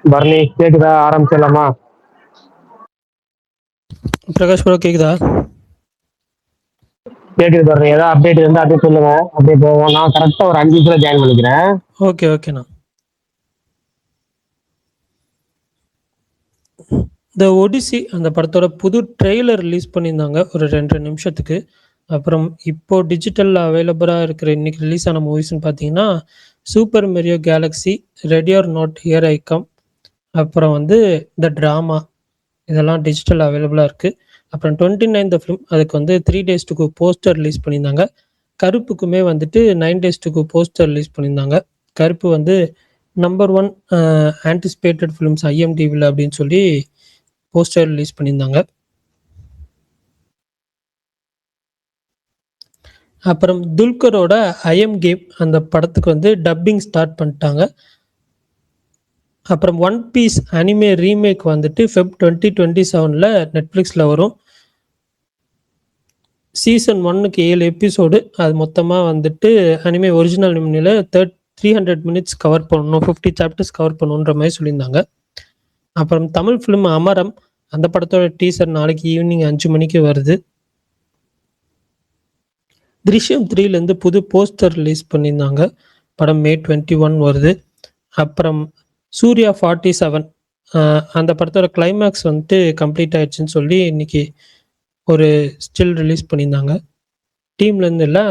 பரணி கேக்குதா? ஆரம்பிச்சிடலாமா? பிரகாஷ் ப்ரோ கேக்குதா? கேக்குது பரணி. ஏதாவது அப்டேட் இருந்தா அப்படியே சொல்லுங்க, அப்படியே போவோம். நான் கரெக்டா ஒரு 5 நிமிஷத்துல ஜாயின் பண்ணிக்கிறேன். ஓகேண்ணா. இந்த ஒடிசி அந்த படத்தோட புது ட்ரெய்லர் ரிலீஸ் பண்ணியிருந்தாங்க ஒரு 2 நிமிஷத்துக்கு. அப்புறம் இப்போ டிஜிட்டல் அவைலபிளாக இருக்கிற இன்னைக்கு ரிலீஸ் ஆன மூவிஸ்ன்னு பார்த்தீங்கன்னா, Super Mario Galaxy, Ready or Not Here I Come, அப்புறம் வந்து த ட்ராமா, இதெல்லாம் டிஜிட்டல் அவைலபிளாக இருக்குது. அப்புறம் 29th ஃபிலிம், அதுக்கு வந்து 3 days to go poster release பண்ணியிருந்தாங்க. கருப்புக்குமே வந்துட்டு 9 days to go poster release பண்ணியிருந்தாங்க. கருப்பு வந்து நம்பர் 1 ஆன்டிசிபேட்டட் ஃபிலிம்ஸ் ஐஎம்டிவியில் அப்படின்னு சொல்லி போஸ்டர் ரிலீஸ் பண்ணியிருந்தாங்க. அப்புறம் துல்கரோட ஐஎம் கேம் அந்த படத்துக்கு வந்து டப்பிங் ஸ்டார்ட் பண்ணிட்டாங்க. அப்புறம் ஒன் பீஸ் அனிமே ரீமேக் வந்துட்டு ஃபெப் 2027 நெட்ஃப்ளிக்ஸில் வரும். சீசன் 1க்கு 7 எபிசோடு. அது மொத்தமாக வந்துட்டு அனிமே ஒரிஜினல் அனிமேல 300 minutes கவர் பண்ணணும், 50 சாப்டர்ஸ் கவர் பண்ணணுன்ற மாதிரி சொல்லியிருந்தாங்க. அப்புறம் தமிழ் ஃபிலிம் அமரம், அந்த படத்தோட டீசர் நாளைக்கு ஈவினிங் 5 மணிக்கு வருது. திருஷ்யம் 3லேருந்து புது போஸ்டர் ரிலீஸ் பண்ணியிருந்தாங்க. படம் May 21 வருது. அப்புறம் சூர்யா 47 அந்த படத்தோட கிளைமேக்ஸ் வந்துட்டு கம்ப்ளீட் ஆயிடுச்சுன்னு சொல்லி இன்னைக்கு ஒரு ஸ்டில் ரிலீஸ் பண்ணியிருந்தாங்க. டீம்லேருந்து இல்லை,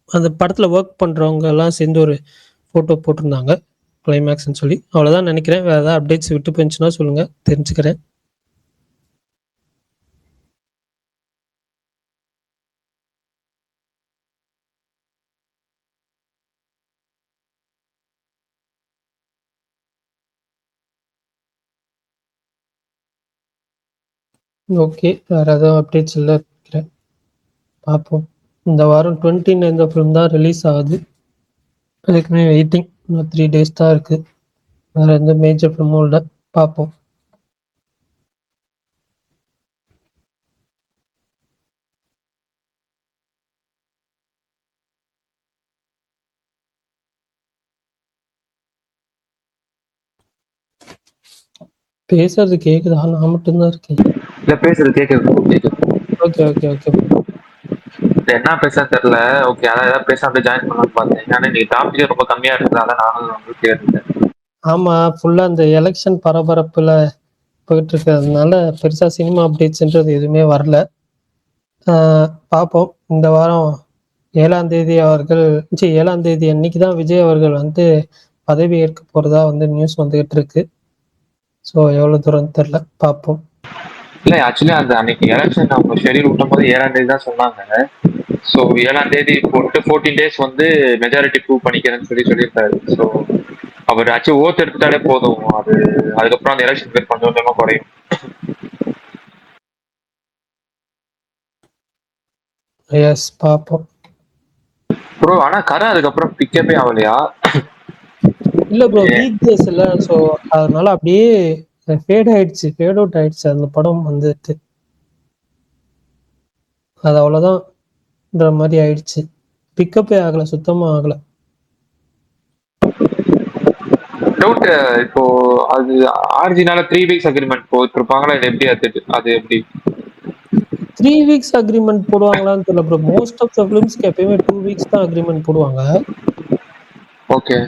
அந்த படத்தில் ஒர்க் பண்ணுறவங்க எல்லாம் சேர்ந்து ஒரு ஃபோட்டோ போட்டிருந்தாங்க கிளைமேக்ஸ்ன்னு சொல்லி. அவ்வளோதான் நினைக்கிறேன். வேறு ஏதாவது அப்டேட்ஸ் விட்டு போச்சுன்னா சொல்லுங்கள், தெரிஞ்சுக்கிறேன். ஓகே, வேறு எதுவும் அப்டேட்ஸ் இல்லை இருக்கிறேன். பார்ப்போம். இந்த வாரம் 29 ஃபிலிம் தான் ரிலீஸ் ஆகுது. அதுக்குமே வெயிட்டிங். இன்னும் 3 days தான் இருக்குது. வேறு எந்த மேஜர் ஃபிலிமும் இல்லை. பார்ப்போம். பேசுறது கேக்குதா? நான் மட்டும்தான் இருக்கேன். இல்ல பேசுறது கேக்குது. Okay okay okay. என்ன பேச தெரியல. ஓகே, அதான் ஏதாவது பேச அப்படியே ஜாயின் பண்ணலாம்னு பார்த்தேன். ஏன்னா இன்னைக்கு டாபிக் ரொம்ப கம்மியா இருக்குது, அதான் நானும் வந்து கேட்டேன். ஆமா, ஃபுல்லா இந்த எலெக்ஷன் பரபரப்புல போயிட்டு இருக்கிறதுனால பெருசா சினிமா அப்டேட்ஸ்ன்றது எதுவுமே வரல. பார்ப்போம். இந்த வாரம் 7ஆம் தேதி அன்னைக்கு தான் விஜய் அவர்கள் வந்து பதவி ஏற்க போறதா வந்து நியூஸ் வந்துகிட்டு இருக்கு. ஸோ எவ்வளவு தூரம் தெரியல, பார்ப்போம். இல்ல ஆக்சுவலி அந்த அன்னைக்கு எலெக்ஷன் அவங்க ஷெடியூல் விட்டும் போது 7ஆம் தேதி தான் சொன்னாங்க. ஸோ 7ஆம் தேதி போட்டு 14 days வந்து மெஜாரிட்டி ப்ரூவ் பண்ணிக்கிறேன்னு சொல்லியிருக்காரு. ஸோ அவர் ஆக்சுவலி ஓத்து எடுத்துட்டாலே போதும், அது அதுக்கப்புறம் அந்த எலெக்ஷன் பேர் கொஞ்சம் கொஞ்சமா குறையும். எஸ், பார்ப்போம். ப்ரோ ஆனா கரை அதுக்கப்புறம் பிக்கப்பே ஆகலையா? இல்ல ப்ரோ, வீக் டேஸ் இல்ல, ஸோ அதனால அப்படியே ஃபேட் அவுட் ஆயிடுச்சு அந்த படம் வந்துட்டு. அது அவ்வளோதான்ற மாதிரி ஆயிடுச்சு. பிக்கப்பே ஆகல, சுத்தமா ஆகல. டவுட், இப்போ அது ஆர்ஜினால 3 weeks அக்ரிமெண்ட் போட்டுருப்பாங்களா? இது எப்படி அது எப்படி 3 weeks அக்ரிமெண்ட் போடுவாங்களான்னு தெரியல ப்ரோ. மோஸ்ட் ஆஃப் த ஃபிலிம்ஸ்க்கு எப்பயுமே 2 weeks தான் அக்ரிமெண்ட் போடுவாங்க. ஓகே.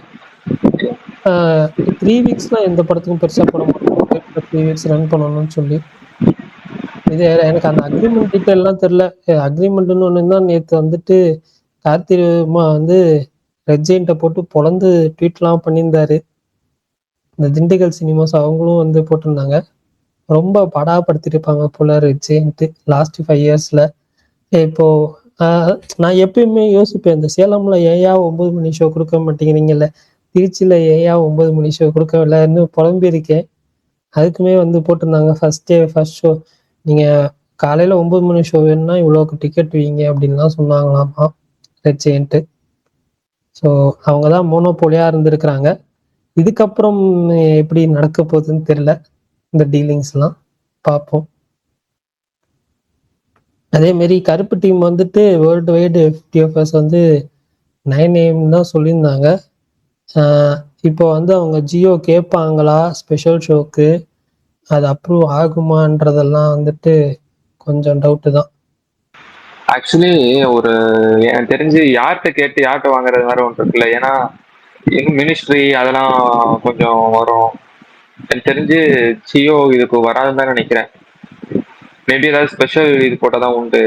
3 weeksலாம் எந்த படத்துக்கும் பெருசா போட மாட்டாங்க. 3 weeks ரன் பண்ணணும்னு சொல்லி. இது எனக்கு அந்த அக்ரிமெண்ட் டீட்டெயில்லாம் தெரியல. அக்ரிமெண்ட்னு ஒன்று தான் நேற்று வந்துட்டு கார்த்திகமா வந்து ரெட் ஜெயின்ட்டை போட்டு பொழந்து ட்வீட்லாம் பண்ணியிருந்தாரு. இந்த திண்டுக்கல் சினிமாஸ் அவங்களும் வந்து போட்டிருந்தாங்க. ரொம்ப படாப்படுத்திருப்பாங்க போல ரெட் ஜெயின்ட்டு லாஸ்ட் 5 yearsல. இப்போ நான் எப்பயுமே யோசிப்பேன், இந்த சேலம்ல ஏயா 9 மணி ஷோ கொடுக்க மாட்டேங்கிறீங்கல்ல, திருச்சியில ஏயா 9 மணி ஷோ கொடுக்கவில்லைன்னு புலம்பியிருக்கேன். அதுக்குமே வந்து போட்டிருந்தாங்க ஃபர்ஸ்ட் ஷோ நீங்க காலையில 9 மணி ஷோ வேணும்னா இவ்வளோக்கு டிக்கெட் வைங்க அப்படின்லாம் சொன்னாங்களாமா ரெட் ஜெயின்ட்டு. ஸோ அவங்க தான் மோனோபோலியா இருந்திருக்கிறாங்க. இதுக்கப்புறம் எப்படி நடக்க போகுதுன்னு தெரியல இந்த டீலிங்ஸ்லாம். பார்ப்போம். அதே மாதிரி கருப்பு டீம் வந்துட்டு வேர்ல்டு வைடு 50 hours வந்து 9 AM தான் சொல்லியிருந்தாங்க. இப்போ வந்து அவங்க ஜியோ கேட்பாங்களா ஸ்பெஷல் ஷோக்கு, அது அப்ரூவ் ஆகுமான்றதெல்லாம் வந்துட்டு கொஞ்சம் டவுட்டு தான். ஆக்சுவலி ஒரு எனக்கு தெரிஞ்சு யார்கிட்ட கேட்டு யார்கிட்ட வாங்குறது மாதிரி ஒன்று இருக்குல்ல. ஏன்னா எங்க மினிஸ்ட்ரி அதெல்லாம் கொஞ்சம் வரும். எனக்கு தெரிஞ்சு ஜியோ இதுக்கு வராதுன்னு தான் நினைக்கிறேன். மேபி ஏதாவது ஸ்பெஷல் இது போட்டால் தான் உண்டு.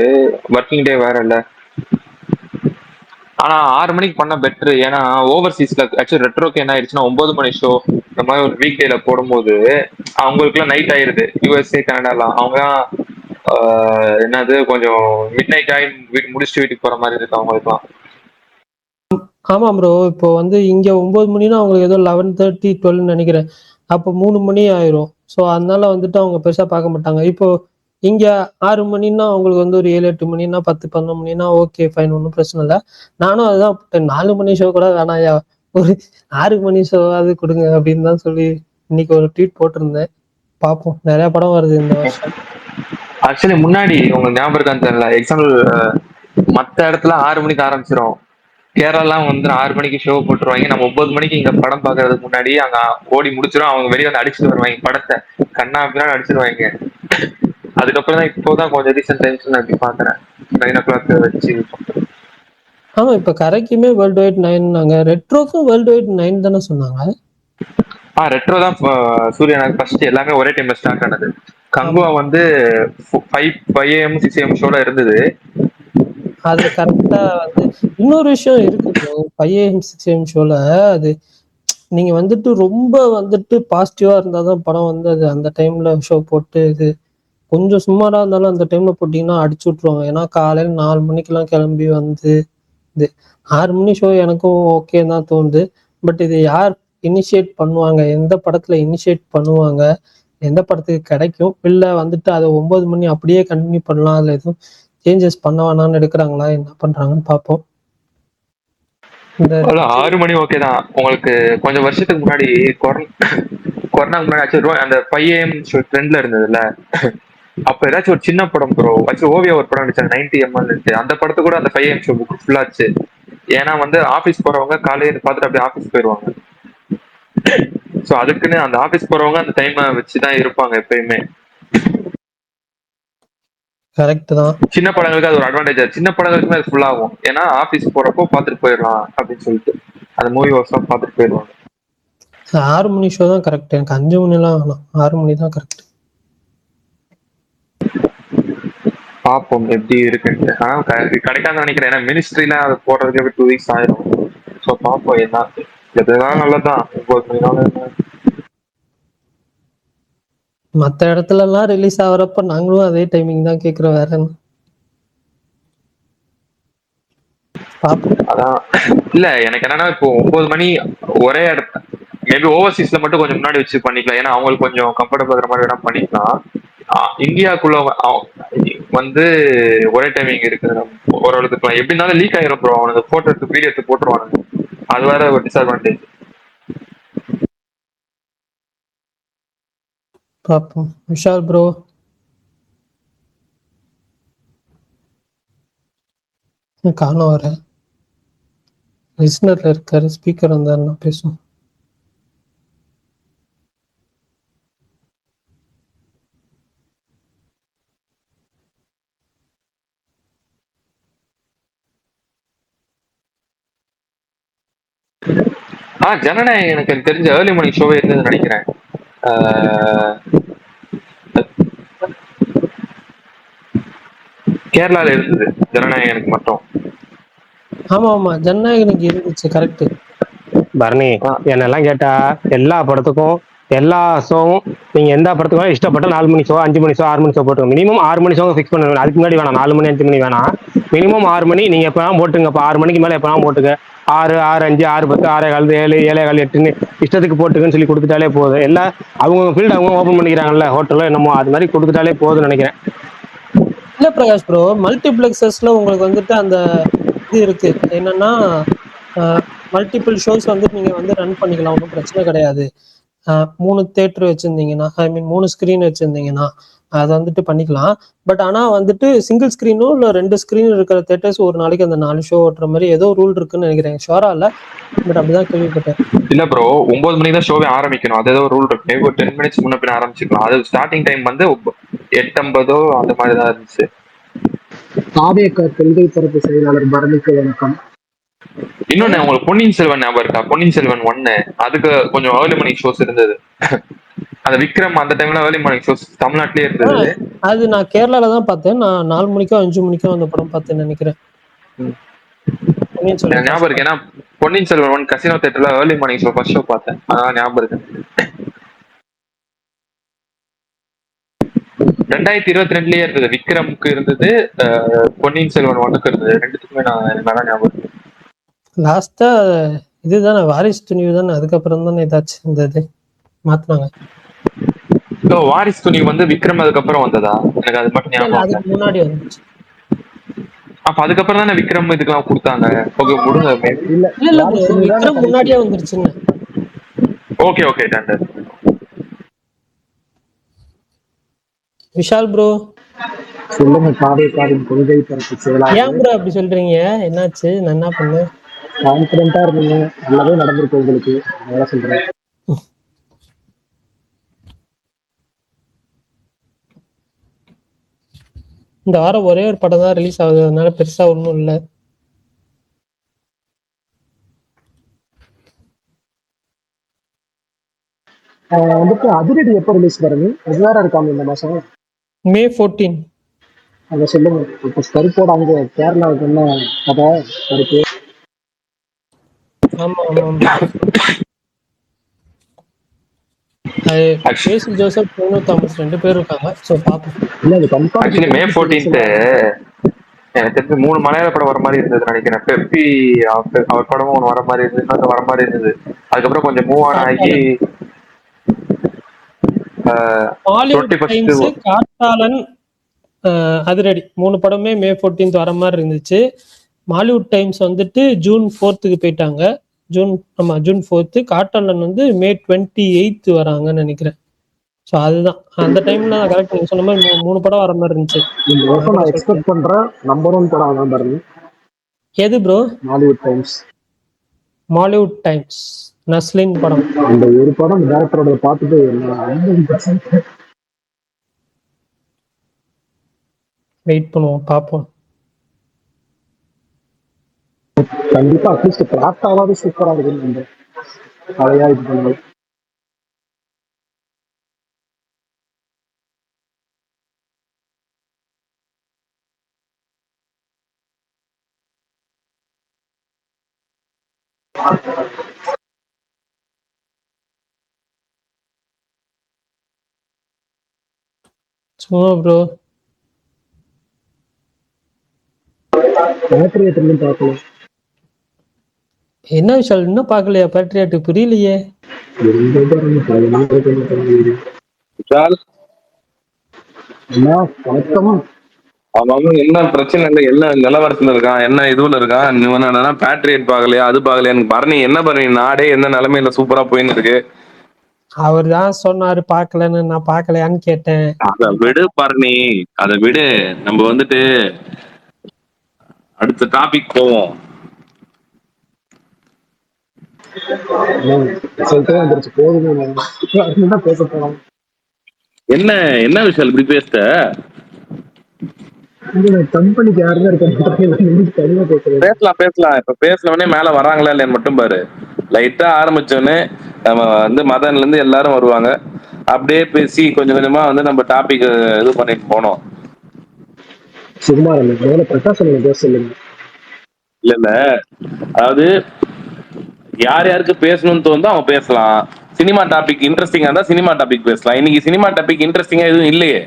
ஒர்க்கிங் டே வேற இல்லை. ஆனா 6 மணிக்கு பண்ண பெட்ரு. ஏன்னா ஓவர்சீஸ்ல ஆக்சுவலி ரெட்ரோக்கு என்ன ஆயிடுச்சுன்னா 9 மணி ஷோ இந்த மாதிரி ஒரு வீக் டேல போடும்போது அவங்களுக்குலாம் நைட் ஆயிருது. யூஎஸ்ஏ கனடாலாம் அவங்க என்னது கொஞ்சம் மிட் நைட் ஆகி முடிச்சுட்டு வீட்டுக்கு போற மாதிரி இருக்கு அவங்களுக்குலாம். ஆமா ப்ரோ. இப்போ வந்து இங்க 9 மணினா அவங்களுக்கு ஏதோ 11:30 12 நினைக்கிறேன். அப்போ 3 மணி ஆயிரும். ஸோ அதனால வந்துட்டு அவங்க பெருசா பார்க்க மாட்டாங்க. இப்போ இங்க 6 மணின்னா அவங்களுக்கு வந்து ஒரு 7 8 மணினா 10 11 மணினா ஓகே ஃபைன், ஒன்றும் பிரச்சனை இல்லை. நானும் அதுதான் 4 மணி ஷோ கூட வேணாயா, ஒரு 6 மணி ஷோ அது கொடுங்க அப்படின்னு தான் சொல்லி இன்னைக்கு ஒரு ட்வீட் போட்டிருந்தேன். பார்ப்போம், நிறைய படம் வருது இந்த வருஷம். ஆக்சுவலி முன்னாடி உங்களுக்கு ஞாபகம் இருக்கான்னு தெரியல, எக்ஸாம்பிள் மற்ற இடத்துல 6 மணிக்கு ஆரம்பிச்சிடும். கேரளாலாம் வந்து 6 மணிக்கு ஷோ போட்டுருவாங்க. நம்ம 9 மணிக்கு இங்க படம் பாக்குறதுக்கு முன்னாடி அங்க ஓடி முடிச்சிடும். அவங்க வெளியே வந்து அடிச்சுட்டு வருவாங்க படத்தை, கண்ணா அப்படின்னா அடிச்சிருவாங்க. அதுக்கப்புறம் தான் இப்போதான் கொஞ்சம் ரீசெண்ட் டைம்ஸ் நான் இப்படி பாக்குறேன் 9 o'clock வச்சு. ஆமா, இப்ப கரைக்குமே வேர்ல்டு வைட் 9 ரெட்ரோக்கும் வேர்ல்டு வைட் 9 தானே சொன்னாங்க. ரெட்ரோ தான் சூரியனாக்கு ஃபர்ஸ்ட் எல்லாமே ஒரே டைம்ல ஸ்டார்ட் ஆனது. கங்குவா வந்து 5 AM 6 AM ஷோல இருந்தது. அது கரெக்டா வந்து இன்னொரு விஷயம் இருக்கு ப்ரோ. 5 AM 6 AM ஷோல அது நீங்க வந்துட்டு ரொம்ப வந்துட்டு பாசிட்டிவா இருந்தாதான் படம் வந்து அது அந்த டைம்ல ஷோ போட்டு இது கொஞ்சம் சுமாரா இருந்தாலும் அந்த டைம்ல போட்டீங்கன்னா அடிச்சு விட்டுருவாங்க. ஏன்னா காலையில 4 மணிக்கெல்லாம் கிளம்பி வந்து இது 6 மணி ஷோ எனக்கும் ஓகே தான் தோணுது. பட் இது யார் இனிஷியேட் பண்ணுவாங்க, எந்த படத்துல இனிஷியேட் பண்ணுவாங்க, எந்த படத்துக்கு கிடைக்கும், இல்லை வந்துட்டு அதை 9 மணி அப்படியே கண்டினியூ பண்ணலாம், அதுல எதுவும் சேஞ்சஸ் பண்ண வேணாம்னு எடுக்கிறாங்களா, என்ன பண்றாங்கன்னு பார்ப்போம். 6 மணி ஓகே தான். உங்களுக்கு கொஞ்சம் வருஷத்துக்கு முன்னாடி கொரோனாக்கு முன்னாடி ஆச்சு அந்த 5 AM ஷோ ட்ரெண்ட்ல இருந்ததுல்ல. அப்ப ஏதாச்சும் ஒரு சின்ன படம் ப்ரோ ஆச்சு, ஓவியா ஒரு படம் நடிச்சாங்க 90 ml. அந்த படத்து கூட அந்த 5 AM ஷோ புக் ஃபுல்லாச்சு. ஏன்னா வந்து ஆபீஸ் போறவங்க காலையில பார்த்துட்டு அப்படியே ஆபீஸ் போயிடுவாங்க. ஸோ அதுக்குன்னு அந்த ஆபீஸ் போறவங்க அந்த டைமை வச்சுதான் இருப்பாங்க எப்பயுமே. கரெக்ட் தான். சின்ன படங்களுக்கு அது ஒரு அட்வான்டேஜ். சின்ன படங்களுக்குமே அது ஃபுல் ஆகும். ஏன்னா ஆபீஸ் போறப்போ பார்த்துட்டு போயிடலாம் அப்படின்னு சொல்லிட்டு அந்த மூவி வருஷம் பார்த்துட்டு போயிடுவாங்க. 6 மணி ஷோ தான் கரெக்ட். எனக்கு 5 மணிலாம் வேணாம், 6 மணி தான் கரெக்ட். பார்ப்போம் எப்படி இருக்குன்ட்டு. ஆனால் கிடைக்காதுன்னு நினைக்கிறேன். ஏன்னா மினிஸ்ட்ரியில அது போடுறதுக்கு 2 weeks ஆயிரும். ஸோ பார்ப்போம் என்ன. எதுதான் நல்லதான். 9 மணி மற்ற இடத்துல எல்லாம் ரிலீஸ் ஆகுறப்ப நாங்களும் அதே டைமிங் தான் கேட்கிறோம், வேற என்ன. அதான் இல்ல எனக்கு என்னன்னா இப்போ 9 மணி ஒரே இடத்த மேபி ஓவர்சீஸ்ல மட்டும் கொஞ்சம் முன்னாடி வச்சு பண்ணிக்கலாம். ஏன்னா அவங்களுக்கு கொஞ்சம் கம்ஃபர்டபுள் இருக்கிற மாதிரி வேணா பண்ணிக்கலாம். இந்தியாக்குள்ள வந்து ஒரே டைமிங் இருக்குது ஓரளவுக்கு. எப்படி இருந்தாலும் லீக் ஆயிரும் ப்ரோ. அவனுக்கு போட்டோ எடுத்து வீடியோ எடுத்து போட்டுருவானுங்க. அது வேற ஒரு டிஸ்அட்வான்டேஜ். பார்ப்போம். விஷால் ப்ரோ காணோம், வர லிஸ்னர்ல இருக்காரு, ஸ்பீக்கர் வந்தாருன்னா பேசுவோம். ஜனநாயகம் எனக்கு தெரிஞ்ச ஏர்லி மார்னிங் ஷோவே இருந்ததுன்னு நினைக்கிறேன். கேரளால இருந்தது ஜனநாயகனுக்கு மட்டும். ஆமா ஆமா, ஜனநாயகனுக்கு இருந்துச்சு, கரெக்ட். பரணி என்னெல்லாம் கேட்டா எல்லா படத்துக்கும் எல்லா ஷோவும் நீங்க எந்த படத்துக்கும் இஷ்டப்பட்ட 4 மணி ஷோ 5 மணி ஷோ 6 மணி ஷோ போட்டுருங்க. மினிமம் 6 மணி ஷோ ஃபிக்ஸ் பண்ண. அதுக்கு முன்னாடி வேணாம், 4 மணி 5 மணி வேணாம். மினிமம் 6 மணி நீங்க எப்பதான் போட்டுங்க. இப்போ 6 மணிக்கு மேல எப்பதான் போட்டுக்க. 6 6 5 6 10 6 7 7 7 8ன்னு இஷ்டத்துக்கு போட்டுக்குன்னு சொல்லி கொடுத்துட்டாலே போதும். எல்லாம் அவங்க ஃபீல்டு அவங்க ஓப்பன் பண்ணிக்கிறாங்கல்ல, ஹோட்டலோ என்னமோ, அது மாதிரி கொடுத்துட்டாலே போதும்னு நினைக்கிறேன். இல்ல பிரகாஷ் ப்ரோ, மல்டிபிளெக்ஸஸ்ல உங்களுக்கு வந்துட்டு அந்த இது இருக்கு என்னன்னா மல்டிபிள் ஷோஸ் வந்து நீங்க வந்து ரன் பண்ணிக்கலாம், ஒன்றும் பிரச்சனை கிடையாது. 3 தேட்டர் வச்சிருந்தீங்கன்னா, ஐ மீன் 3 ஸ்கிரீன் வச்சிருந்தீங்கன்னா அதை வந்துட்டு பண்ணிக்கலாம். பட் ஆனா வந்துட்டு சிங்கிள் ஸ்கிரீனோ இல்ல 2 ஸ்கிரீன் இருக்கிற தேட்டர்ஸ் ஒரு நாளைக்கு அந்த 4 ஷோ ஓட்டுற மாதிரி ஏதோ ரூல் இருக்குன்னு நினைக்கிறேன். ஷோரா இல்ல, பட் அப்படிதான் கேள்விப்பட்டேன். இல்ல ப்ரோ, 9 மணிக்கு தான் ஷோவே ஆரம்பிக்கணும். அது ஏதோ ரூல் இருக்கு. மேபி ஒரு 10 மினிட்ஸ் முன்ன பின்ன ஆரம்பிச்சுக்கலாம். அது ஸ்டார்டிங் டைம் வந்து 8:50 அந்த மாதிரி தான் இருந்துச்சு. தாவேக கொள்கை பரப்பு செயலாளர் பரணிக்கு வணக்கம். இன்னொன்னு, உங்களுக்கு பொன்னியின் செல்வன் ஞாபகம் இருக்கா? பொன்னியின் செல்வன் 1 அதுக்கு கொஞ்சம் ஏர்லி மார்னிங் ஷோஸ் இருந்தது. அந்த விக்ரம் அந்த டைம்ல ஏர்லி மார்னிங் ஷோஸ் தமிழ்நாட்டிலே இருந்தது. அது நான் கேரளால தான் பார்த்தேன். நான் 4 மணிக்கோ 5 மணிக்கோ அந்த படம் பார்த்தேன்னு நினைக்கிறேன். எனக்கு ஞாபகம் இருக்கு. ஏன்னா பொன்னியின் செல்வன் 1 கசினோ தியேட்டர்ல early morning show first show பார்த்தேன். அதான் ஞாபகம் இருக்கு. 2022லயே இருந்தது. விக்ரமுக்கு இருந்தது, பொன்னியின் செல்வன் 1க்கு இருந்தது. ரெண்டுத்துக்குமே நான் நல்லா ஞாபகம் இருக்கு. லாஸ்டா இதுதானே வாரிசு துணிவு தானே, அதுக்கப்புறம் தானே ஏதாச்சும் இந்த இது மாத்தினாங்க. வாரிசு துணிவு வந்து விக்ரம் அதுக்கப்புறம் வந்ததா? எனக்கு அது மட்டும் ஞாபகம். அதுக்கு முன்னாடி வந்துச்சு. அப்ப அதுக்கப்புறம் தானே விக்ரம் இதுக்கெல்லாம் கொடுத்தாங்க. ஓகே, முடுங்க. இல்ல விக்ரம் முன்னாடியே வந்துருச்சுன்னு. Okay okay done. Vishal bro சொல்லுங்க. தாவேகாவின் கொள்கை பரப்பு செயலாளர். ஏன் ப்ரோ அப்படி சொல்றீங்க? என்னாச்சு? நான் என்ன பண்ணேன்? கான்பிடண்டா இருந்தீங்க, நல்லாவே நடந்திருக்கு உங்களுக்கு, அதனால சொல்றேன். இந்த வாரம் ஒரே ஒரு படம் தான் ரிலீஸ் ஆகுது, அதனால பெருசா ஒன்றும் இல்லை. வந்துட்டு அதிரடி எப்போ ரிலீஸ் வருது? அது வேற இருக்காம இந்த மாசம் May 14. அதை சொல்லுங்க. இப்போ கருப்போட அங்க கேரளாவுக்கு என்ன கதை கருப்பு? ஆமா ஆமா பேசி ஜோசப் தாமஸ் 2 பேர் இருக்காங்க. சோ பாப்போம். இல்ல அது கன்ஃபார்ம். ஆக்சுவலி May 14th எனக்கு தெரிஞ்சு 3 மலையாள படம் வர மாதிரி இருந்தது நினைக்கிறேன். பெப்பி அவர் படமும் ஒன்று வர மாதிரி இருந்தது, இன்னொரு வர மாதிரி இருந்தது. அதுக்கப்புறம் கொஞ்சம் மூவ் ஆன் ஆகி காட்டாளன், அதிரடி 3 படமே May 14th வர மாதிரி இருந்துச்சு. மாலிவுட் டைம்ஸ் வந்துட்டு June 4th போயிட்டாங்க. June 4th. காட்டாளன் வந்து May 28th வராங்கன்னு நினைக்கிறேன். ஸோ அதுதான் அந்த டைம்ல கரெக்ட் நீங்க சொன்ன மாதிரி 3 படம் வர மாதிரி இருந்துச்சு. இந்த வருஷம் நான் எக்ஸ்பெக்ட் பண்றேன் நம்பர் 1 படம் தான் பாருங்க. எது bro? Mollywood times. Mollywood times Naslen படம். அந்த ஒரு படம் டைரக்டரோட பார்த்துட்டு வெயிட் பண்ணுவோம், பார்ப்போம். கண்டிப்பா அட்லீஸ்ட் பிளாட்டாவது சூப்பரா இருக்குன்னு நம்புறேன். அதையா இது பண்ணுவோம். சும்மா ப்ரோ பேட்ரியட்டும் பார்க்கல. என்ன விஷயம் இன்னும் பார்க்கலையா? பேட்ரியாட் புரியலையே. என்ன பிரச்சனை இல்லை, என்ன நிலவரத்துல இருக்கான், என்ன இதுல இருக்கான், என்னன்னா பேட்ரியட் பார்க்கலையா, அது பார்க்கலையா? பரணி என்ன பண்ணி நாடே என்ன நிலைமையில சூப்பரா போயின்னு இருக்கு. அவர் தான் சொன்னாரு பார்க்கலன்னு, நான் பார்க்கலையான்னு கேட்டேன். அதை விடு பரணி, அதை விடு. நம்ம வந்துட்டு அடுத்த டாபிக் போவோம். என்ன என்ன விஷயம் இப்படி பேசுற? பேசலாம் பேசலாம். இப்ப பேசினவனே மேல வராங்களா இல்லைன்னு மட்டும் பாரு. லைட்டா ஆரம்பிச்சோடனே நம்ம வந்து மதன்ல இருந்து எல்லாரும் வருவாங்க. அப்படியே பேசி கொஞ்சம் கொஞ்சமா வந்து நம்ம டாபிக் இது பண்ணிட்டு போனோம். இல்ல இல்ல, அதாவது யார் யாருக்கு பேசணும்னு தோணுதோ அவங்க பேசலாம். சினிமா டாபிக் இன்ட்ரெஸ்டிங்கா இருந்தா சினிமா டாபிக் பேசலாம். இன்னைக்கு சினிமா டாபிக் இன்ட்ரெஸ்டிங்கா எதுவும் இல்லையே.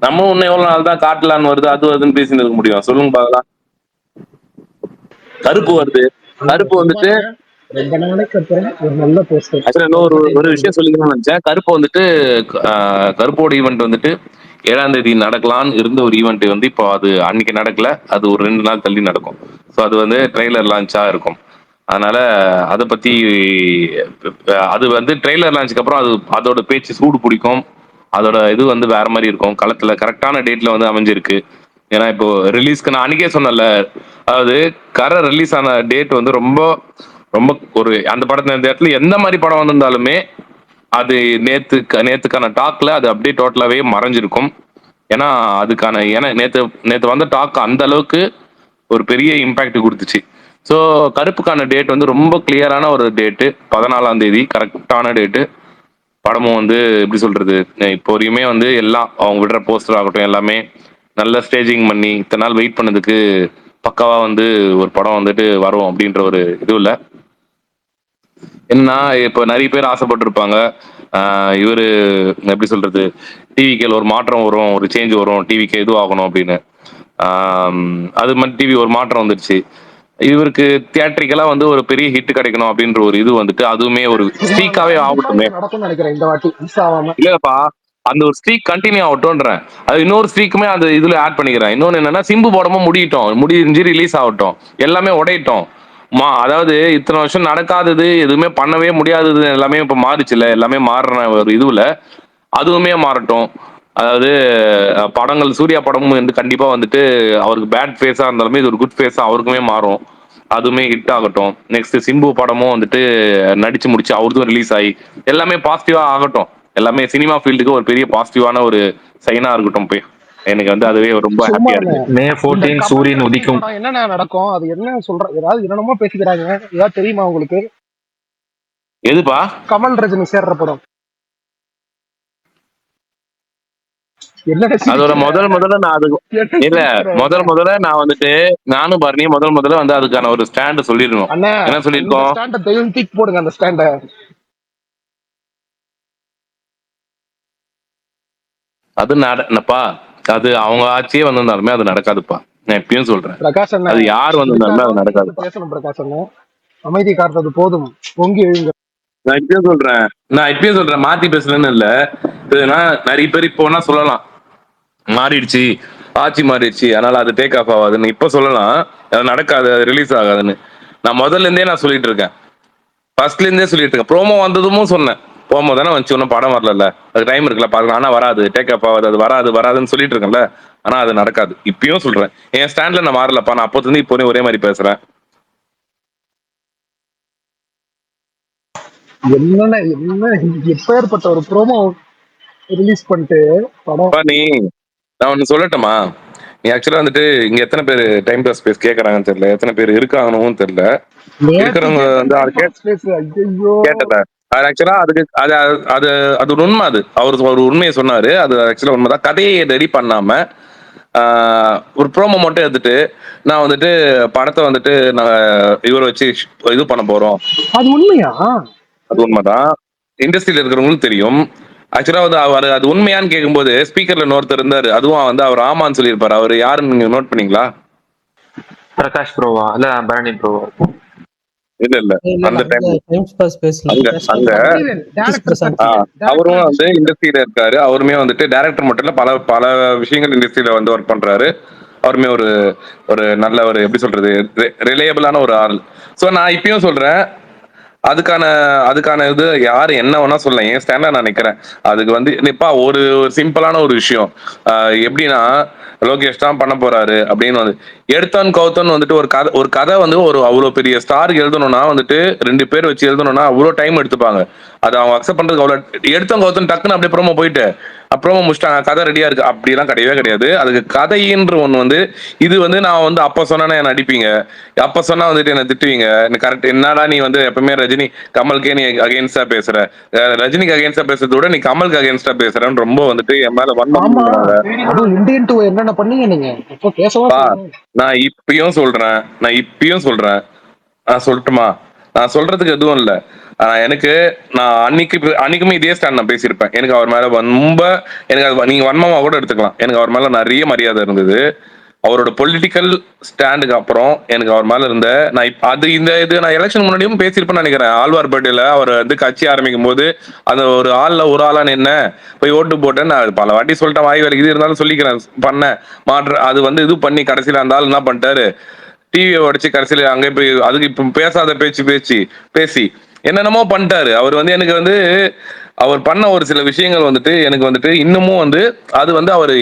நம்ம இன்னும் எவ்வளவு நாள் தான் காட்டலான்னு வருது அது வருதுன்னு பேசிட்டு இருக்க முடியும்? சொல்லுங்க பாக்கலாம். கருப்பு வருது. கருப்பு வந்துட்டு ஒரு விஷயம் சொல்லிக்கணும்னு நினைச்சேன். கருப்பு வந்துட்டு கருப்போட ஈவெண்ட் வந்துட்டு 7ஆம் தேதி நடக்கலான்னு இருந்த ஒரு ஈவெண்ட் வந்து இப்போ அது அன்னைக்கு நடக்கல. அது ஒரு 2 நாள் தள்ளி நடக்கும். ஸோ அது வந்து ட்ரெய்லர் லான்ச்சா இருக்கும். அதனால அதை பத்தி அது வந்து ட்ரெய்லர் லான்ச்சுக்கு அப்புறம் அதோட பேச்சு சூடு பிடிக்கும். அதோட இது வந்து வேற மாதிரி இருக்கும். களத்துல கரெக்டான டேட்ல வந்து அமைஞ்சிருக்கு. ஏன்னா இப்போ ரிலீஸ்க்கு நான் அன்னைக்கே சொன்னேன்ல, அதாவது கரை ரிலீஸ் ஆன டேட் வந்து ரொம்ப ரொம்ப ஒரு அந்த படத்துல இந்த இடத்துல எந்த மாதிரி படம் வந்திருந்தாலுமே அது நேத்துக்கான டாக்ல அது அப்படியே டோட்டலாவே மறைஞ்சிருக்கும். ஏன்னா ஏன்னா நேத்து வந்த டாக் அந்த அளவுக்கு ஒரு பெரிய இம்பாக்ட் கொடுத்துச்சு. ஸோ கருப்புக்கான டேட் வந்து ரொம்ப கிளியரான ஒரு டேட்டு, 14ஆம் தேதி கரெக்டான டேட்டு. படமும் வந்து எப்படி சொல்றது, இப்போ வரையுமே வந்து எல்லாம் அவங்க விடுற போஸ்டர் ஆகட்டும் எல்லாமே நல்ல ஸ்டேஜிங் பண்ணி இத்தனை நாள் வெயிட் பண்ணதுக்கு பக்காவா வந்து ஒரு படம் வந்துட்டு வரும் அப்படின்ற ஒரு இது இல்லை. என்னன்னா இப்போ நிறைய பேர் ஆசைப்பட்டிருப்பாங்க, இவரு எப்படி சொல்றது, டிவிக்கேல ஒரு மாற்றம் வரும், ஒரு சேஞ்ச் வரும், டிவிக்கு இது ஆகணும் அப்படின்னு. அது மாதிரி டிவி ஒரு மாற்றம் வந்துருச்சு. இவருக்கு தியேட்டரிக்கலா வந்து ஒரு பெரிய ஹிட் கிடைக்கணும் அப்படின்ற ஒரு இது வந்துட்டு அதுவுமே ஒரு ஸ்ட்ரீக்காவே ஆகட்டுமே. நடக்கும்னு நினைக்கிறேன் இந்த வாட்டி மிஸ் ஆகாம. இல்லப்பா, அந்த ஒரு ஸ்ட்ரீக் கண்டினியூ ஆகட்டும்ன்றேன். அது இன்னொரு ஸ்ட்ரீக்குமே அந்த இதுல ஆட் பண்ணிக்கிறேன். இன்னொன்னு என்னன்னா, சிம்பு படமும் முடிஞ்சு ரிலீஸ் ஆகட்டும், எல்லாமே உடையட்டும். அதாவது இத்தனை வருஷம் நடக்காதது, எதுவுமே பண்ணவே முடியாதது எல்லாமே இப்ப மாறிச்சுல, எல்லாமே மாறுற ஒரு இதுல அதுவுமே மாறட்டும். அதாவது படங்கள் சூர்யா படமும் வந்து கண்டிப்பா வந்துட்டு அவருக்கு பேட் ஃபேஸா இருந்தாலுமே இது ஒரு குட் ஃபேஸா அவருக்குமே மாறும். அதுவுமே ஹிட் ஆகட்டும். நெக்ஸ்ட் சிம்பு படமும் வந்துட்டு நடிச்சு முடிச்சு அவருக்கும் ரிலீஸ் ஆகி எல்லாமே பாசிட்டிவா ஆகட்டும். எல்லாமே சினிமா ஃபீல்டுக்கு ஒரு பெரிய பாசிட்டிவான ஒரு சைனா இருக்கட்டும். போய் எனக்கு வந்து அதுவே ரொம்ப சும்மா ஹாப்பியா இருக்கு. மே 14 சூரியன் உதிக்கும். என்னென்ன நடக்கும், அது என்ன சொல்ற, ஏதாவது என்னென்னமோ பேசிக்கிறாங்க, ஏதாவது தெரியுமா உங்களுக்கு? எதுப்பா? கமல் ரஜினி சேர்ற படம் அதோட முதல்ல நான் அது இல்ல முதல்ல நான் வந்துட்டு நானும் பரணி முதல்ல வந்து அதுக்கான ஒரு ஸ்டாண்ட் சொல்லிருக்கோம். என்ன சொல்லிருக்கோம்? போடுங்க அந்த ஸ்டாண்ட. அது நடப்பா, அது அவங்க ஆட்சியே வந்திருந்தாலுமே அது நடக்காதுப்பா. நான் எப்பயும் சொல்றேன், பிரகாஷ் அது யார் வந்திருந்தாலுமே அது நடக்காது. பேசணும் பிரகாஷ் அண்ணா, அமைதி காத்தது போதும், பொங்கி எழுங்க. நான் இப்பயும் சொல்றேன் மாத்தி பேசலன்னு இல்ல. நிறைய பேர் இப்போ வேணா சொல்லலாம் மாறிடுச்சு, ஆட்சி மாறிடுச்சு, அதனால அது டேக் ஆஃப் ஆகாதுன்னு இப்ப சொல்லலாம். அது நடக்காது, அது ரிலீஸ் ஆகாதுன்னு நான் முதல்ல இருந்தே நான் சொல்லிட்டு இருக்கேன். ஃபர்ஸ்ட்ல இருந்தே சொல்லிட்டு இருக்கேன். ப்ரோமோ வந்ததும் சொன்னேன், ப்ரோமோ தானே வந்துச்சு, ஒன்னும் படம் வரல, அது டைம் இருக்குல்ல பாக்கலாம், ஆனா வராது, டேக் ஆஃப் ஆகாது, அது வராதுன்னு சொல்லிட்டு இருக்கேன்ல. ஆனா அது நடக்காது. இப்பயும் சொல்றேன், என் ஸ்டாண்ட்ல நான் மாறலப்பா. நான் அப்போது இருந்து இப்போ ஒரே மாதிரி பேசுறேன். என்ன எப்பேற்பட்ட ஒரு ப்ரோமோ ரிலீஸ் பண்ணிட்டு படம். நான் ஒன்னு சொல்லட்டுமா? நீ ஆக்சுவலா வந்துட்டு இங்க எத்தனை பேர் டைம் பாஸ் ஸ்பேஸ் கேக்குறாங்கன்னு தெரியல, எத்தனை பேர் இருக்காங்கன்னு தெரியல. இருக்கிறவங்க வந்து கேட்டல. அது ஆக்சுவலா அதுக்கு அது ஒரு உண்மை. அது அவரு ஒரு உண்மையை சொன்னாரு, அது ஆக்சுவலா உண்மைதான். கதையை ரெடி பண்ணாம ஒரு ப்ரோமோ மட்டும் எடுத்துட்டு நான் வந்துட்டு படத்தை வந்துட்டு நாங்க இவரை வச்சு இது பண்ண போறோம். அது உண்மையா? அது உண்மைதான், இண்டஸ்ட்ரியில இருக்கிறவங்களுக்கு தெரியும். ஆக்சுவலா வந்து அவர் அது உண்மையான்னு கேட்கும்போது ஸ்பீக்கர்ல இன்னொருத்தர் இருந்தாரு, அதுவும் வந்து அவர் ஆமான்னு சொல்லியிருப்பாரு. அவர் யாருன்னு நீங்க நோட் பண்ணீங்களா? பிரகாஷ் ப்ரோவா இல்ல பரணி ப்ரோவா? இல்ல அந்த அவரும் வந்து இண்டஸ்ட்ரியில இருக்காரு. அவருமே வந்துட்டு டைரக்டர் மட்டும் இல்ல, பல பல விஷயங்கள் இண்டஸ்ட்ரியில வந்து ஒர்க் பண்றாரு. அவருமே ஒரு நல்ல ஒரு எப்படி சொல்றது ரிலையபிளான ஒரு ஆள். சோ நான் இப்பயும் சொல்றேன், அதுக்கான இது யாரு என்ன வேணா சொல்ல, என் ஸ்டாண்ட்ல நான் நிக்கிறேன். அதுக்கு வந்து இப்ப ஒரு சிம்பிளான ஒரு விஷயம், எப்படின்னா லோகேஷ் தான் பண்ண போறாரு அப்படின்னு வந்து எடுத்தான் கௌத்தன் வந்துட்டு ஒரு கதை வந்து அவ்வளவு பெரிய ஸ்டாருக்கு எழுதணும்னா வந்துட்டு 2 பேர் வச்சு எழுதணும்னா அவ்வளவு டைம் எடுத்துப்பாங்க. அது அவங்க அக்செப்ட் பண்றதுக்கு அவ்வளவு எடுத்தான் கௌத்தன் டக்குன்னு அப்படியே ப்ரோமோ போயிட்டு அப்புறமா முடிச்சிட்டாங்க, கதை ரெடியா இருக்கு, அப்படிலாம் கிடையவே கிடையாது. அதுக்கு கதைன்ற ஒண்ணு வந்து இது வந்து நான் வந்து அப்ப சொன்னா என்ன அடிப்பீங்க, அப்ப சொன்னா வந்துட்டு என்ன திட்டுவீங்க. கரெக்ட், என்னடா நீ வந்து எப்பவுமே ரஜினி கமலுக்கே நீ அகேன்ஸ்டா பேசுற, ரஜினிக்கு அகேன்ஸ்டா பேசுறத விட நீ கமலுக்கு அகேன்ஸ்டா பேசுறன்னு ரொம்ப வந்துட்டு என் மேல என்னென்ன பண்ணீங்க நீங்க இப்போ பேசவா? நான் இப்பயும் சொல்றேன் நான் சொல்லட்டுமா? நான் சொல்றதுக்கு எதுவும் இல்ல. நான் அன்னைக்குமே இதே ஸ்டாண்ட் நான் பேசியிருப்பேன். எனக்கு அவர் மேல ரொம்ப நீங்க வன்மமா கூட எடுத்துக்கலாம், எனக்கு அவர் மேல நிறைய மரியாதை இருந்தது. அவரோட பொலிட்டிக்கல் ஸ்டாண்டுக்கு அப்புறம் எனக்கு அவர் மேல இருந்த நான் எலெக்ஷன் முன்னாடியும் பேசியிருப்பேன்னு நினைக்கிறேன். ஆழ்வார்பேட்டையில அவர் வந்து கட்சி ஆரம்பிக்கும் போது அந்த ஒரு ஆளான்னு என்ன போய் ஓட்டு போட்டேன்னு நான் பல வாட்டி சொல்லிட்டேன், வாய் வேலைக்கு இது இருந்தாலும் சொல்லிக்கிறேன், பண்ண மாற்ற அது வந்து இது பண்ணி கடைசியில அந்த ஆள் என்ன பண்ணிட்டாரு, டிவியை உடைச்சு கடைசியில அங்கே போய் அதுக்கு இப்ப பேசாத பேசி என்னென்னமோ பண்ணிட்டாரு. அவர் வந்து எனக்கு வந்து அவர் பண்ண ஒரு சில விஷயங்கள் வந்துட்டு எனக்கு வந்துட்டு இன்னமும் வந்து அது வந்து அவர்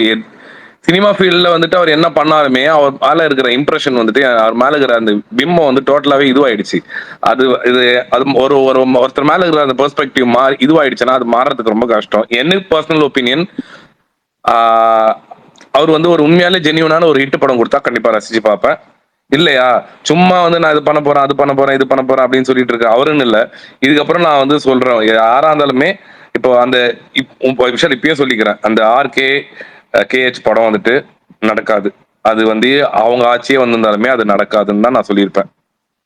சினிமா ஃபீல்ட்ல வந்துட்டு அவர் என்ன பண்ணாலுமே அவர் மேல இருக்கிற இம்ப்ரெஷன் வந்துட்டு அவர் மேல இருக்கிற அந்த பிம்பம் வந்து டோட்டலாவே இதுவாயிடுச்சு. அது இது அது ஒருத்தர் மேல இருக்கிற அந்த பெர்ஸ்பெக்டிவ் மாறி இதுவாயிடுச்சுன்னா அது மாறதுக்கு ரொம்ப கஷ்டம். எனக்கு பர்சனல் ஒப்பீனியன், அவர் வந்து ஒரு உண்மையாலே ஜெனியூனான ஒரு ஹிட் படம் கொடுத்தா கண்டிப்பா ரசிச்சு பார்ப்பேன். இல்லையா சும்மா வந்து நான் இது பண்ண போறேன் இது பண்ண போறேன் அப்படின்னு சொல்லிட்டு இருக்க அவருன்னு இல்ல. இதுக்கப்புறம் நான் வந்து சொல்றேன், யாரா இருந்தாலுமே இப்போ அந்த விஷயம் இப்பயும் சொல்லிக்கிறேன், அந்த ஆர்கே கேஹெச் படம் வந்துட்டு நடக்காது. அது வந்து அவங்க ஆட்சியே வந்திருந்தாலுமே அது நடக்காதுன்னு தான் நான் சொல்லியிருப்பேன்.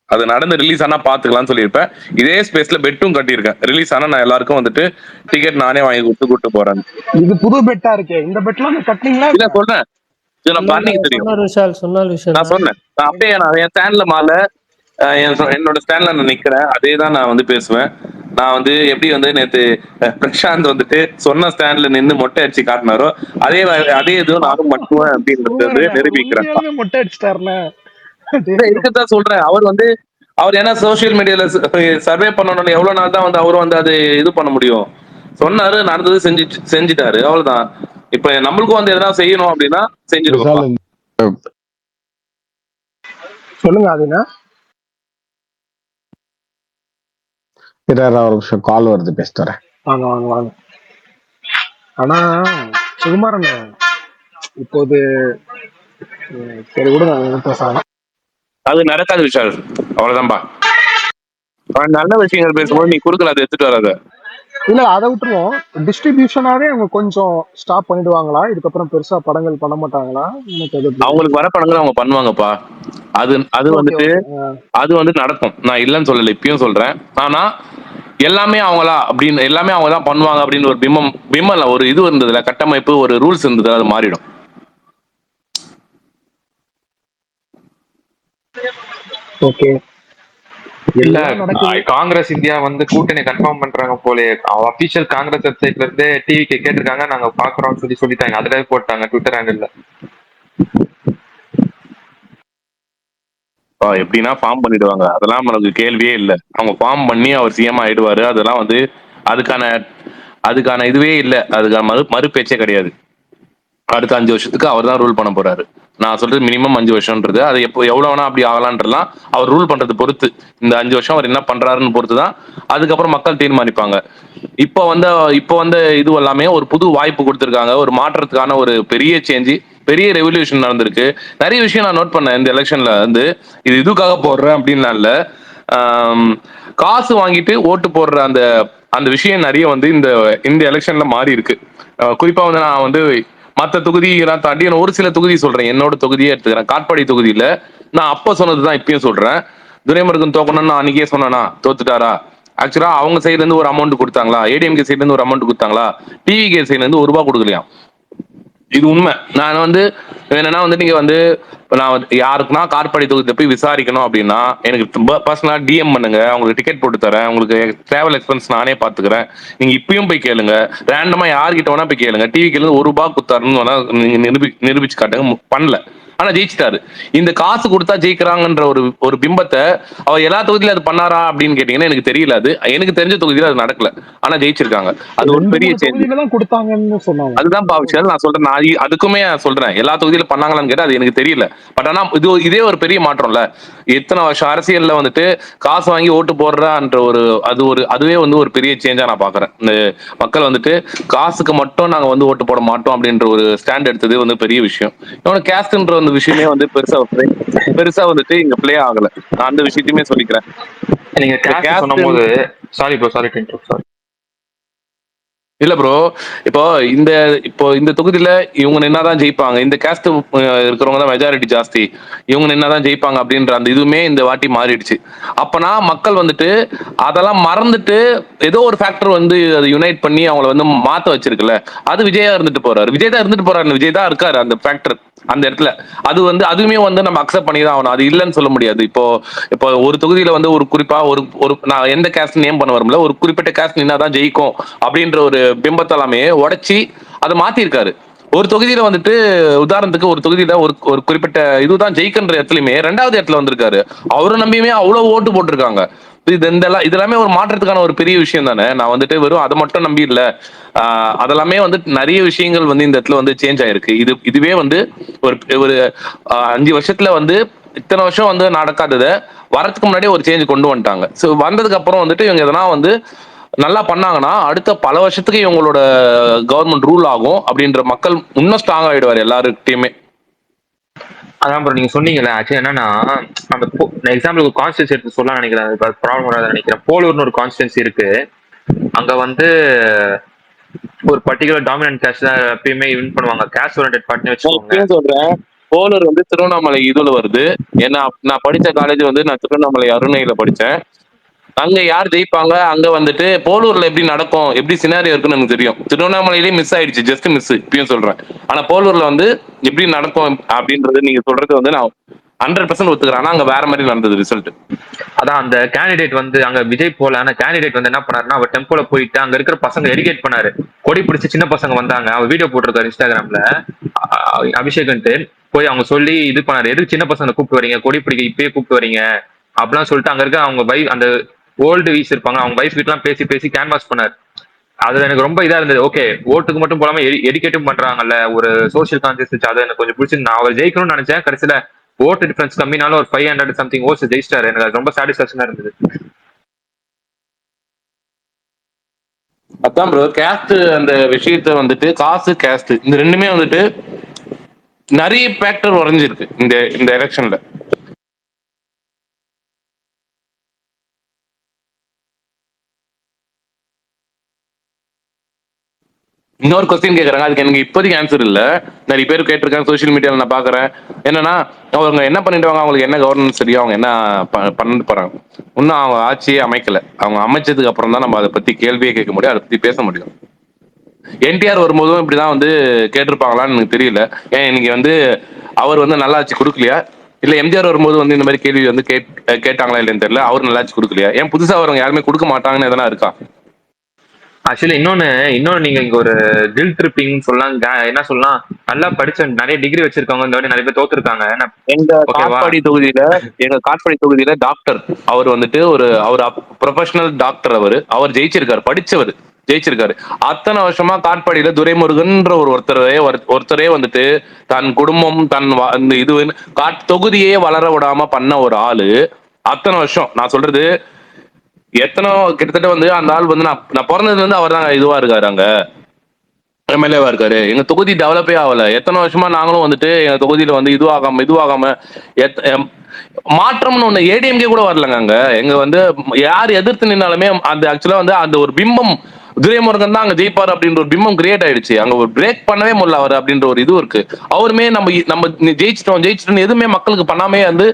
அது நடந்து ரிலீஸ் ஆனா பாத்துக்கலாம்னு சொல்லியிருப்பேன். இதே ஸ்பேஸ்ல பெட்டும் கட்டியிருக்கேன், ரிலீஸ் ஆனா நான் எல்லாருக்கும் வந்துட்டு டிக்கெட் நானே வாங்கி கூட்டு போறேன். இது புது பெட்டா இருக்கே, இந்த பெட்லாம் கட்டினீங்களா? இல்ல சொல்றேன், இது நான் பண்ணிக்க தெரியும். சொன்னார் விஷால் நான் சொன்னேன், நான் அப்படியே நான் என் ஸ்டாண்ட்ல என்னோட ஸ்டாண்ட்ல நான் நிக்கிறேன், அதே தான் நான் வந்து பேசுவேன். நான் வந்து எப்படி வந்து நேத்து பிரசாந்த் வந்துட்டு சொன்ன ஸ்டாண்ட்ல நின்று மொட்டை அடிச்சு காட்டினாரோ அதே இதுவும் நானும் மட்டுவேன் அப்படின்றது நிரூபிக்கிறேன். மொட்டை அடிச்சிட்டாருல இருக்கத்தான் சொல்றேன். அவர் ஏன்னா சோசியல் மீடியால சர்வே பண்ணணும்னு எவ்வளவு நாள் தான் வந்து அவரும் வந்து அது இது பண்ண முடியும். சொன்னாரு, நடந்தது செஞ்சுட்டாரு, அவ்வளவுதான். இப்ப நம்மளுக்கும் வந்து எதனா செய்யணும் அப்படின்னா செஞ்சிருக்கோம். சொல்லுங்க. அதுனா ஒரு நிமிஷம் கால் வருது, பேசுறேன். வாங்க வாங்க வாங்க. ஆனா சுகுமாரன் இப்போது சரி விடுங்க, அது நடக்காத விஷயம், அவ்வளவுதான்பா. நல்ல விஷயங்கள் பேசும்போது நீ குறுக்கல அதை எடுத்துட்டு வராத. இல்ல அதை விட்டுருவோம். டிஸ்ட்ரிபியூஷனாவே அவங்க கொஞ்சம் ஸ்டாப் பண்ணிடுவாங்களா? இதுக்கப்புறம் பெருசா படங்கள் பண்ண மாட்டாங்களா? அவங்களுக்கு வர படங்கள் அவங்க பண்ணுவாங்கப்பா. அது வந்துட்டு அது வந்து நடக்கும், நான் இல்லைன்னு சொல்லல, இப்பயும் சொல்றேன். ஆனா எல்லாமே அவங்களா அப்படின்னு எல்லாமே அவங்க தான் பண்ணுவாங்க அப்படின்னு ஒரு பிம்மல்ல ஒரு இது இருந்ததுல, கட்டமைப்பு ஒரு ரூல்ஸ் இருந்தது, அது மாறிடும். ஓகே. இல்ல காங்கிரஸ் இந்தியா வந்து கூட்டணி கன்ஃபார்ம் பண்றாங்க போலே. அபிஷியல் காங்கிரஸ் வெப்சைட்ல இருந்து டிவிக்கு கேட்டிருக்காங்க, நாங்க பாக்குறோம் சொல்லிட்டாங்க. அதுல போட்டாங்க ட்விட்டர் ஹேண்டில்ல. எப்படின்னா ஃபார்ம் பண்ணிடுவாங்க, அதெல்லாம் நமக்கு கேள்வியே இல்லை. அவங்க ஃபார்ம் பண்ணி அவர் சிஎம் ஆயிடுவாரு. அதெல்லாம் வந்து அதுக்கான இதுவே இல்லை, அதுக்கான மறு பேச்சே கிடையாது. அடுத்த 5 வருஷத்துக்கு அவர் தான் ரூல் பண்ண போறாரு. நான் சொல்றது மினிமம் 5 வருஷம்ன்றது, அது எவ்வளவு வேணா அப்படி ஆகலான்றலாம். அவர் ரூல் பண்றது பொறுத்து, இந்த 5 வருஷம் அவர் என்ன பண்றாருன்னு பொறுத்து தான் அதுக்கப்புறம் மக்கள் தீர்மானிப்பாங்க. இப்போ வந்து இது எல்லாமே ஒரு புது வாய்ப்பு கொடுத்துருக்காங்க, ஒரு மாற்றத்துக்கான ஒரு பெரிய சேஞ்சு, பெரிய ரெவல்யூஷன் நடந்திருக்கு. நிறைய விஷயம் நான் நோட் பண்ணேன் இந்த எலெக்ஷன்ல வந்து. இது இதுக்காக போடுறேன் அப்படின்னா இல்ல, காசு வாங்கிட்டு ஓட்டு போடுற அந்த விஷயம் நிறைய வந்து இந்த எலெக்ஷன்ல மாறி இருக்கு. குறிப்பா வந்து நான் வந்து மற்ற தொகுதியெல்லாம் தாண்டி ஒரு சில தொகுதி சொல்றேன், என்னோட தொகுதியே எடுத்துக்கிறேன். காட்பாடி தொகுதியில நான் அப்ப சொன்னதுதான் இப்பயும் சொல்றேன். துரைமுருகன் தோக்கணும்னு அன்னைக்கே சொன்னா, தோத்துட்டாரா? ஆக்சுவலா அவங்க சைட்ல இருந்து ஒரு அமௌண்ட் கொடுத்தாங்களா? ஏடிஎம்கே சைட்ல இருந்து ஒரு அமௌண்ட் கொடுத்தாங்களா? டிவிகே சைட்ல இருந்து ₹1 கொடுக்கலையா? இது உண்மை. நான் வந்து என்னன்னா வந்து நீங்க வந்து நான் யாருக்குன்னா கார்பாடி தொகுதியை போய் விசாரிக்கணும் அப்படின்னா எனக்கு பர்சனலா டிஎம் பண்ணுங்க, அவங்களுக்கு டிக்கெட் போட்டு தரேன், உங்களுக்கு டிராவல் எக்ஸ்பென்ஸ் நானே பாத்துக்கிறேன். நீங்க இப்பயும் போய் கேளுங்க, ரேண்டமா யார்கிட்ட வேணா போய் கேளுங்க. டிவிக்கு ₹1 கொடுத்தாருன்னு வேணா நீங்க நிரூபிச்சு காட்டுங்க. பண்ணல, ஆனா ஜெயிச்சிட்டாரு. இந்த காசு கொடுத்தா ஜெயிக்கிறாங்கன்ற ஒரு பிம்பத்தை அவர் எல்லா தொகுதியிலும் அது பண்ணாரா அப்படின்னு கேட்டீங்கன்னா எனக்கு தெரியல. அது எனக்கு தெரிஞ்ச தொகுதியில அது நடக்கல, ஆனா ஜெயிச்சிருக்காங்க. அது ஒரு பெரிய சேஞ்ச். அதுதான் பாவிச்சல் நான் சொல்றேன். நான் அதுக்குமே சொல்றேன், எல்லா தொகுதியில பண்ணாங்களான்னு கேட்டா அது எனக்கு தெரியல. பட் ஆனா இதே ஒரு பெரிய மாற்றம்ல. எத்தனை வருஷம் அரசியல்ல வந்துட்டு காசு வாங்கி ஓட்டு போடுறான்ற அதுவே வந்து ஒரு பெரிய சேஞ்சா நான் பாக்குறேன். இந்த மக்கள் வந்துட்டு காசுக்கு மட்டும் நாங்க வந்து ஓட்டு போட மாட்டோம் அப்படின்ற ஒரு ஸ்டாண்ட் எடுத்தது வந்து பெரிய விஷயம். இன்னொன்னு கேஸ்ட்ன்ற அந்த விஷயமே வந்து பெருசா வந்துட்டு இங்க பிளே ஆகல. நான் அந்த விஷயத்தையுமே சொல்லிக்கிறேன். நீங்க கேஸ்ட் சொல்லும்போது சாரி ப்ரோ, சாரி இல்ல ப்ரோ, இப்போ இந்த தொகுதியில இவங்க நின்னாதான் ஜெயிப்பாங்க, இந்த கேஸ்ட் இருக்கிறவங்க தான் மெஜாரிட்டி ஜாஸ்தி, இவங்க நின்னாதான் ஜெயிப்பாங்க அப்படின்ற அந்த இதுவுமே இந்த வாட்டி மாறிடுச்சு. அப்பனா மக்கள் வந்துட்டு அதெல்லாம் மறந்துட்டு ஏதோ ஒரு ஃபேக்டர் வந்து அதை யுனைட் பண்ணி அவங்கள வந்து மாத்த வச்சிருக்குல்ல. அது விஜயா இருந்துட்டு போறாரு. விஜய் தான் இருக்காரு அந்த ஃபேக்டர் அந்த இடத்துல. அதுவுமே வந்து நம்ம அக்செப்ட் பண்ணி தான் ஆகணும். அது இல்லைன்னு சொல்ல முடியாது. இப்போ ஒரு தொகுதியில வந்து ஒரு குறிப்பா ஒரு நான் எந்த கேஸ்ட் நேம் பண்ண வரும்ல, ஒரு குறிப்பிட்ட கேஸ்ட் நின்னாதான் ஜெயிக்கும் அப்படின்ற ஒரு பிம்பத்தெல்லாமே உடைச்சி அதை மாத்திருக்காரு. ஒரு தொகுதியில வந்துட்டு உதாரணத்துக்கு ஒரு தொகுதியில ஒரு ஒரு குறிப்பிட்ட இதுதான் ஜெயிக்கின்ற இடத்துலயுமே 2வது இடத்துல வந்திருக்காரு. அவரை நம்பியுமே அவ்வளவு ஓட்டு போட்டிருக்காங்க. இதெல்லாமே ஒரு மாற்றத்துக்கான ஒரு பெரிய விஷயம் தானே. நான் வந்துட்டு வெறும் அதை மட்டும் நம்பி இல்ல, அதெல்லாமே வந்து நிறைய விஷயங்கள் வந்து இந்த இடத்துல வந்து சேஞ்ச் ஆயிருக்கு. இதுவே வந்து ஒரு ஒரு 5 வருஷத்துல வந்து இத்தனை வருஷம் வந்து நடக்காதத வரதுக்கு முன்னாடியே ஒரு சேஞ்ச் கொண்டு வந்துட்டாங்க. ஸோ வந்ததுக்கு அப்புறம் வந்துட்டு இவங்க எதனா வந்து நல்லா பண்ணாங்கன்னா அடுத்த பல வருஷத்துக்கு இவங்களோட கவர்மெண்ட் ரூல் ஆகும் அப்படின்ற மக்கள் இன்னும் ஸ்ட்ராங் ஆயிடுவாரு எல்லாருக்கிட்டையுமே. அதான் ப்ரோ நீங்க சொன்னீங்கல்ல, ஆக்சுவலி என்னன்னா அந்த எக்ஸாம்பிளுக்கு கான்ஸ்டன்சி எடுத்து சொல்ல நினைக்கிறேன், ப்ராப்ளம் வராது நினைக்கிறேன். போலூர்னு ஒரு கான்ஸ்டன்சி இருக்கு. அங்க வந்து ஒரு பர்டிகுலர் டாமினன்ட் கேஸ்ட் தான் எப்பயுமே வின் பண்ணுவாங்க, கேஸ்ட் ஓரியன்டட் பார்ட்டின்னு வச்சுக்கோங்க. சொல்றேன், போலூர் வந்து திருவண்ணாமலை இதுல வருது. ஏன்னா நான் படிச்ச காலேஜ் வந்து நான் திருவண்ணாமலை அருணையில படிச்சேன். அங்க யார் ஜெயிப்பாங்க, அங்க வந்துட்டு போலூர்ல எப்படி நடக்கும், எப்படி சினாரியோ இருக்குன்னு எனக்கு தெரியும். திருவண்ணாமலையிலேயே மிஸ் ஆயிடுச்சு, ஜஸ்ட் மிஸ் இப்பயும் சொல்றேன். ஆனா போலூர்ல வந்து எப்படி நடக்கும் அப்படின்றது நீங்க சொல்றது வந்து நான் 100% ஒத்துக்கிறேன். ஆனா அங்க வேற மாதிரி நடந்தது ரிசல்ட். அதான் அந்த கேண்டிடேட் வந்து அங்க விஜய் போல, ஆனா கேண்டிடேட் வந்து என்ன பண்ணாருன்னா அவர் டெம்போல போயிட்டு அங்க இருக்கிற பசங்க எரிகேட் பண்ணாரு. கொடி பிடிச்சி சின்ன பசங்க வந்தாங்க, அவர் வீடியோ போட்டிருக்காரு இன்ஸ்டாகிராம்ல. அபிஷேக்ன்ட்டு போய் அவங்க சொல்லி இது பண்ணாரு, எதுக்கு சின்ன பசங்க கூப்பிட்டு வரீங்க, கொடி பிடிக்க இப்பயே கூப்பிட்டு வரீங்க அப்படிலாம் சொல்லிட்டு அங்க இருக்க அவங்க அந்த ஓல்டு வீஸ் இருப்பாங்க, அவங்க வைஃப் வீட்லாம் பேசி பேசி கேன்வாஸ் பண்ணாரு. அதுல எனக்கு ரொம்ப இதா இருந்தது. ஓகே, ஓட்டுக்கு மட்டும் போலாம எடிக்கேட்டும் பண்றாங்கல்ல, ஒரு சோசியல் கான்சியஸ். அதை எனக்கு கொஞ்சம் பிடிச்சி நான் அவர் ஜெயிக்கணும்னு நினைச்சேன். கடைசியில ஓட்டு டிஃபரன்ஸ் கம்மினாலும் ஒரு 500 சம்திங் ஓட்ஸ் ஜெயிச்சிட்டாரு. எனக்கு அது ரொம்ப சாட்டிஸ்பாக்சனா இருந்தது. அதான் ப்ரோ, கேஸ்ட் அந்த விஷயத்த வந்துட்டு காசு கேஸ்ட் இந்த ரெண்டுமே வந்துட்டு நிறைய ஃபேக்டர் உறைஞ்சிருக்கு இந்த எலெக்ஷன்ல. இன்னொரு கொஸ்டின் கேட்கறாங்க, அதுக்கு எனக்கு இப்போதைக்கு ஆன்சர் இல்ல. நிறைய பேர் கேட்டிருக்காங்க சோசியல் மீடியாவில், நான் பாக்குறேன். என்னன்னா அவங்க என்ன பண்ணிடுவாங்க, அவங்களுக்கு என்ன கவர்னன்ஸ் தெரியும், அவங்க என்ன பண்ணிட்டு போறாங்க. இன்னும் அவங்க ஆட்சியே அமைக்கல. அவங்க அமைச்சதுக்கு அப்புறம் தான் நம்ம அதை பத்தி கேள்வியே கேட்க முடியும், அதை பத்தி பேச முடியும். என்டிஆர் வரும்போதும் இப்படிதான் வந்து கேட்டிருப்பாங்களான்னு எனக்கு தெரியல. ஏன் இன்னைக்கு வந்து அவர் வந்து நல்லாட்சி கொடுக்கலையா, இல்ல எம்ஜிஆர் வரும்போது வந்து இந்த மாதிரி கேள்வி வந்து கேட்டாங்களா இல்லைன்னு தெரியல. அவர் நல்லாட்சி கொடுக்கலையா, ஏன் புதுசா வரவங்க யாருமே கொடுக்க மாட்டாங்கன்னு எதனா இருக்கா? ஆக்சுவலி இன்னொன்னு நீங்க இங்க ஒரு கில் ட்ரிப்பிங் சொல்லலாம், என்ன சொல்லலாம், நல்லா படிச்ச நிறைய டிகிரி வச்சிருக்கவங்க இந்த வாட்டி நிறைய பேர் தோத்துருக்காங்க. எங்க காட்பாடி தொகுதியில டாக்டர் அவர் வந்துட்டு அவர் ப்ரொஃபஷனல் டாக்டர். அவர் ஜெயிச்சிருக்காரு, படிச்சவர் ஜெயிச்சிருக்காரு. அத்தனை வருஷமா காட்பாடியில துரைமுருகன்ற ஒருத்தரே வந்துட்டு தன் குடும்பம் இது தொகுதியே வளர விடாம பண்ண ஒரு ஆளு. அத்தனை வருஷம் நான் சொல்றது எத்தனை கிட்டத்தட்ட வந்து அந்த ஆள் வந்து நான் பிறந்ததுல இருந்து அவர் தான் இதுவா இருக்காரு, அங்க எம்எல்ஏவா இருக்காரு. எங்க தொகுதி டெவலப்பே ஆகல. எத்தனை வருஷமா நாங்களும் வந்துட்டு எங்க தொகுதியில வந்து இதுவாகாம மாற்றம்னு ஒண்ணு ஏடிஎம்கே கூட வரலங்க. அங்க எங்க வந்து யார் எதிர்த்து நின்னாலுமே அந்த ஆக்சுவலா வந்து அந்த ஒரு பிம்பம் துரைமுருகன் தான் அங்க ஜெயிப்பார் அப்படின்ற ஒரு பிம்பம் கிரியேட் ஆயிடுச்சு. அங்க ஒரு பிரேக் பண்ணவே முடியல அவர் அப்படின்ற ஒரு இது இருக்கு. அவருமே நம்ம ஜெயிச்சிட்டோம் எதுவுமே மக்களுக்கு பண்ணாமே வந்து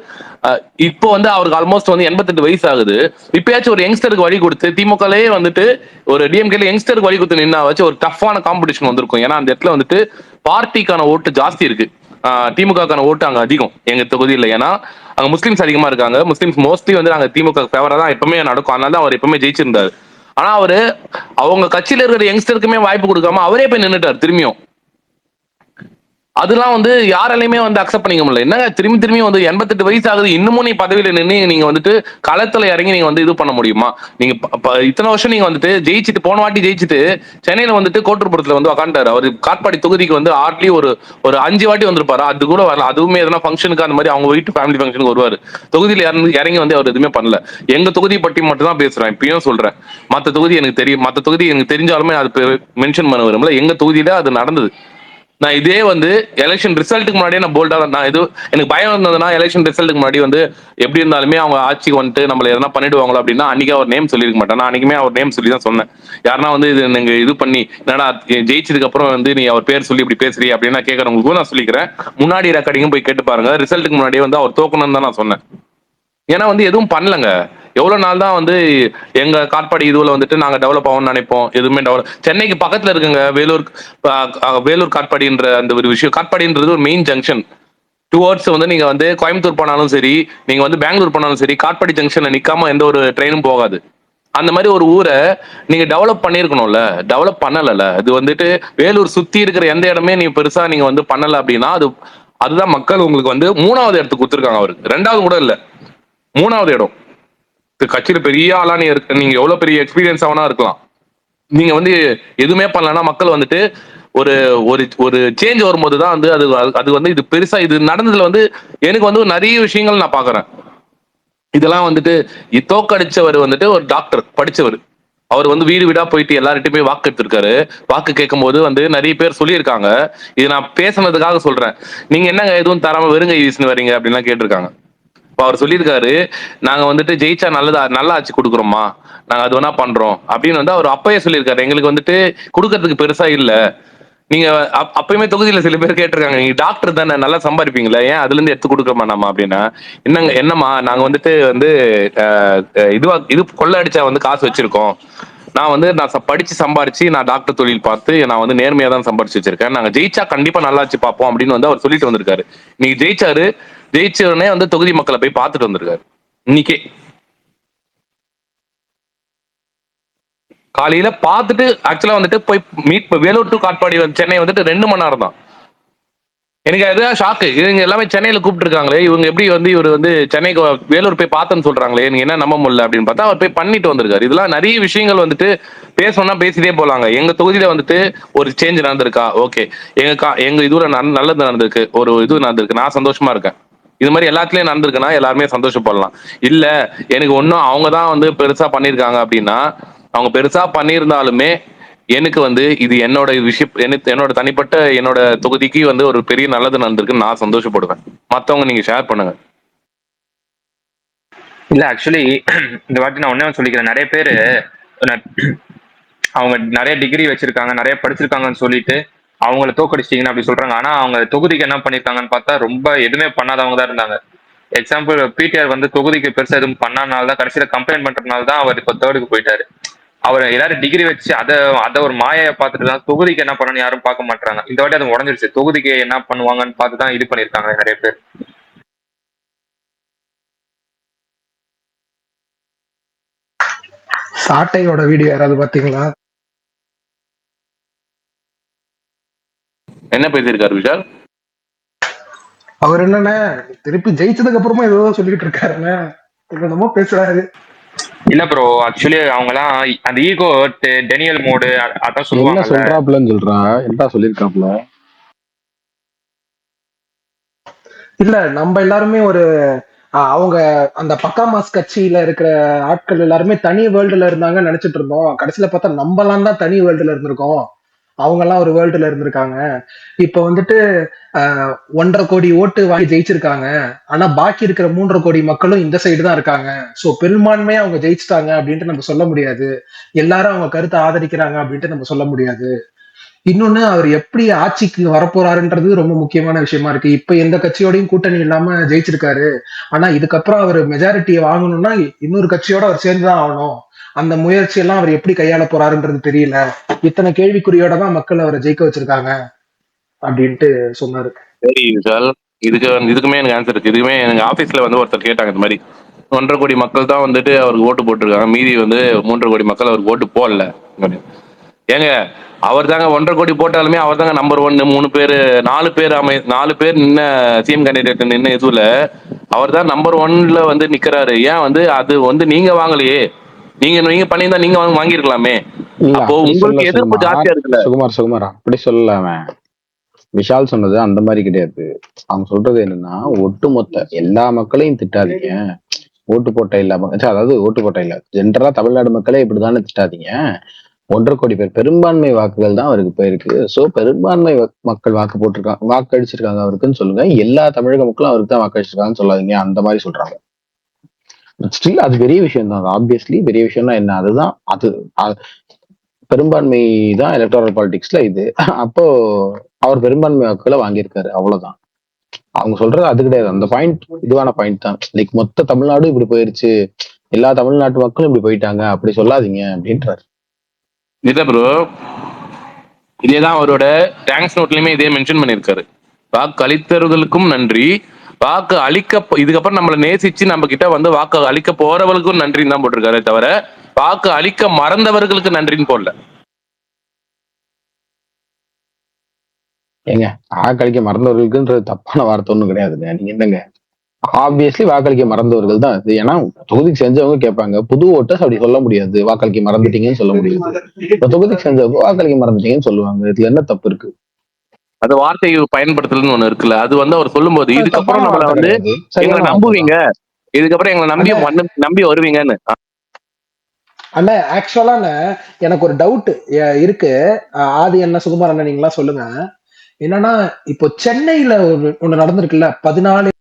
இப்போ வந்து அவருக்கு ஆல்மோஸ்ட் வந்து 88 வயசு ஆகுது. இப்பயாச்சும் ஒரு யங்ஸ்டருக்கு வழி கொடுத்து திமுகலே வந்துட்டு ஒரு டிஎம்கேல யங்ஸ்டருக்கு வழி கொடுத்து நின்னா வச்சு ஒரு டஃப்பான காம்படிஷன் வந்திருக்கும். ஏன்னா அந்த இடத்துல வந்துட்டு பார்ட்டிக்கான ஓட்டு ஜாஸ்தி இருக்கு, திமுகக்கான ஓட்டு அங்க அதிகம் எங்க தொகுதியில். ஏன்னா அங்க முஸ்லிம்ஸ் அதிகமா இருக்காங்க. முஸ்லிம்ஸ் மோஸ்ட்லி வந்து நாங்க திமுக ஃபேவரா தான் எப்பவுமே நடக்கும். அதனால தான் அவர் எப்பவுமே ஜெயிச்சிருந்தாரு. ஆனா அவங்க கட்சியில இருக்கிற யங்ஸ்டருக்குமே வாய்ப்பு கொடுக்காம அவரே போய் நின்றுட்டார் திரும்பியும். அதெல்லாம் வந்து யாராலையுமே வந்து அக்செப்ட் பண்ணிக்க முடியல. என்னங்க திரும்பி வந்து 88 வயசு ஆகுது, இன்னமும் நீ பதவியில நின்று நீங்க வந்துட்டு களத்துல இறங்கி நீங்க வந்து இது பண்ண முடியுமா? நீங்க இத்தனை வருஷம் நீங்க வந்துட்டு ஜெயிச்சுட்டு போன வாட்டி ஜெயிச்சுட்டு சென்னையில வந்துட்டு கோட்டூர்புரத்துல வந்து உட்காந்துட்டாரு. அவர் காட்பாடி தொகுதிக்கு வந்து ஆர்ட்லி ஒரு 5 வாட்டி வந்திருப்பாரு. அது கூட வரல. அதுவுமே எதனா ஃபங்க்ஷனுக்கு அந்த மாதிரி அவங்க வீட்டு ஃபேமிலி ஃபங்க்ஷனுக்கு வருவாரு. தொகுதியில இறங்கி வந்து அவர் எதுவுமே பண்ணல. எங்க தொகுதி பற்றி மட்டும் தான் பேசுறேன், இப்பயும் சொல்றேன். மற்ற தொகுதி எனக்கு தெரியும், மற்ற தொகுதி எனக்கு தெரிஞ்சாலுமே அது மென்ஷன் பண்ண வரும்ல. எங்க தொகுதியில அது நடந்தது. நான் இதே வந்து எலெக்ஷன் ரிசல்ட்டுக்கு முன்னாடியே நான் போல்டா நான் எனக்கு பயம் இருந்ததுன்னா எலெக்ஷன் ரிசல்ட்டுக்கு முன்னாடி வந்து எப்படி இருந்தாலுமே அவங்க ஆட்சிக்கு வந்துட்டு நம்மள எதனா பண்ணிடுவாங்களோ அப்படின்னா அன்னைக்கு அவர் நேம் சொல்லியிருக்க மாட்டேன். நான் அன்னைக்குமே அவர் நேம் சொல்லி தான் சொன்னேன். யாருன்னா வந்து இது நீங்க இது பண்ணி என்னடா ஜெயிச்சதுக்கு அப்புறம் வந்து நீ அவர் பேர் சொல்லி இப்படி பேசுறீ அப்படின்னா கேட்கறவங்களுக்கும் நான் சொல்லிக்கிறேன். முன்னாடி ரெக்கார்டிங்கும் போய் கேட்டு பாருங்க. ரிசல்ட்டுக்கு முன்னாடியே வந்து அவர் தோக்கணும்னு தான் நான் சொன்னேன். ஏன்னா வந்து எதுவும் பண்ணலங்க. எவ்வளவு நாள் தான் வந்து எங்க காட்பாடி இதுல வந்துட்டு நாங்க டெவலப் ஆகும்னு நினைப்போம், எதுவுமே டெவலப். சென்னைக்கு பக்கத்துல இருக்குங்க வேலூர் காட்பாடின்ற அந்த ஒரு விஷயம். காட்பாடின்றது ஒரு மெயின் ஜங்ஷன். டுவர்ட்ஸ் வந்து நீங்க வந்து கோயம்புத்தூர் போனாலும் சரி, நீங்க வந்து பெங்களூர் போனாலும் சரி, காட்பாடி ஜங்ஷன்ல நிக்காம எந்த ஒரு ட்ரெயினும் போகாது. அந்த மாதிரி ஒரு ஊரை நீங்க டெவலப் பண்ணிருக்கணும்ல, டெவலப் பண்ணல. இது வந்துட்டு வேலூர் சுத்தி இருக்கிற எந்த இடமே நீங்க பெருசா நீங்க வந்து பண்ணல அப்படின்னா அதுதான் மக்கள் உங்களுக்கு வந்து 3வது இடத்துக்கு கொடுத்துருக்காங்க. அவருக்கு 2வது கூட இல்ல, 3வது இடம். கட்சியில பெரிய ஆளா நீங்க எவ்வளவு பெரிய எக்ஸ்பீரியன்ஸ் ஆவனா இருக்கலாம், நீங்க வந்து எதுவுமே பண்ணலன்னா மக்கள் வந்துட்டு ஒரு ஒரு ஒரு சேஞ்ச் வரும்போது தான் வந்து அது வந்து இது பெருசா இது நடந்ததுல வந்து எனக்கு வந்து நிறைய விஷயங்கள் நான் பாக்குறேன். இதெல்லாம் வந்துட்டு தோக்கடிச்சவர் வந்துட்டு ஒரு டாக்டர் படிச்சவர், அவர் வந்து வீடு வீடா போயிட்டு எல்லார்கிட்டயும் போய் வாக்கு எடுத்திருக்காரு. வாக்கு கேட்கும் போது வந்து நிறைய பேர் சொல்லியிருக்காங்க. இது நான் பேசுனதுக்காக சொல்றேன். நீங்க என்னங்க எதுவும் தராம வெறுங்க வீசுன்னு வரீங்க அப்படின்லாம் கேட்டிருக்காங்க. இப்ப அவர் சொல்லியிருக்காரு, நாங்க வந்துட்டு ஜெயிச்சா நல்ல ஆட்சி கொடுக்குறோமா, நாங்க அது வேணா பண்றோம் அப்படின்னு வந்து அவர் அப்பயே சொல்லியிருக்காரு. எங்களுக்கு வந்துட்டு கொடுக்கறதுக்கு பெருசா இல்ல. நீங்க அப்பயுமே தொகுதியில சில பேர் கேட்டிருக்காங்க, நீங்க டாக்டர் தானே நல்லா சம்பாதிப்பீங்களா, ஏன் அதுல இருந்து எடுத்து கொடுக்க வேணாமா அப்படின்னா, என்னம்மா நாங்க வந்துட்டு வந்து இது கொள்ள அடிச்சா வந்து காசு வச்சிருக்கோம், நான் படிச்சு சம்பாரிச்சு நான் டாக்டர் தொழில் பார்த்து நான் வந்து நேர்மையா தான் சம்பாரிச்சு வச்சிருக்கேன், நாங்க ஜெயிச்சா கண்டிப்பா நல்லாச்சு பார்ப்போம் அப்படின்னு வந்து அவர் சொல்லிட்டு வந்திருக்காரு. நீங்க ஜெயிச்சவனே வந்து தொகுதி மக்களை போய் பார்த்துட்டு வந்திருக்காரு. இன்னைக்கே காலையில பார்த்துட்டு ஆக்சுவலா வந்துட்டு போய் வேலூர் டு காட்பாடி சென்னை வந்துட்டு 2 மணி நேரம் தான். எனக்கு அதுதான் ஷாக்கு. இவங்க எல்லாமே சென்னையில கூப்பிட்டு இருக்காங்களே, இவங்க எப்படி வந்து இவர் வந்து சென்னைக்கு வேலூர் போய் பார்த்தேன்னு சொல்றாங்களே, எனக்கு என்ன நம்ப முடியல அப்படின்னு பார்த்தா அவர் போய் பண்ணிட்டு வந்திருக்காரு. இதெல்லாம் நிறைய விஷயங்கள் வந்துட்டு பேசணும்னா பேசிட்டே போலாங்க. எங்க தொகுதியில வந்துட்டு ஒரு சேஞ்ச் நடந்திருக்கா, ஓகே, எங்க இதுல நல்லது நடந்திருக்கு, ஒரு இது நடந்திருக்கு, நான் சந்தோஷமா இருக்கேன். இது மாதிரி எல்லாத்துலயும் நடந்திருக்குன்னா எல்லாருமே சந்தோஷப்படலாம். இல்ல எனக்கு ஒன்னும் அவங்க தான் வந்து பெருசா பண்ணிருக்காங்க அப்படின்னா, அவங்க பெருசா பண்ணியிருந்தாலுமே எனக்கு வந்து இது என்னோட விஷயம், என்னோட தனிப்பட்ட என்னோட தொகுதிக்கு வந்து ஒரு பெரிய நல்லது நடந்திருக்குன்னு நான் சந்தோஷப்படுவேன். மத்தவங்க நீங்க ஷேர் பண்ணுங்க. இல்ல ஆக்சுவலி இந்த வாட்டி நான் ஒன்னே சொல்லிக்கிறேன். நிறைய பேரு அவங்க நிறைய டிகிரி வச்சிருக்காங்க, நிறைய படிச்சிருக்காங்கன்னு சொல்லிட்டு அவங்கள தோக்கடிச்சிட்டீங்கன்னு அப்படி சொல்றாங்க. ஆனா அவங்க தொகுதிக்கு என்ன பண்ணிருக்காங்கன்னு பார்த்தா ரொம்ப எதுவுமே பண்ணாதவங்க தான் இருந்தாங்க. எக்ஸாம்பிள் பிடிஆர் வந்து தொகுதிக்கு பெருசா எதுவும் பண்ணாதனால தான், கடைசியில கம்ப்ளைண்ட் பண்றதுனால தான் அவர் இப்போ 3rd போயிட்டாரு. அவர் எல்லாரும் டிகிரி வச்சு அதை ஒரு மாயை பார்த்துட்டு தான் தொகுதிக்கு என்ன பண்ணணும்னு யாரும் பார்க்க மாட்டாங்க. இந்த வாட்டி அது உடஞ்சிருச்சு. தொகுதிக்கு என்ன பண்ணுவாங்கன்னு பார்த்து தான் இது பண்ணிருக்காங்க நிறைய பேர். சாட்டையோட வீடியோ யாராவது பாத்தீங்களா? என்ன பேசியிருக்காரு விஷால்? அவர் என்னன்னா திருப்பி ஜெயிச்சதுக்கு அப்புறமா ஏதோ சொல்லிட்டு இருக்காருன்னு என்னமோ பேசுறாரு. இல்ல ப்ரோ, ஆக்சுவலி அவங்க எல்லாம் அந்த ஈகோ டெனியல் மோடு அதான் சொல்லுவாங்க. என்ன சொல்றாப்லன்னு சொல்றா, என்ன சொல்லிருக்காப்ல? இல்ல நம்ம எல்லாருமே ஒரு அவங்க அந்த பக்கா மாஸ் கட்சியில இருக்கிற ஆட்கள் எல்லாருமே தனி வேர்ல்டுல இருந்தாங்கன்னு நினைச்சிட்டு இருந்தோம். கடைசியில பார்த்தா நம்ம எல்லாம் தான் தனி வேர்ல்டுல இருந்திருக்கோம், அவங்க எல்லாம் ஒரு வேர்ல்டுல இருந்திருக்காங்க. இப்ப வந்துட்டு 1.5 கோடி ஓட்டு வாங்கி ஜெயிச்சிருக்காங்க. ஆனா பாக்கி இருக்கிற 3.5 கோடி மக்களும் இந்த சைடு தான் இருக்காங்க. சோ பெரும்பான்மையா அவங்க ஜெயிச்சிட்டாங்க அப்படின்ட்டு நம்ம சொல்ல முடியாது. எல்லாரும் அவங்க கருத்தை ஆதரிக்கிறாங்க அப்படின்ட்டு நம்ம சொல்ல முடியாது. இன்னொன்னு, அவர் எப்படி ஆட்சிக்கு வரப்போறாருன்றது ரொம்ப முக்கியமான விஷயமா இருக்கு. இப்ப எந்த கட்சியோடையும் கூட்டணி இல்லாம ஜெயிச்சிருக்காரு. ஆனா இதுக்கப்புறம் அவர் மெஜாரிட்டியை வாங்கணும்னா இன்னொரு கட்சியோட அவர் சேர்ந்துதான் ஆகணும். அந்த முயற்சி எல்லாம் அவர் எப்படி கையாள போறாருன்றது தெரியல. இத்தனை கேள்விக்குறியோட தான் மக்கள் அவரை ஜெயிக்க வச்சிருக்காங்க அப்படின்ட்டு சொன்னாரு. சரி விஷால், இதுக்குமே எனக்கு ஆன்சர் இருக்கு. இதுக்குமே எங்க ஆபீஸ்ல வந்து ஒருத்தர் கேட்டாங்க, இந்த மாதிரி 1.5 கோடி மக்கள் தான் வந்துட்டு அவருக்கு ஓட்டு போட்டிருக்காங்க, மீதி வந்து 3.5 கோடி மக்கள் அவருக்கு ஓட்டு போடல. ஏங்க அவர் தாங்க 1.5 கோடி போட்டாலுமே அவர் தாங்க நம்பர் 1. 3 பேர் 4 பேர் நின்ன சிஎம் கேண்டிடேட் நின்ன இதுல அவர் தான் நம்பர் 1ல வந்து நிக்கிறாரு. ஏன் வந்து அது வந்து நீங்க வாங்கலையே, நீங்க பண்ணியிருந்தா நீங்க வாங்கிருக்கலாமே. அப்போ உங்களுக்கு எதிர்ப்பு ஜாஸ்தியா இருக்குல்ல. சுகுமார் அப்படி சொல்லலாம, விஷால் சொன்னது அந்த மாதிரி கிடையாது. அவங்க சொல்றது என்னன்னா, ஒட்டுமொத்த எல்லா மக்களையும் திட்டாதீங்க, ஓட்டு போட்ட இல்லாம, அதாவது ஓட்டு போட்ட இல்ல, ஜென்ரலா தமிழ்நாடு மக்களே இப்படிதானே திட்டாதீங்க. 1.5 கோடி பேர் பெரும்பான்மை வாக்குகள் தான் அவருக்கு போயிருக்கு. சோ பெரும்பான்மை மக்கள் வாக்கு அடிச்சிருக்காங்க அவருக்குன்னு சொல்லுங்க. எல்லா தமிழக மக்களும் அவருக்கு தான் வாக்கு அடிச்சிருக்காங்கன்னு சொல்லாதீங்க, அந்த மாதிரி சொல்றாங்க. ஸ்டில் அது பெரிய விஷயம் தான். ஆப்வியஸ்லி பெரிய விஷயம்னா என்ன, அதுதான் அது பெரும்பான்மை தான் எலக்டோரல் பாலிடிக்ஸ்ல இது. அப்போ அவர் பெரும்பான்மை வாக்குகளை வாங்கியிருக்காரு, அவ்வளவுதான். அவங்க சொல்றது அது கிடையாது. அந்த பாயிண்ட் இதுவான பாயிண்ட் தான். லைக் மொத்த தமிழ்நாடும் இப்படி போயிருச்சு, எல்லா தமிழ்நாட்டு மக்களும் இப்படி போயிட்டாங்க, அப்படி சொல்லாதீங்க அப்படின்றாரு. இல்ல ப்ரோ, இதேதான் அவரோட தேங்க்ஸ் நோட்லயுமே இதே மென்ஷன் பண்ணிருக்காரு. வாக்கு அளித்தவர்களுக்கும் நன்றி, வாக்கு அளிக்க இதுக்கப்புறம் நம்மளை நேசிச்சு நம்ம கிட்ட வந்து வாக்கு அளிக்க போறவர்களுக்கும் நன்றின்னு தான் போட்டிருக்காரு. தவிர வாக்கு அளிக்க மறந்தவர்களுக்கு நன்றின்னு போடல. ஏங்க வாக்களிக்க மறந்தவர்களுக்குன்றது தப்பான வார்த்தை ஒண்ணும் கிடையாதுங்க. நீங்க என்னங்க, ஆப்வியஸ்லி வாக்களிக்க மறந்தவர்கள் தான் அது. ஏன்னா தொகுதிக்கு செஞ்சவங்க கேட்பாங்க, புது ஓட்டர்ஸ் அப்படி சொல்ல முடியாது, வாக்களிக்க மறந்துட்டீங்கன்னு சொல்ல முடியாது. இப்ப தொகுதிக்கு செஞ்சவங்க வாக்களிக்க மறந்துட்டீங்கன்னு சொல்லுவாங்க, இதுல என்ன தப்பு இருக்கு? அது வார்த்தை பயன்படுத்துறதுன்னு ஒண்ணு இருக்குல்ல, அது வந்து அவர் சொல்லும்போது அது இதுக்கப்புறம் தப்பான நம்மள வார்த்தை வந்து கிடையாது, எங்களை சரியான வார்த்தை தான். நம்புவீங்க, இதுக்கப்புறம் எங்களை நம்பி அண்ணா நம்பி வருவீங்கன்னு. அண்ணா ஆக்சுவலான எனக்கு ஒரு டவுட் இருக்கு. ஆதி என்ன சுகுமார் அண்ணா நீங்களா சொல்லுங்க. என்னன்னா இப்போ சென்னையில ஒண்ணு நடந்திருக்குல்ல, 14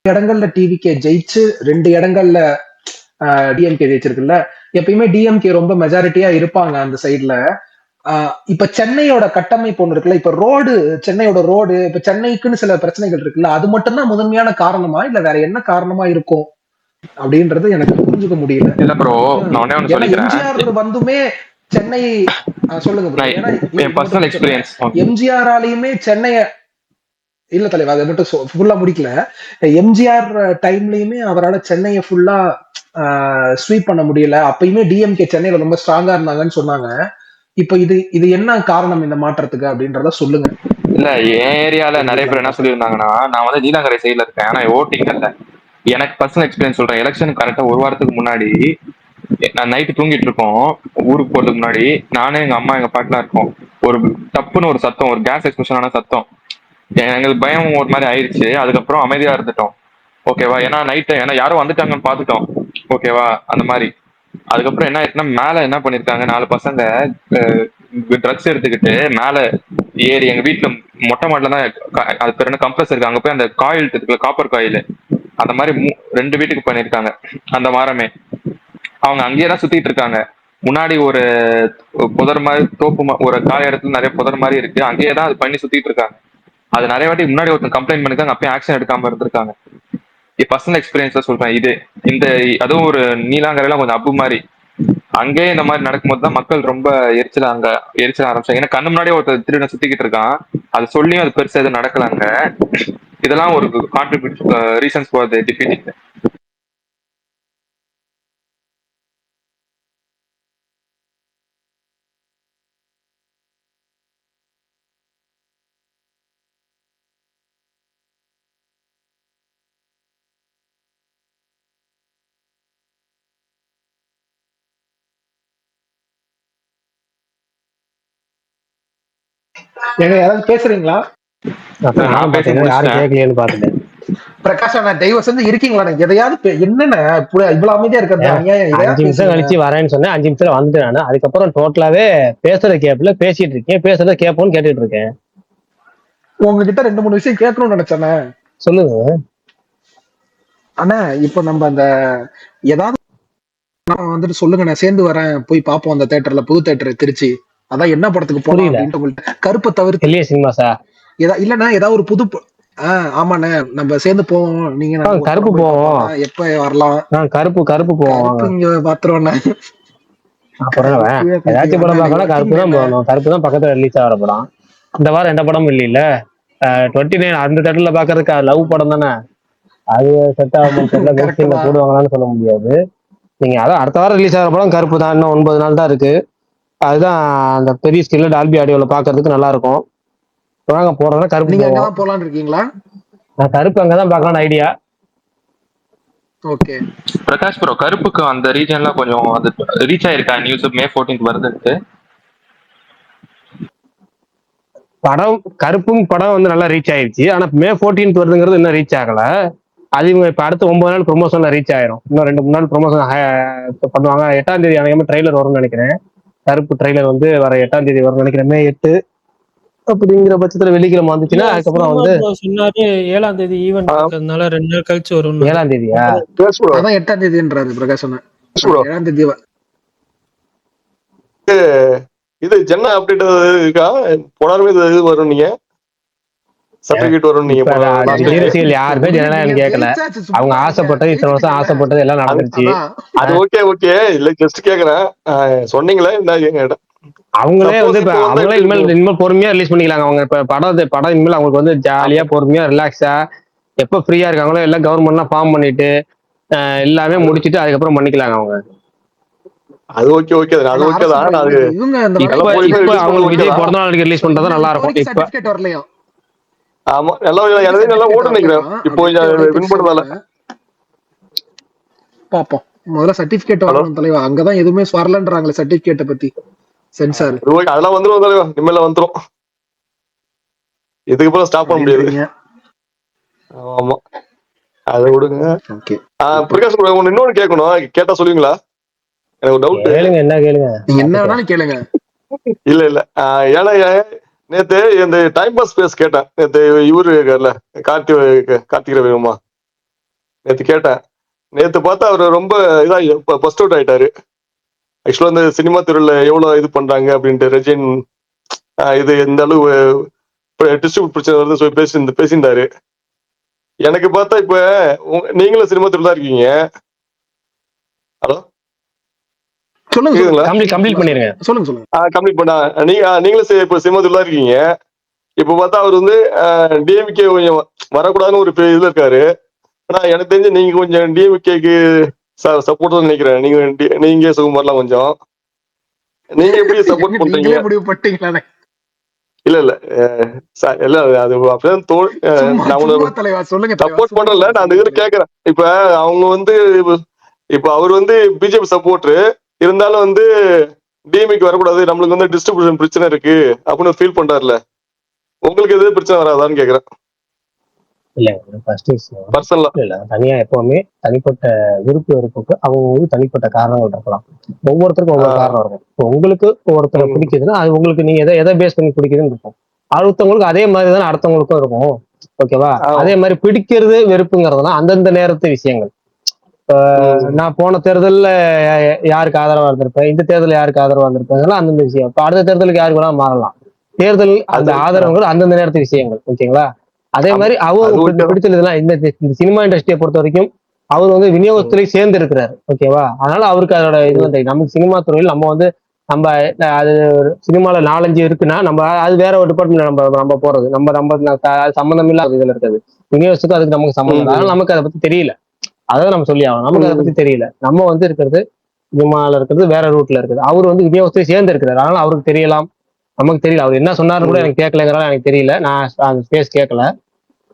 இடங்கள்ல டிவிகே ஜெயிச்சு 2 இடங்கள்ல டிஎம்கே ஜெயிச்சிருக்குல்ல. எப்பயுமே டிஎம்கே ரொம்ப மெஜாரிட்டியா இருப்பாங்க அந்த சைட்ல. இப்ப சென்னையோட கட்டமைப்பு ஒண்ணு இருக்குல்ல, இப்ப சென்னையோட ரோடு, இப்ப சென்னைக்குன்னு சில பிரச்சனைகள் இருக்குல்ல, அது மட்டும்தான் முதன்மையான காரணமா இல்ல வேற என்ன காரணமா இருக்கும் அப்படின்றது எனக்கு புரிஞ்சுக்க முடியல. இல்ல ப்ரோ, நான் ஒண்ணே ஒண்ணு ஏன்னா சொல்லிக்கிறேன். எம்ஜிஆர் வந்துமே சென்னை சொல்லுங்க ப்ரோ. ஏன்னா என் பர்சனல் எக்ஸ்பீரியன்ஸ். எம்ஜிஆராலையுமே சென்னைய இல்ல தலைவா, அதை மட்டும் ஃபுல்லா முடிக்கல. எம்ஜிஆர் டைம்லயுமே அவரால் சென்னையை ஃபுல்லா ஸ்வீப் பண்ண முடியல. அப்பயுமே டிஎம்கே சென்னையில ரொம்ப ஸ்ட்ராங்கா இருந்தாங்கன்னு சொன்னாங்க. இப்ப இது என்ன காரணம் இந்த மாற்றத்துக்கு அப்படின்றத சொல்லுங்க. இல்ல, என் ஏரியால நிறைய பேர் என்ன சொல்லியிருந்தாங்கன்னா, நான் வந்து நீலாங்கரை சைட்ல இருக்கேன், ஆனா ஓட்டிங் இல்ல. எனக்கு பர்சனல் எக்ஸ்பீரியன்ஸ் சொல்றேன். எலெக்ஷன் கரெக்டா ஒரு வாரத்துக்கு முன்னாடி நான் நைட்டு தூங்கிட்டு இருக்கோம், ஊருக்கு போறதுக்கு முன்னாடி நானே எங்க அம்மா எங்க பாட்டுலாம் இருக்கோம். ஒரு டப்புன்னு ஒரு சத்தம், ஒரு கேஸ் எக்ஸ்பிளோஷனான சத்தம். எங்களுக்கு பயம் ஒரு மாதிரி ஆயிடுச்சு. அதுக்கப்புறம் அமைதியா இருந்துட்டோம், ஓகேவா. ஏன்னா நைட்டு ஏன்னா யாரும் வந்துட்டாங்கன்னு பாத்துட்டோம், ஓகேவா, அந்த மாதிரி. அதுக்கப்புறம் என்ன ஆயிடுச்சுன்னா, மேல என்ன பண்ணிருக்காங்க, 4 பசங்க ட்ரக்ஸ் எடுத்துக்கிட்டு மேல ஏறி எங்க வீட்டுல மொட்டை மாடல தான் அது பேர் என்ன கம்ப்ரஸ் இருக்கு, அங்க போய் அந்த காயில் இருக்கு, காப்பர் காயில், அந்த மாதிரி 2 வீட்டுக்கு பண்ணிருக்காங்க அந்த வாரமே. அவங்க அங்கேயே தான் சுத்திட்டு இருக்காங்க. முன்னாடி ஒரு புதர் மாதிரி தோப்பு ஒரு காய இடத்துல நிறைய புதர் மாதிரி இருக்கு, அங்கேயே தான் அது பண்ணி சுத்திட்டு இருக்காங்க. அது நிறைய வாட்டி முன்னாடி ஒருத்தர் கம்ப்ளைண்ட் பண்ணிருக்காங்க, அப்பயும் ஆக்ஷன் எடுக்காம இருந்திருக்காங்க. பர்சனல் எக்ஸ்பீரியன்ஸா சொல்றேன் இது. இந்த அதுவும் ஒரு நீலாங்கரையெல்லாம் கொஞ்சம் அப்பு மாதிரி, அங்கே இந்த மாதிரி நடக்கும்போது தான் மக்கள் ரொம்ப எரிச்சல ஆரம்பிச்சாங்க. ஏன்னா கண்ணு முன்னாடியே ஒருத்தர் திருட சுத்திக்கிட்டு இருக்கான், அது சொல்லியும் அது பெருசா எதுவும் நடக்கலாங்க. இதெல்லாம் ஒரு contribute reasons for the defeat. ஏங்க யாராவது பேசுறீங்களா? நான் பாத்தீங்கன்னா யாரும் கேட்கலையேன்னு பாத்துட்டேன். பிரகாஷ் அண்ணா தயவு செஞ்சு இருக்கீங்களா? எதையாவது என்னென்ன இவ்வளவு அமைதியா இருக்கிறது அநியாயம். 5 நிமிஷம் கழிச்சு வரேன்னு சொன்னேன், 5 நிமிஷத்துல வந்துட்டேன் நானு. அதுக்கப்புறம் டோட்டலாவே பேசுறத கேப்ல பேசிட்டு இருக்கேன், பேசுறத கேட்போம்னு கேட்டுட்டு இருக்கேன். உங்ககிட்ட 2-3 விஷயம் கேட்கணும்னு நினைச்சேண்ணே. சொல்லுங்க அண்ணா. இப்ப நம்ம அந்த ஏதாவது வந்துட்டு சொல்லுங்க, சேர்ந்து வரேன், போய் பாப்போம் அந்த தியேட்டர்ல, புது தியேட்டர் திருச்சி. அதான் என்ன படத்துக்கு போலாம் அப்படின்ட்டு உங்கள்ட்ட. கருப்பை தவிர்த்து இல்லையே சினிமாஸா இல்லண்ணா, ஏதாவது ஒரு புது ஆமாண்ணே நம்ம சேர்ந்து போவோம். நீங்க கருப்பு போவோம், எப்ப வரலாம்? கருப்பு போவோம், இங்க பாத்துருவோண்ணே. அப்புறம் ஏதாச்சும் படம் பார்க்கலாம், கருப்பு தான் போகணும். கருப்பு தான் பக்கத்துல ரிலீஸ் ஆகிற படம். இந்த வாரம் எந்த படமும் இல்ல 29 அந்த தேட்டர்ல பாக்குறதுக்கு லவ் படம் தானே, அது செட் ஆகும் போடுவாங்களான்னு சொல்ல முடியாது. நீங்க அதான் அடுத்த வாரம் ரிலீஸ் ஆகிற படம் கருப்பு தான். இன்னும் 9 நாள் தான் இருக்கு. அதுதான் அந்த பெரிய ஸ்கிரீன்ல டால்பி ஆடியோல பாக்குறதுக்கு நல்லா இருக்கும். வாங்க போறதா கருப்பு. நீங்க அங்கதான் போலான்னு இருக்கீங்களா? நான் கருப்பு அங்கதான் பார்க்கலாம்னு ஐடியா. ஓகே பிரகாஷ் ப்ரோ, கருப்புக்கு அந்த ரீஜன்ல கொஞ்சம் அது ரீச் ஆயிருக்கா நியூஸ்? May 14th வருதுன்ட்டு படம் கருப்பும் படம் வந்து நல்லா ரீச் ஆயிருச்சு. ஆனா May 14th வருதுங்கிறது இன்னும் ரீச் ஆகல. அது இப்ப அடுத்த 9 நாள் ப்ரொமோஷன்ல ரீச் ஆயிரும். இன்னும் 2-3 நாள் ப்ரொமோஷன் பண்ணுவாங்க. 8ஆம் தேதி அனைவருமே ட்ரெய்லர் வரும்னு நினைக்கிறேன். கருப்பு ட்ரெய்லர் வந்து வர 8ஆம் தேதி வரும்னு நினைக்கிறேன், May 8 அப்படிங்கிற பட்சத்துல வெள்ளிக்கிழமை வந்துச்சுன்னா அதுக்கப்புறம் வந்து சொன்னாரு 7ஆம் தேதி ஈவென்ட் இருக்கிறதுனால 2 நாள் கழிச்சு வரும். 7ஆம் தேதியா? அதான் 8ஆம் தேதின்றாரு பிரகாஷ். 7ஆம் தேதி இது ஜென்னா அப்டேட் இருக்கா? போனாலுமே இது வரும், நீங்க சர்டிபிகேட் வரும். நீங்க யாருமே ஜனநாயகம் கேட்கல, அவங்க ஆசைப்பட்டது இத்தனை வருஷம் ஆசைப்பட்டது எல்லாம் நடந்துருச்சு. அது ஓகே இல்ல ஜஸ்ட் கேக்குறேன். சொன்னீங்களே என்ன அவங்களே வந்து இப்ப அவங்களே இனிமேல் பொறுமையா ரிலீஸ் பண்ணிக்கலாங்க. அவங்க இப்ப படம் இனிமேல் அவங்களுக்கு வந்து ஜாலியா பொறுமையா ரிலாக்ஸா எப்ப ஃப்ரீயா இருக்காங்களோ எல்லாம் கவர்மெண்ட்லாம் ஃபார்ம் பண்ணிட்டு எல்லாமே முடிச்சுட்டு அதுக்கப்புறம் பண்ணிக்கலாங்க அவங்க. அது ஓகே ஓகே அது ஆனா ஓகே அரசு தான். அது இவங்க இந்த இப்ப நல்ல வகையில போலீஸா இப்ப ரிலீஸ் பண்றது அவங்களுக்கு ஓகே விஜய் தான். பிறந்த நாளுக்கு ரிலீஸ் பண்றதா நல்லா இருக்கும். டோனிக்கு இப்ப சர்டிபிகேட் வரலையாம். ஆமா நல்லா டோனிக்கு எல்லாத்தையும் நல்லா சர்டிபிகேட் ஓடு நினைக்கிறேன் வரலையாம். இப்போ அப்படி இருக்க வாய்ப்பு வின் இருக்கு பண்ணதால. அவங்க. முதல்ல சர்டிபிகேட் ஹலோ வாங்கணும் தலைவா. அங்கதான் எதுவுமே வரலன்றாங்களே சர்டிபிகேட்டை பத்தி சென்சார். அது ஓகே அதெல்லாம் வந்துரும் தலைவா, இனிமேல வந்துரும். இதுக்கு அப்புறம் ஸ்டாப் பண்ண முடியாது. அப்படின்றீங்க. ஆமா அதை விடுங்க. ஓகே பிரகாஷ் bro, ஒண்ணு இன்னொன்னு கேட்கணும், கேட்டா சொல்லுவீங்களா? எனக்கு ஒரு டவுட். கேளுங்க, என்ன கேளுங்க நீங்க என்ன பாத்துக்கலாம். வேணாலும் கேளுங்க. இல்ல இல்ல ஏன்னா நேத்து இந்த டைம் பாஸ் பேஸ் கேட்டேன். நேத்து இவரு இருக்கார்ல கார்த்திக் ரவிமா, நேத்து கேட்டேன். நேத்து பார்த்தா அவரு ரொம்ப இதா பஸ்ட் அவுட் ஆயிட்டாரு. ஆக்சுவலா இந்த சினிமா துறையில எவ்வளவு இது பண்றாங்க அப்படின்ட்டு ரெஜின் இது எந்த அளவு டிஸ்ட்ரிபியூட் பிரச்சனை வருது சொல்லி பேசியிருந்தாரு. எனக்கு பார்த்தா இப்ப நீங்களும் சினிமா துறையில தான் இருக்கீங்க. ஹலோ சொல்லுங்க கேக்குதுங்களா? கம்ப்ளீட் பண்ணிருங்க. சொல்லுங்க. கம்ப்ளீட் பண்ண நீங்களும் இப்ப சினிமா துறையில தான் இருக்கீங்க. இப்ப பார்த்தா அவர் வந்து டிஎம்கே கொஞ்சம் வரக்கூடாதுன்னு ஒரு இதுல இருக்காரு. ஆனா எனக்கு தெரிஞ்சு நீங்க கொஞ்சம் டிஎம்கேக்கு சப்போர்ட் தான் நினைக்கிறேன். நீங்க சுகுமார்லாம் கொஞ்சம் நீங்க எப்படி சப்போர்ட் பண்றீங்க? நீங்களே முடிவு பண்ணிட்டீங்களா? இல்ல இல்ல இல்ல அது அப்படிதான் நான் தலைவா சொல்லுங்க. சப்போர்ட் பண்றல, நான் அந்த இதுல கேக்குறேன். இப்ப அவங்க வந்து இப்ப அவர் வந்து பிஜேபி சப்போர்ட் இருந்தாலும் வந்து டிஎம்கே வரக்கூடாது, நம்மளுக்கு வந்து டிஸ்ட்ரிபியூஷன் பிரச்சனை இருக்கு அப்படின்னு ஃபீல் பண்றாருல, உங்களுக்கு எது பிரச்சனை வராதான்னு கேக்குறேன். இல்ல ஃபர்ஸ்ட் விஷயம் பர்சனலா இல்ல, தனியா எப்பவுமே தனிப்பட்ட விருப்பு வெறுப்புக்கு அவங்க தனிப்பட்ட காரணங்கள் இருக்கலாம். ஒவ்வொருத்தருக்கும் ஒவ்வொரு காரணம் இருக்கும். இப்போ உங்களுக்கு ஒருத்தரை பிடிக்குதுன்னா அது உங்களுக்கு நீங்க எதை பேஸ் பண்ணி பிடிக்குதுன்னு இருக்கும். அடுத்தவங்களுக்கு அதே மாதிரி தானே அடுத்தவங்களுக்கும் இருக்கும். ஓகேவா? அதே மாதிரி பிடிக்கிறது வெறுப்புங்கிறதுலாம் அந்தந்த நேரத்து விஷயங்கள். நான் போன தேர்தல்ல யாருக்கு ஆதரவா இருந்திருப்பேன், இந்த தேர்தல் யாருக்கு ஆதரவா இருந்திருப்பேன், அந்தந்த விஷயம். இப்ப அடுத்த தேர்தலுக்கு யாருக்கு வேணா மாறலாம். தேர்தல் அந்த ஆதரவுகள் அந்தந்த நேரத்து விஷயங்கள். ஓகேங்களா? அதே மாதிரி அவங்க பிடிச்சதுலாம் இந்த சினிமா இண்டஸ்ட்ரியை பொறுத்த வரைக்கும் அவர் வந்து விநியோகத்திலே சேர்ந்து இருக்கிறாரு. ஓகேவா? அதனால அவருக்கு அதோட இது வந்து நமக்கு சினிமா துறையில் நம்ம அது சினிமால 4-5 இருக்குன்னா நம்ம அது வேற ஒரு டிபார்ட்மெண்ட் நம்ம போறது நம்ம சம்பந்தம் இல்லாத இதுல இருக்காது. விநியோகத்துக்கு அதுக்கு நமக்கு சம்பந்தம் இல்லை. அதனால நமக்கு அதை பத்தி தெரியல. அதான் நம்ம சொல்லி ஆகணும். நமக்கு அதை பத்தி தெரியல. நம்ம வந்து இருக்கிறது சினிமால இருக்கிறது வேற ரூட்ல இருக்குது. அவர் வந்து விநியோகத்திலே சேர்ந்து இருக்கிறாரு. அதனால அவருக்கு தெரியலாம், நமக்கு தெரியல. அவர் என்ன சொன்னாரு கூட எனக்கு கேட்கலங்கிறனால எனக்கு தெரியல. நான் அந்த ஸ்பேஸ் கேட்கல.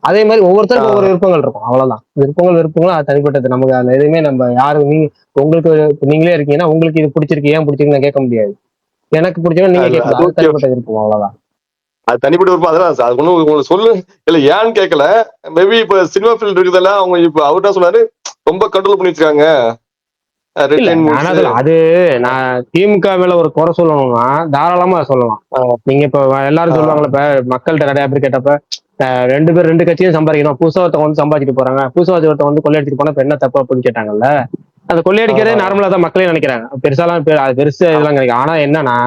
அதே மாதிரி ஒவ்வொருத்தருக்கும் ஒவ்வொரு விருப்பங்கள் இருக்கும். அவ்வளவுதான். விருப்பங்களும் அது தனிப்பட்டது. நமக்கு அந்த எதுவுமே நம்ம யாரும் உங்களுக்கு நீங்களே இருக்கீங்கன்னா உங்களுக்கு இது பிடிச்சிருக்கு, ஏன் பிடிச்சிருக்கு நான் கேட்க முடியாது. எனக்கு பிடிச்சவங்க நீங்க கேட்கலாம். அது தனிப்பட்ட விருப்பம். அவ்வளவுதான். அது தனிப்பட்ட விருப்பம். அதெல்லாம் அது ஒன்றும் உங்களுக்கு சொல்லு இல்ல, ஏன்னு கேட்கல. மேபி இப்ப சினிமா ஃபீல்ட் இருக்குதெல்லாம் அவங்க இப்ப அவர்தான் சொன்னாரு ரொம்ப கண்ட்ரோல் பண்ணி வச்சிருக்காங்க. அது நான் திமுக மேல ஒரு குறை சொல்லணும்னா தாராளமா சொல்லலாம். நீங்க இப்ப எல்லாரும் சொல்லுவாங்கல்ல, இப்ப மக்கள்கிட்ட நிறைய பேர் கேட்டப்ப ரெண்டு கட்சியும் சம்பாதிக்கணும், புதுசா ஒருத்தவங்க வந்து சம்பாதிச்சுட்டு போறாங்க, புதுசா ஒருத்தவங்க வந்து கொள்ளையடிச்சிட்டு போனா என்ன தப்பு அப்படின்னு கேட்டாங்கல்ல. அந்த கொள்ளையடிக்கிறதே நார்மலா தான் மக்களே நினைக்கிறாங்க. பெருசாலாம் பெருசு இதெல்லாம் நினைக்கிறாங்க. ஆனா என்னன்னா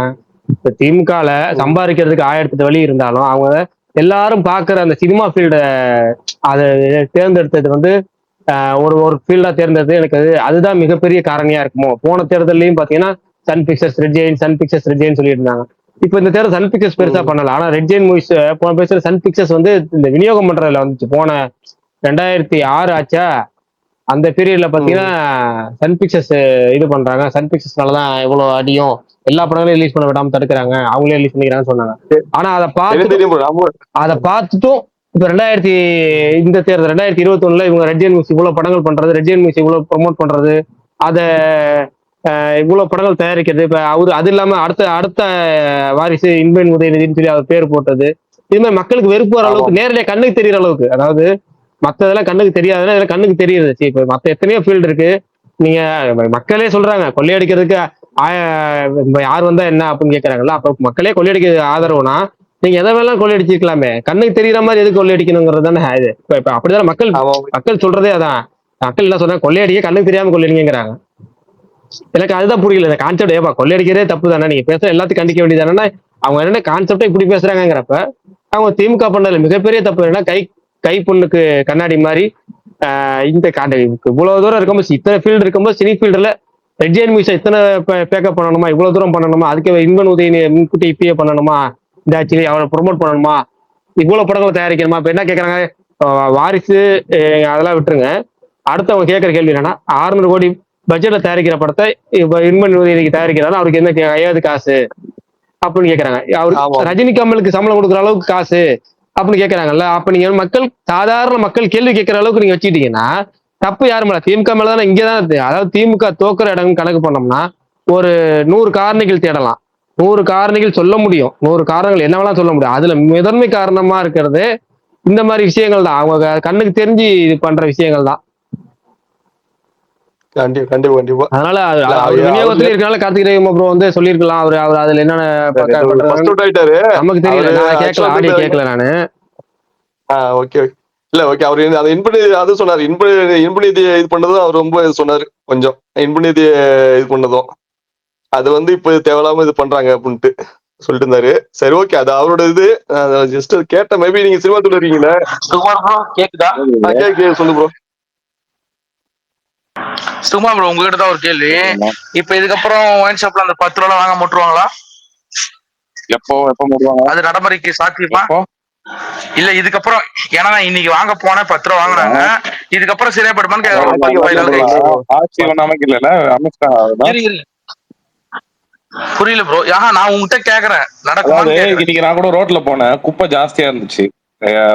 இப்ப திமுகல சம்பாதிக்கிறதுக்கு 1008 வழி இருந்தாலும் அவங்க எல்லாரும் பாக்குற அந்த சினிமா ஃபீல்ட அதை தேர்ந்தெடுத்தது வந்து ஒரு ஃபீல்டா தேர்ந்தெடுத்து எனக்கு அதுதான் மிகப்பெரிய காரணியா இருக்குமோ. போன தேர்தலையும் பாத்தீங்கன்னா சன் பிக்சர்ஸ் ரெட் சொல்லிட்டு இருந்தாங்க. இப்ப இந்த தேர்தல் சன் பிக்சர்ஸ் பெருசா பண்ணல. ஆனா ரெட் ஜெயின் மூவிஸ் போன பேசுற சன் பிக்சர்ஸ் வந்து இந்த விநியோகம் பண்றதுல வந்துச்சு. போன 2006 ஆச்சா அந்த பீரியட்ல பாத்தீங்கன்னா சன் பிக்சர்ஸ் இது பண்றாங்க. சன் பிக்சர்ஸ்னாலதான் இவ்வளவு அடியும், எல்லா படங்களையும் ரிலீஸ் பண்ண விடாம தடுக்கிறாங்க, அவங்களே ரிலீஸ் பண்ணிக்கிறாங்கன்னு சொன்னாங்க. ஆனா அதை பார்த்துட்டும் இப்ப இந்த தேர்தல் 2021 இவங்க ரெட் ஜெயின் மூவிஸ் இவ்வளவு படங்கள் பண்றது, ரெட் ஜெயின் மூவிஸ் இவ்வளவு ப்ரொமோட் பண்றது, அதை இவ்வளவு படங்கள் தயாரிக்கிறது. இப்ப அவரு அது இல்லாம அடுத்த வாரிசு இன்பன் உதயநிதினு சொல்லி அவர் பேர் போட்டது, இது மாதிரி மக்களுக்கு வெறுப்பு வர அளவுக்கு நேரடியாக கண்ணுக்கு தெரியற அளவுக்கு. அதாவது மத்ததெல்லாம் கண்ணுக்கு தெரியாதுன்னா இதெல்லாம் கண்ணுக்கு தெரியுது. இப்ப மத்த எத்தனையோ ஃபீல்டு இருக்கு. நீங்க மக்களே சொல்றாங்க கொள்ளையடிக்கிறதுக்கு யார் வந்தா என்ன அப்படின்னு கேட்கறாங்கல்ல. அப்ப மக்களே கொள்ளையடிக்க ஆதரவுனா நீங்க எதை வேணாலும் கொள்ளையடிச்சிருக்கலாமே. கண்ணுக்கு தெரியற மாதிரி எது கொள்ளையடிக்கணுங்கிறது தானே இது. இப்ப அப்படிதான் மக்கள் சொல்றதே அதான். மக்கள் என்ன சொல்றாங்க, கொள்ளையடிக்க கண்ணுக்கு தெரியாம கொள்ளையடிங்கிறாங்க. எனக்கு அதுதான் புரியல. இந்த கான்செப்ட் ஏப்பா கொள்ளையடிக்கிறதே தப்பு தானே, நீங்க பேசுற எல்லாத்தையும் கண்டிக்க வேண்டியதானே. அவங்க என்ன கான்செப்டே இப்படி பேசுறாங்கிறப்ப அவங்க திமுக பண்ணல மிகப்பெரிய தப்பு என்னன்னா கை பொண்ணுக்கு கண்ணாடி மாதிரி இந்த இவ்வளவு தூரம் இருக்கும்போது, இத்தனை ஃபீல்டு இருக்கும்போது சினி ஃபீல்டுல ரெட் ஜெயின் மூவிஸ் இத்தனை பேக்கப் பண்ணணுமா, இவ்வளவு தூரம் பண்ணணுமா, அதுக்கு இன்பன் உதயநிதி முன்கூட்டி இப்பயே பண்ணணுமா, இந்த ஆக்சுவலி அவரை ப்ரொமோட் பண்ணணுமா, இவ்வளவு படங்களை தயாரிக்கணுமா. இப்ப என்ன கேட்கறாங்க, வாரிசு அதெல்லாம் விட்டுருங்க. அடுத்தவங்க கேட்கற கேள்வி என்னன்னா 600 கோடி பட்ஜெட்ல தயாரிக்கிற படத்தை இப்ப இன்பன் உதயநிதிக்கு தயாரிக்கிறாரு, அவருக்கு என்ன ஐயாவது காசு அப்படின்னு கேக்குறாங்க. அவரு ஆமா. ரஜினி கமலுக்கு சம்பளம் கொடுக்குற அளவுக்கு காசு அப்படின்னு கேக்குறாங்கல்ல. அப்ப நீங்க மக்கள், சாதாரண மக்கள் கேள்வி கேட்கிற அளவுக்கு நீங்க வச்சுக்கிட்டீங்கன்னா தப்பு யாரு மேல? திமுக மேலதானே. இங்கதான் அதாவது திமுக தோக்குற இடம் கணக்கு பண்ணோம்னா ஒரு 100 காரணிகள் தேடலாம். 100 காரணிகள் சொல்ல முடியும். 100 காரணங்கள் என்ன வேணாலும் சொல்ல முடியும். அதுல முதன்மை காரணமா இருக்கிறது இந்த மாதிரி விஷயங்கள் தான். அவங்க கண்ணுக்கு தெரிஞ்சு இது பண்ற விஷயங்கள் தான். கண்டிப்பா கண்டிப்பா கண்டிப்பா. அதனால இல்ல, அவர் அவரு விநியோகத்துல இருக்கனால கார்த்திக் ரேவ் ப்ரோ வந்து சொல்லியிருக்கலாம். அவர் அதுல என்னென்ன ஃபர்ஸ்ட் அவுட் ஆயிட்டாரு. நமக்கு தெரியல. அவரு நான் கேட்கல, actually ஆடியோ வந்து கேட்கல நானு. ஓகே. இல்ல ஓகே, அவரு அந்த இன்பநிதி அது சொன்னாரு. இன்பநிதி இது பண்ணதும் அவர் ரொம்ப இது சொன்னாரு. கொஞ்சம் இன்பநிதி இது பண்ணதும் அது வந்து இப்ப தேவையில்லாம இது பண்றாங்க அப்படின்ட்டு சொல்லிட்டு இருந்தாரு. சரி ஓகே, அது அவரோட இது. ஜஸ்ட் கேட்ட மேபி நீங்க சினிமா துள்ள இருக்கீங்களா? சுகுமார் ப்ரோ கேக்குதா? கேக்கு சொல்லு ப்ரோ. சுகுமார் ப்ரோ உங்ககிட்ட தான் ஒரு கேள்வி. இப்ப இதுக்கப்புறம் ஒயின் ஷாப்ல அந்த 10 ரூபா வாங்க முட்டுருவாங்களா? எப்போ முடிவாங்க? அது நடைமுறைக்கு சாத்தியமா? எப்போ? இல்ல இதுக்கப்புறம், ஏன்னா இன்னைக்கு வாங்க போன 10 ரூபா வாங்குறாங்க, இதுக்கப்புறம் சரியா படுமான்னு கேக்குறோம். ஆட்சி ஒண்ணு அமைக்கல, அமைச்சிட்டாங்க. புரியல ப்ரோ. நான் உங்ககிட்ட கேக்குறேன் நடக்குமா? இன்னைக்கு நான் கூட ரோட்ல போனேன், குப்பை ஜாஸ்தியா இருந்துச்சு.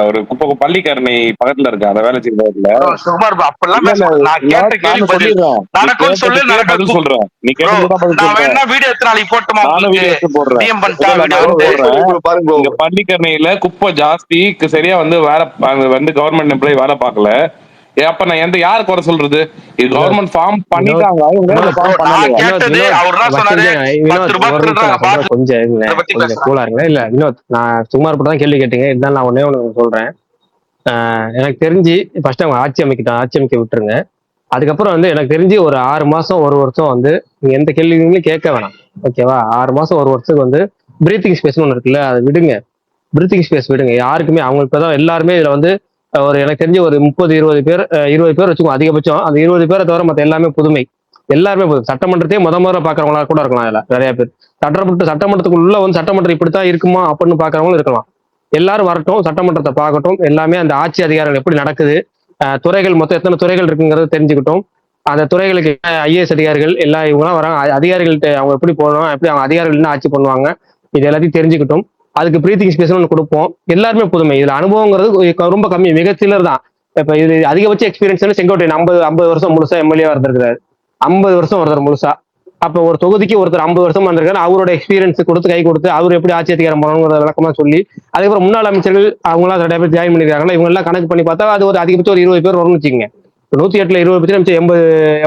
ஒரு குப்பை பள்ளிக்கரணை பக்கத்துல இருக்கு, அந்த வேலை செய்யற ரோட்ல. சுகுமார் ப்ரோ அப்பெல்லாம் நான் கேட்ட கேள்வி பதில் நடக்கும் சொல்லு, நடக்கும் சொல்றேன். நீ கேட்டதுதான் நான் வேணா வீடியோ எத்தனை நாளைக்கு போட்டுமா? நானும் வீடியோ எடுத்து போடுறேன். டிஎம் பண்ணிட்டா வீடியோ பாருங்க இங்க பள்ளிக்கரணையில குப்பை ஜாஸ்தி, சரியா வந்து கவர்மெண்ட் எம்ப்ளாயி வேலை பார்க்கல. அப்ப நான் யாரு குறை சொல்றது? இது கவர்மெண்ட் ஃபார்ம் பண்ணிட்டாங்க, கொஞ்சம் கூலா இருங்க. இல்ல வினோத், நான் சுகுமார் தான் கேள்வி கேட்டீங்க. இருந்தாலும் நான் ஒன்னே ஒண்ணு சொல்றேன். எனக்கு தெரிஞ்சு ஃபர்ஸ்ட் அவங்க ஆட்சி அமைக்க விட்டுருங்க. அதுக்கப்புறம் வந்து எனக்கு தெரிஞ்சு ஒரு 6 மாசம் 1 வருஷம் வந்து நீங்க எந்த கேள்விகளும் கேட்க வேணாம். ஓகேவா? 6 மாசம் 1 வருஷத்துக்கு வந்து பிரீத்திங் ஸ்பேஸ் ஒன்று இருக்குல்ல, அதை விடுங்க. பிரீத்திங் ஸ்பேஸ் விடுங்க. யாருக்குமே அவங்க இப்பதான் எல்லாருமே இதுல வந்து ஒரு எனக்கு தெரிஞ்சு ஒரு 30-20 பேர் 20 பேர் வச்சுக்கோங்க அதிகபட்சம். அந்த 20 பேரை தவிர மற்ற எல்லாமே புதுமை. எல்லாருமே சட்டமன்றத்தையே முறை பாக்குறவங்களா கூட இருக்கலாம். இதுல நிறைய பேர் சட்டமன்றத்துக்குள்ள வந்து சட்டமன்றம் இப்படித்தான் இருக்குமா அப்படின்னு பாக்குறவங்களும் இருக்கலாம். எல்லாரும் வரட்டும், சட்டமன்றத்தை பார்க்கட்டும். எல்லாமே அந்த ஆட்சி அதிகாரங்கள் எப்படி நடக்குது, துறைகள் மொத்தம் எத்தனை துறைகள் இருக்குங்கிறத தெரிஞ்சுக்கிட்டும். அந்த துறைகளுக்கு ஐஏஎஸ் அதிகாரிகள் எல்லாம் இவங்கலாம் வராங்க, அதிகாரிகள்கிட்ட அவங்க எப்படி போகணும், எப்படி அவங்க அதிகாரிகள் என்ன ஆட்சி பண்ணுவாங்க, இது எல்லாத்தையும் தெரிஞ்சுக்கிட்டும். அதுக்கு பிரீத்திங் ஸ்பேஸ் ஒன்று கொடுப்போம். எல்லாருமே புதுமை. இதுல அனுபவங்கிறது ரொம்ப கம்மி, மிக சிலர் தான். இப்ப இது அதிகபட்ச எக்ஸ்பீரியன்ஸ் செங்கோட்டையன் 50 வருஷம் முழுசா எம்எல்ஏவா இருந்திருக்காரு. 50 வருஷம் ஒருத்தர் முழுசா. அப்ப ஒரு தொகுதிக்கு ஒருத்தர் 50 வருஷம் வந்திருக்காரு. அவரோட எக்ஸ்பீரியன்ஸ் கொடுத்து கை கொடுத்து அவர் எப்படி ஆட்சி அதிகாரம் பண்ணணுங்கிற விளக்கமா சொல்லி, அதுக்கப்புறம் முன்னாள் அமைச்சர்கள் அவங்களாம் நிறைய பேர் ஜாயின் பண்ணிருக்காங்க. இவங்க எல்லாம் கணக்கு பண்ணி பார்த்தா அது ஒரு அதிகபட்சம் ஒரு 20 பேர் வரும்னு வச்சுக்கோங்க. 108ல 20 பேர்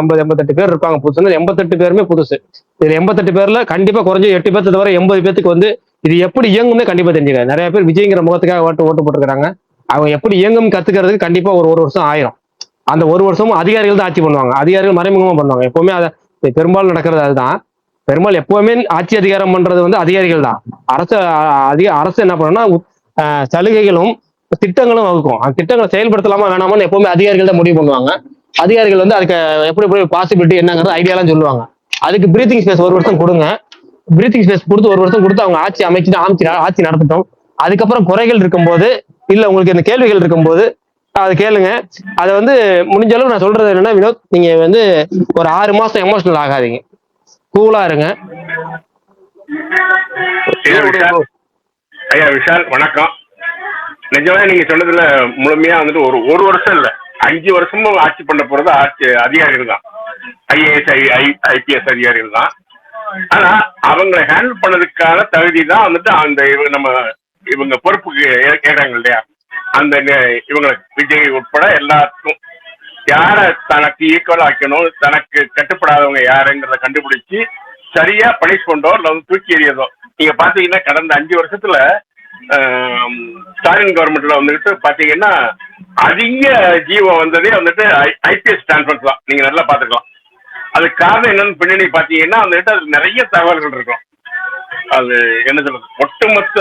88 பேர் இருப்பாங்க புதுசு. 88 பேருமே புதுசு. இதுல 88 பேர்ல கண்டிப்பா குறைஞ்ச 8 பேர்த்து தவிர 80 பேருக்கு வந்து இது எப்படி இயங்கும்னு கண்டிப்பா தெரிஞ்சுக்காது. நிறைய பேர் விஜய்ங்கிற முகத்துக்காக ஓட்டு போட்டுருக்காங்க. அவங்க எப்படி இயங்கும் கத்துக்கிறதுக்கு கண்டிப்பா ஒரு வருஷம் ஆயிரும். அந்த 1 வருஷமும் அதிகாரிகள் தான் ஆட்சி பண்ணுவாங்க. அதிகாரிகள் மறைமுகமா பண்ணுவாங்க. எப்பவுமே அதை பெரும்பாலும் நடக்கிறது அதுதான். பெரும்பாலும் எப்பவுமே ஆட்சி அதிகாரம் பண்றது வந்து அதிகாரிகள் தான். அரசு என்ன பண்ணணும்னா சலுகைகளும் திட்டங்களும் வகுக்கும். அந்த திட்டங்களை செயல்படுத்தலாமா வேணாமான்னு எப்பவுமே அதிகாரிகள் தான் முடிவு பண்ணுவாங்க. அதிகாரிகள் வந்து அதுக்கு எப்படி பாசிபிலிட்டி என்னங்கிறது ஐடியாலாம் சொல்லுவாங்க. அதுக்கு பிரீத்திங் ஸ்பேஸ் 1 வருஷம் கொடுங்க. பிரீத்திங் ஸ்பேஸ் கொடுத்து 1 வருஷம் கொடுத்து அவங்க ஆட்சி நடத்தட்டும். அதுக்கப்புறம் குறைகள் இருக்கும்போது, இல்ல உங்களுக்கு இந்த கேள்விகள் இருக்கும்போது அதை கேளுங்க. அதை வந்து முடிஞ்ச அளவு நான் சொல்றது என்னன்னா வினோத், நீங்க வந்து ஒரு 6 மாசம் எமோஷனல் ஆகாதீங்க, கூலா இருங்க. ஐயா விஷால் வணக்கம். நிஜமே நீங்க சொன்னதுல முழுமையா வந்துட்டு ஒரு வருஷம் இல்ல 5 வருஷமும் ஆட்சி பண்ண போறது அதிகாரிகள் தான். ஐஏஎஸ் ஐபிஎஸ் அதிகாரிகள் தான். ஆனா அவங்களை ஹேண்டில் பண்ணதுக்கான தகுதி தான் வந்துட்டு அந்த இவங்க பொறுப்புக்கு கேட்கறாங்க இல்லையா, அந்த இவங்க விஜய் உட்பட எல்லாத்துக்கும் யார தனக்கு ஈக்குவல் ஆக்கணும், தனக்கு கட்டுப்படாதவங்க யாருங்கிறத கண்டுபிடிச்சு சரியா பனிஷ் பண்ணோ இல்ல வந்து தூக்கி எறியதோ. நீங்க பாத்தீங்கன்னா கடந்த 5 வருஷத்துல ஸ்டாலின் கவர்மெண்ட்ல வந்துட்டு பாத்தீங்கன்னா அதிக ஜீவம் வந்ததே வந்துட்டு ஐபிஎஸ் டிரான்ஸ்பர்ஸ் தான். நீங்க நல்லா பாத்துக்கலாம். அதுக்கு காரணம் என்னன்னு பின்னணி பாத்தீங்கன்னா வந்துட்டு அது நிறைய தகவல்கள் இருக்கும். அது என்ன சொல்றது, ஒட்டுமொத்த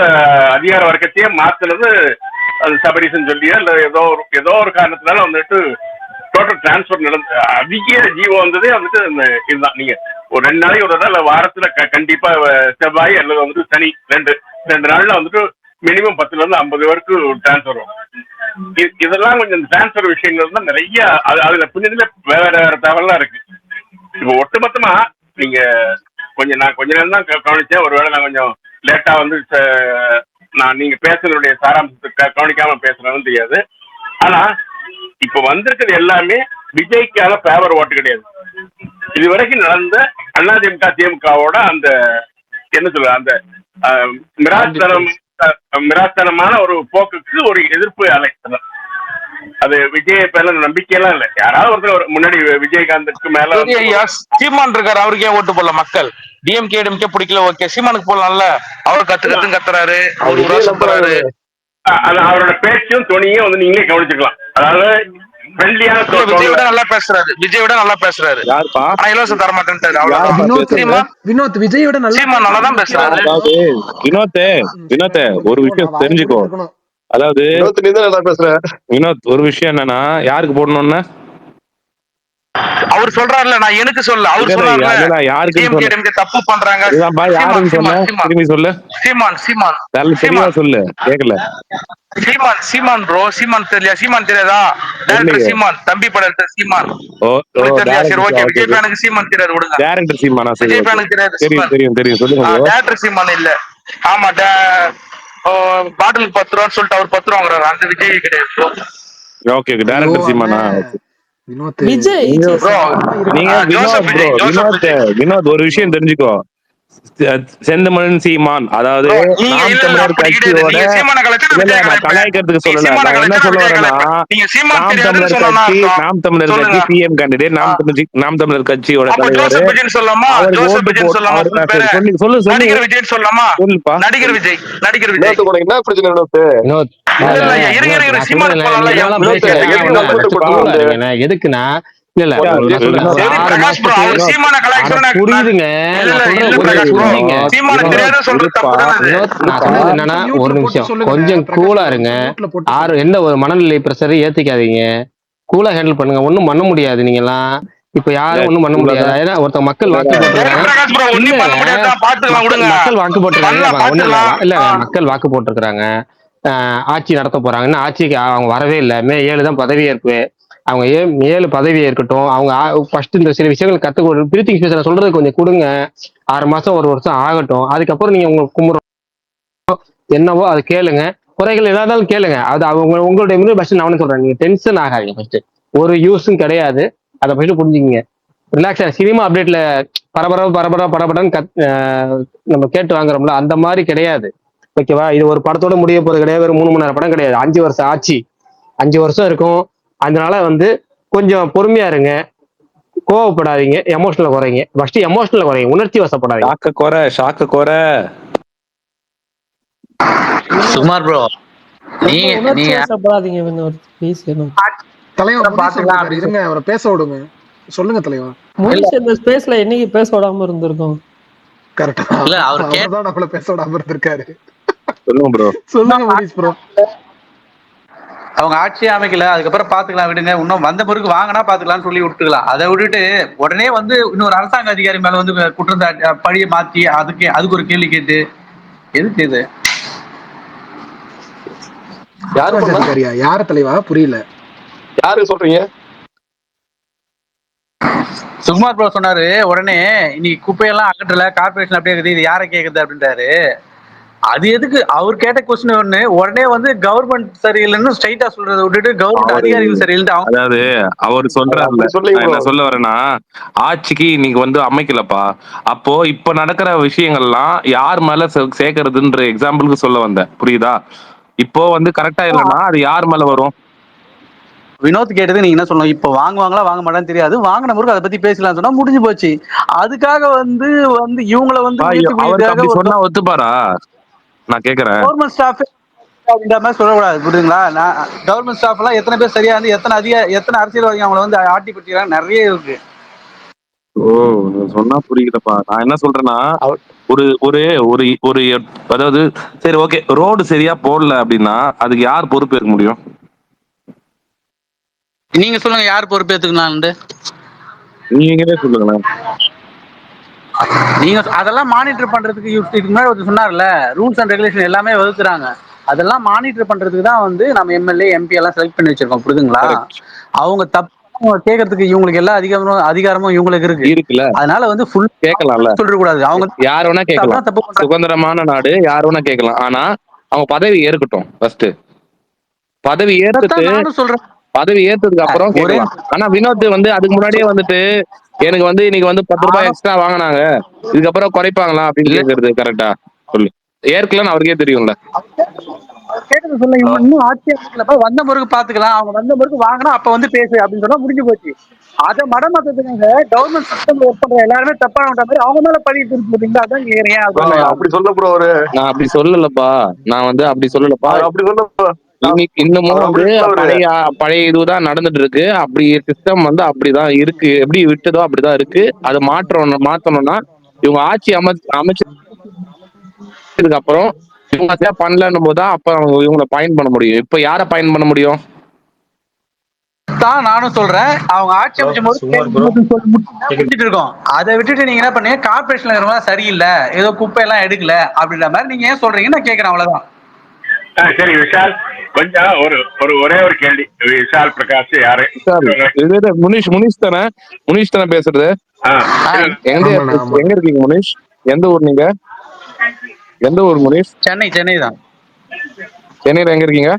அதிகார வர்க்கத்தையே மாத்துனது அது சபரிசன் சொல்லியா இல்ல ஏதோ ஒரு காரணத்தினால வந்துட்டு டோட்டல் டிரான்ஸ்பர் நடந்து அதிக ஜீவம் வந்ததே வந்துட்டு இதுதான். நீங்க ஒரு 2 நாளைக்கு ஒரு நாள் வாரத்துல கண்டிப்பா செவ்வாய் அல்லது வந்துட்டு சனி 2 நாள்ல வந்துட்டு மினிமம் 10ல இருந்து 50 வரைக்கும் டிரான்ஸ்பர் வரும். இதெல்லாம் கொஞ்சம் டிரான்ஸ்பர் விஷயங்கள் தான் நிறைய அதுல பின்னாடியில வேற வேற தகவல்லாம் இருக்கு. இப்போ ஒட்டுமொத்தமா நீங்க நான் கொஞ்ச நேரம் தான் கவனிச்சேன். ஒருவேளை நான் கொஞ்சம் லேட்டா வந்து நான் நீங்க பேசுறதுடைய சாராம்சத்தை கவனிக்காம பேசுறேன்னு தெரியாது. ஆனா இப்ப வந்திருக்கிறது எல்லாமே விஜய்க்கான பேவர் ஓட்டு கிடையாது. இதுவரைக்கும் நடந்த அதிமுக திமுகவோட அந்த என்ன சொல்ற அந்த மிராஸ்தனமான ஒரு போக்குக்கு ஒரு எதிர்ப்பு அலை. அது விஜய் பேர்ல நம்பிக்கையெல்லாம் இல்ல. யாராவது ஒருத்தர் முன்னாடி விஜயகாந்துக்கு மேல சீமான் இருக்காரு, அவருக்கு ஏன் ஓட்டு போடல மக்கள்? டிஎம்கே டிஎம்கே பிடிக்கல, ஓகே சீமானுக்கு போடலாம்ல. அவர் கத்துறாரு, அவரு அவரோட பேச்சும் துணியும் வந்து நீங்களே கவனிச்சுக்கலாம். அதாவது விஜய் விட நல்லா பேசுறாரு, விஜய் விட நல்லா பேசுறாரு. ஆனா இலவசம் தர மாட்டேன்ட்டாரு. வினோத் விஜய் விட சீமான் நல்லா தான் பேசுறாரு. அதாவது வினோத் ஒரு விஷயம் தெரிஞ்சுக்கோ. அதாவது வினோத் ஒரு விஷயம் என்னன்னா, யாருக்கு போடணும்னு அவர் சொல்றாருல, நான் எனக்கு சொல்ல, அவர் சொல்றாருல யாருக்கு தப்பு பண்றாங்க. சொல்லு சீமான் சொல்லு, கேக்கல. சீமான் ப்ரோ, சீமான் தெரியல, சீமான் தெரியாதா? டைரக்டர் சீமான், தம்பி படத்துல சீமான். சரி ஓகே, விஜய் ஃபேனுக்கு சீமான் தெரியாது, விடுங்க. டைரக்டர் சீமானா? விஜய் ஃபேனுக்கு தெரியாது. தெரியும் சொல்லுங்க. டைரக்டர் சீமான் இல்ல. ஆமா, பாட்டிலுக்கு 10 ரூபான்னு சொல்லிட்டு அவர் 10 ரூபா வாங்குறாரு, அந்த விஜய் கிடையாது. ஓகே, டைரக்டர் சீமானா? விஜய் வினோத் ஒரு விஷயம் தெரிஞ்சுக்கோ. செந்தமிழன் சீமான், அதாவது நாம் தமிழர் கட்சியோட கலாய்க்கிறதுக்கு சொல்லல. நான் என்ன சொல்ல வரேன்னா, நாம் தமிழர் கட்சி பிஎம் கேண்டிடேட், நாம் தமிழர் கட்சியோட தலைவர். சொல்லுப்பா. நடிகர் விஜய் என்ன பிரச்சனை? எதுக்குன்னா என்னன்னா, ஒரு நிமிஷம் கொஞ்சம் கூலா இருங்க. எந்த ஒரு மனநிலை பிரஷரை ஏத்திக்காதீங்க, கூலா ஹேண்டில் பண்ணுங்க. ஒண்ணும் பண்ண முடியாது நீங்க எல்லாம். இப்ப யாரும் ஒண்ணும் பண்ண முடியாது. ஏன்னா ஒருத்தர் மக்கள் வாக்கு போட்டிருக்காங்க, மக்கள் வாக்கு போட்டிருக்காங்க, ஆட்சி நடத்த போறாங்கன்னா ஆட்சிக்கு அவங்க வரவே இல்லை. மே 7 தான் பதவியேற்பு. அவங்க 7 பதவி இருக்கட்டும். அவங்க ஃபர்ஸ்ட் இந்த சில விஷயங்கள் கத்துக்க பிரீத்திங் ஸ்பேஸ் நான் சொல்றது கொஞ்சம் கொடுங்க. 6 மாசம் 1 வருஷம் ஆகட்டும். அதுக்கப்புறம் நீங்க உங்க கும்புறோம் என்னவோ அதை கேளுங்க. குறைகள் ஏதா இருந்தாலும் கேளுங்க. அது அவங்க உங்களுடைய முன்னாடி ஃபர்ஸ்ட் நான் சொல்றேன், நீங்க டென்ஷன் ஆகாதீங்க. ஃபர்ஸ்ட் ஒரு யூஸும் கிடையாது, அதை ஃபர்ஸ்ட் புரிஞ்சுக்கிங்க. ரிலாக்ஸா சினிமா அப்டேட்ல பரபரன்னு நம்ம கேட்டு வாங்குறோம்ல, அந்த மாதிரி கிடையாது. ஓகேவா? இது ஒரு படத்தோட முடிய போறது கிடையாது. ஒரு 3 மணி நேரம் படம் கிடையாது. 5 வருஷம் ஆட்சி, 5 வருஷம் இருக்கும். அதனால கொஞ்சம் பொறுமையா இருங்க, கோவப்படாதீங்க, எமோஷனல் குறைங்க. ஃபர்ஸ்ட் எமோஷனல் குறைங்க, உணர்ச்சி வசப்படாதீங்க. ஷாக்க குறை. சுமார் ப்ரோ, நீங்க வசப்படாதீங்க. தலைவர் பாத்துக்கலாம், இருங்க அவரை பேச விடுங்க. சொல்லுங்க தலைவர். முனிஷ் இந்த ஸ்பேஸ்ல என்னைக்கு பேச விடாம இருந்திருக்கோம்? கரெக்டா இல்ல, அவர் கேட்டா நம்மள பேச விடாம இருந்திருக்காரு. சொல்லுங்க ப்ரோ, சொல்லுங்க முனிஷ் ப்ரோ. அவங்க ஆட்சி அமைக்கல, அதுக்கப்புறம் பாத்துக்கலாம் விடுங்க. இன்னும் வந்த பிறகு வாங்கினா பாத்துக்கலாம்னு சொல்லி விட்டுக்கலாம். அதை விட்டுட்டு உடனே இன்னொரு அரசாங்க அதிகாரி மேல குற்றம் பழிய மாத்தி அதுக்கு ஒரு கேள்வி கேட்டு எதுக்கு இது? யாரு தலைவா? புரியல, யாரு சொல்றீங்க? சுகுமார் ப்ரோ சொன்னாரு உடனே, இன்னைக்கு குப்பையெல்லாம் அகற்றல, கார்பரேஷன் அப்படியே இருக்குது, இது யாரை கேக்குது அப்படின்றாரு. அது எதுக்கு? அவர் கேட்ட கொஸ்டின் ஒண்ணு, உடனே கவர்மெண்ட் சரியில்லைன்னு ஸ்ட்ரைட்டா சொல்றதை விட்டுட்டு கவர்மெண்ட் அதிகாரிகள் சரியில்லை. அதாவது அவர் சொல்றாருல, என்ன சொல்ல வரேன்னா, ஆட்சிக்கு இன்னைக்கு அமைக்கலப்பா. அப்போ இப்ப நடக்கிற விஷயங்கள்லாம் யார் மேல சேர்க்கறதுன்ற எக்ஸாம்பிளுக்கு சொல்ல வந்தேன், புரியுதா? இப்போ கரெக்டா இல்லைன்னா அது யார் மேல வரும்? வினோத் கேட்டது நீங்க என்ன சொல்லணும்? இப்ப வாங்குவாங்களா வாங்க மாட்டான்னு தெரியாது, வாங்கின முறை அதை பத்தி பேசலாம் சொன்னா முடிஞ்சு போச்சு. அதுக்காக இவங்களை சொன்னா ஒத்துப்பாரா? நான் கேக்குறேன். கவர்மெண்ட் ஸ்டாஃப் அப்படின்ற மாதிரி சொல்லக்கூடாது, புரியுதுங்களா? கவர்மெண்ட் ஸ்டாஃப் எல்லாம் எத்தனை பேர் சரியா இருந்து எத்தனை அரசியல்வாதிகள் அவங்களை ஆட்டி பற்றிக்கிறாங்க, நிறைய இருக்கு. ஓ, சொன்னா புரியுதப்பா. நான் என்ன சொல்றேன்னா, ஒரு ஒரு ஒரு ஒரு அதாவது சரி ஓகே, ரோடு சரியா போடல அப்படின்னா அதுக்கு யார் பொறுப்பு ஏற்க முடியும்? நீங்க சொல்லுங்க, யார் பொறுப்பு ஏத்துக்கணும்? நீங்களே சொல்லுங்களேன். நீங்க அதெல்லாம் மானிட்டர் பண்றதுக்கு இதுக்கு முன்னாடி சொன்னார்ல, ரூல்ஸ் அண்ட் ரெகுலேஷன் எல்லாமே வகுக்குறாங்க. அதெல்லாம் மானிட்டர் பண்றதுக்கு தான் நம்ம எம்எல்ஏ எம்பி எல்லாம் செலக்ட் பண்ணி வச்சிருக்கோம், புரியுதுங்களா? அவங்க தப்பு கேட்கறதுக்கு இவங்களுக்கு எல்லா அதிகாரமும் இவங்களுக்கு இருக்குல்ல, அதனால வந்து ஃபுல் கேட்கலாம்ல. சொல்லிட கூடாது. அவங்க யார் வேணா கேட்கலாம். தப்பு பண்றாங்க. சுதந்திரமான நாடு, யார் வேணா கேட்கலாம். ஆனா அவங்க பதவி ஏற்கட்டும் ஃபர்ஸ்ட். பதவி ஏத்துட்டு நானும் சொல்றேன். பதவி ஏத்ததுக்கு அப்புறம் ஒரே கேட்கலாம். ஆனா வினோத் வந்து அதுக்கு முன்னாடியே வந்துட்டு எனக்கு வந்து இன்னைக்கு வந்து 10 ரூபாய் எக்ஸ்ட்ரா வாங்கினாங்க, இதுக்கப்புறம் குறைப்பாங்களா அப்படின்னு கேக்குறது கரெக்டா சொல்லு? ஏற்கலன்னு அவருக்கே தெரியும்ல. கேட்டது சொல்ல இன்னும் ஆட்சி அமைக்கலப்ப வந்த முறைக்கு பாத்துக்கலாம். அவங்க வந்த முறைக்கு வாங்கினா அப்ப வந்து பேசு அப்படின்னு சொன்னா முடிஞ்சு போச்சு. அதை மடமாத்ததுக்காக கவர்மெண்ட் சிஸ்டம் ஒர்க் பண்ற எல்லாருமே தப்பா மாதிரி அவங்க மேல பழி திருப்பி போட்டீங்களா? அதான் கேக்குறேன். அப்படி சொல்ல ப்ரோ அவரு. நான் அப்படி சொல்லலப்பா, நான் வந்து அப்படி சொல்லலப்பா. அப்படி சொல்ல இன்னமும் வந்து பழைய இதுதான் நடந்துட்டு இருக்கு. அப்படி சிஸ்டம் வந்து அப்படிதான் இருக்கு. எப்படி விட்டதோ அப்படிதான் இருக்கு. அதை மாத்தணும்னா இவங்க ஆட்சி அமைச்சதுக்கு அப்புறம் இவங்க பண்ணலன்னும் போதுதான் அப்ப இவங்களை பயன் பண்ண முடியும். இப்ப யார பயன் பண்ண முடியும் தான் நானும் சொல்றேன். அவங்க ஆட்சி அமைச்சும் போது இருக்கோம். அதை விட்டுட்டு நீங்க என்ன பண்ணீங்க, கார்பரேஷன்ல இருக்கிறவங்க சரியில்லை, ஏதோ குப்பை எல்லாம் எடுக்கல அப்படின்ற மாதிரி நீங்க ஏன் சொல்றீங்க நான் கேட்கிறேன். அவ்வளவுதான். சரி விஷால், கொஞ்சம் ஒரே ஒரு கேள்வி. விஷால் பிரகாஷ் யாரு? முனிஷ் தானே பேசுறது? எங்க இருக்கீங்க முனிஷ்? எந்த ஊர் நீங்க? எந்த ஊர் முனிஷ்? சென்னை தான். சென்னையில எங்க இருக்கீங்க?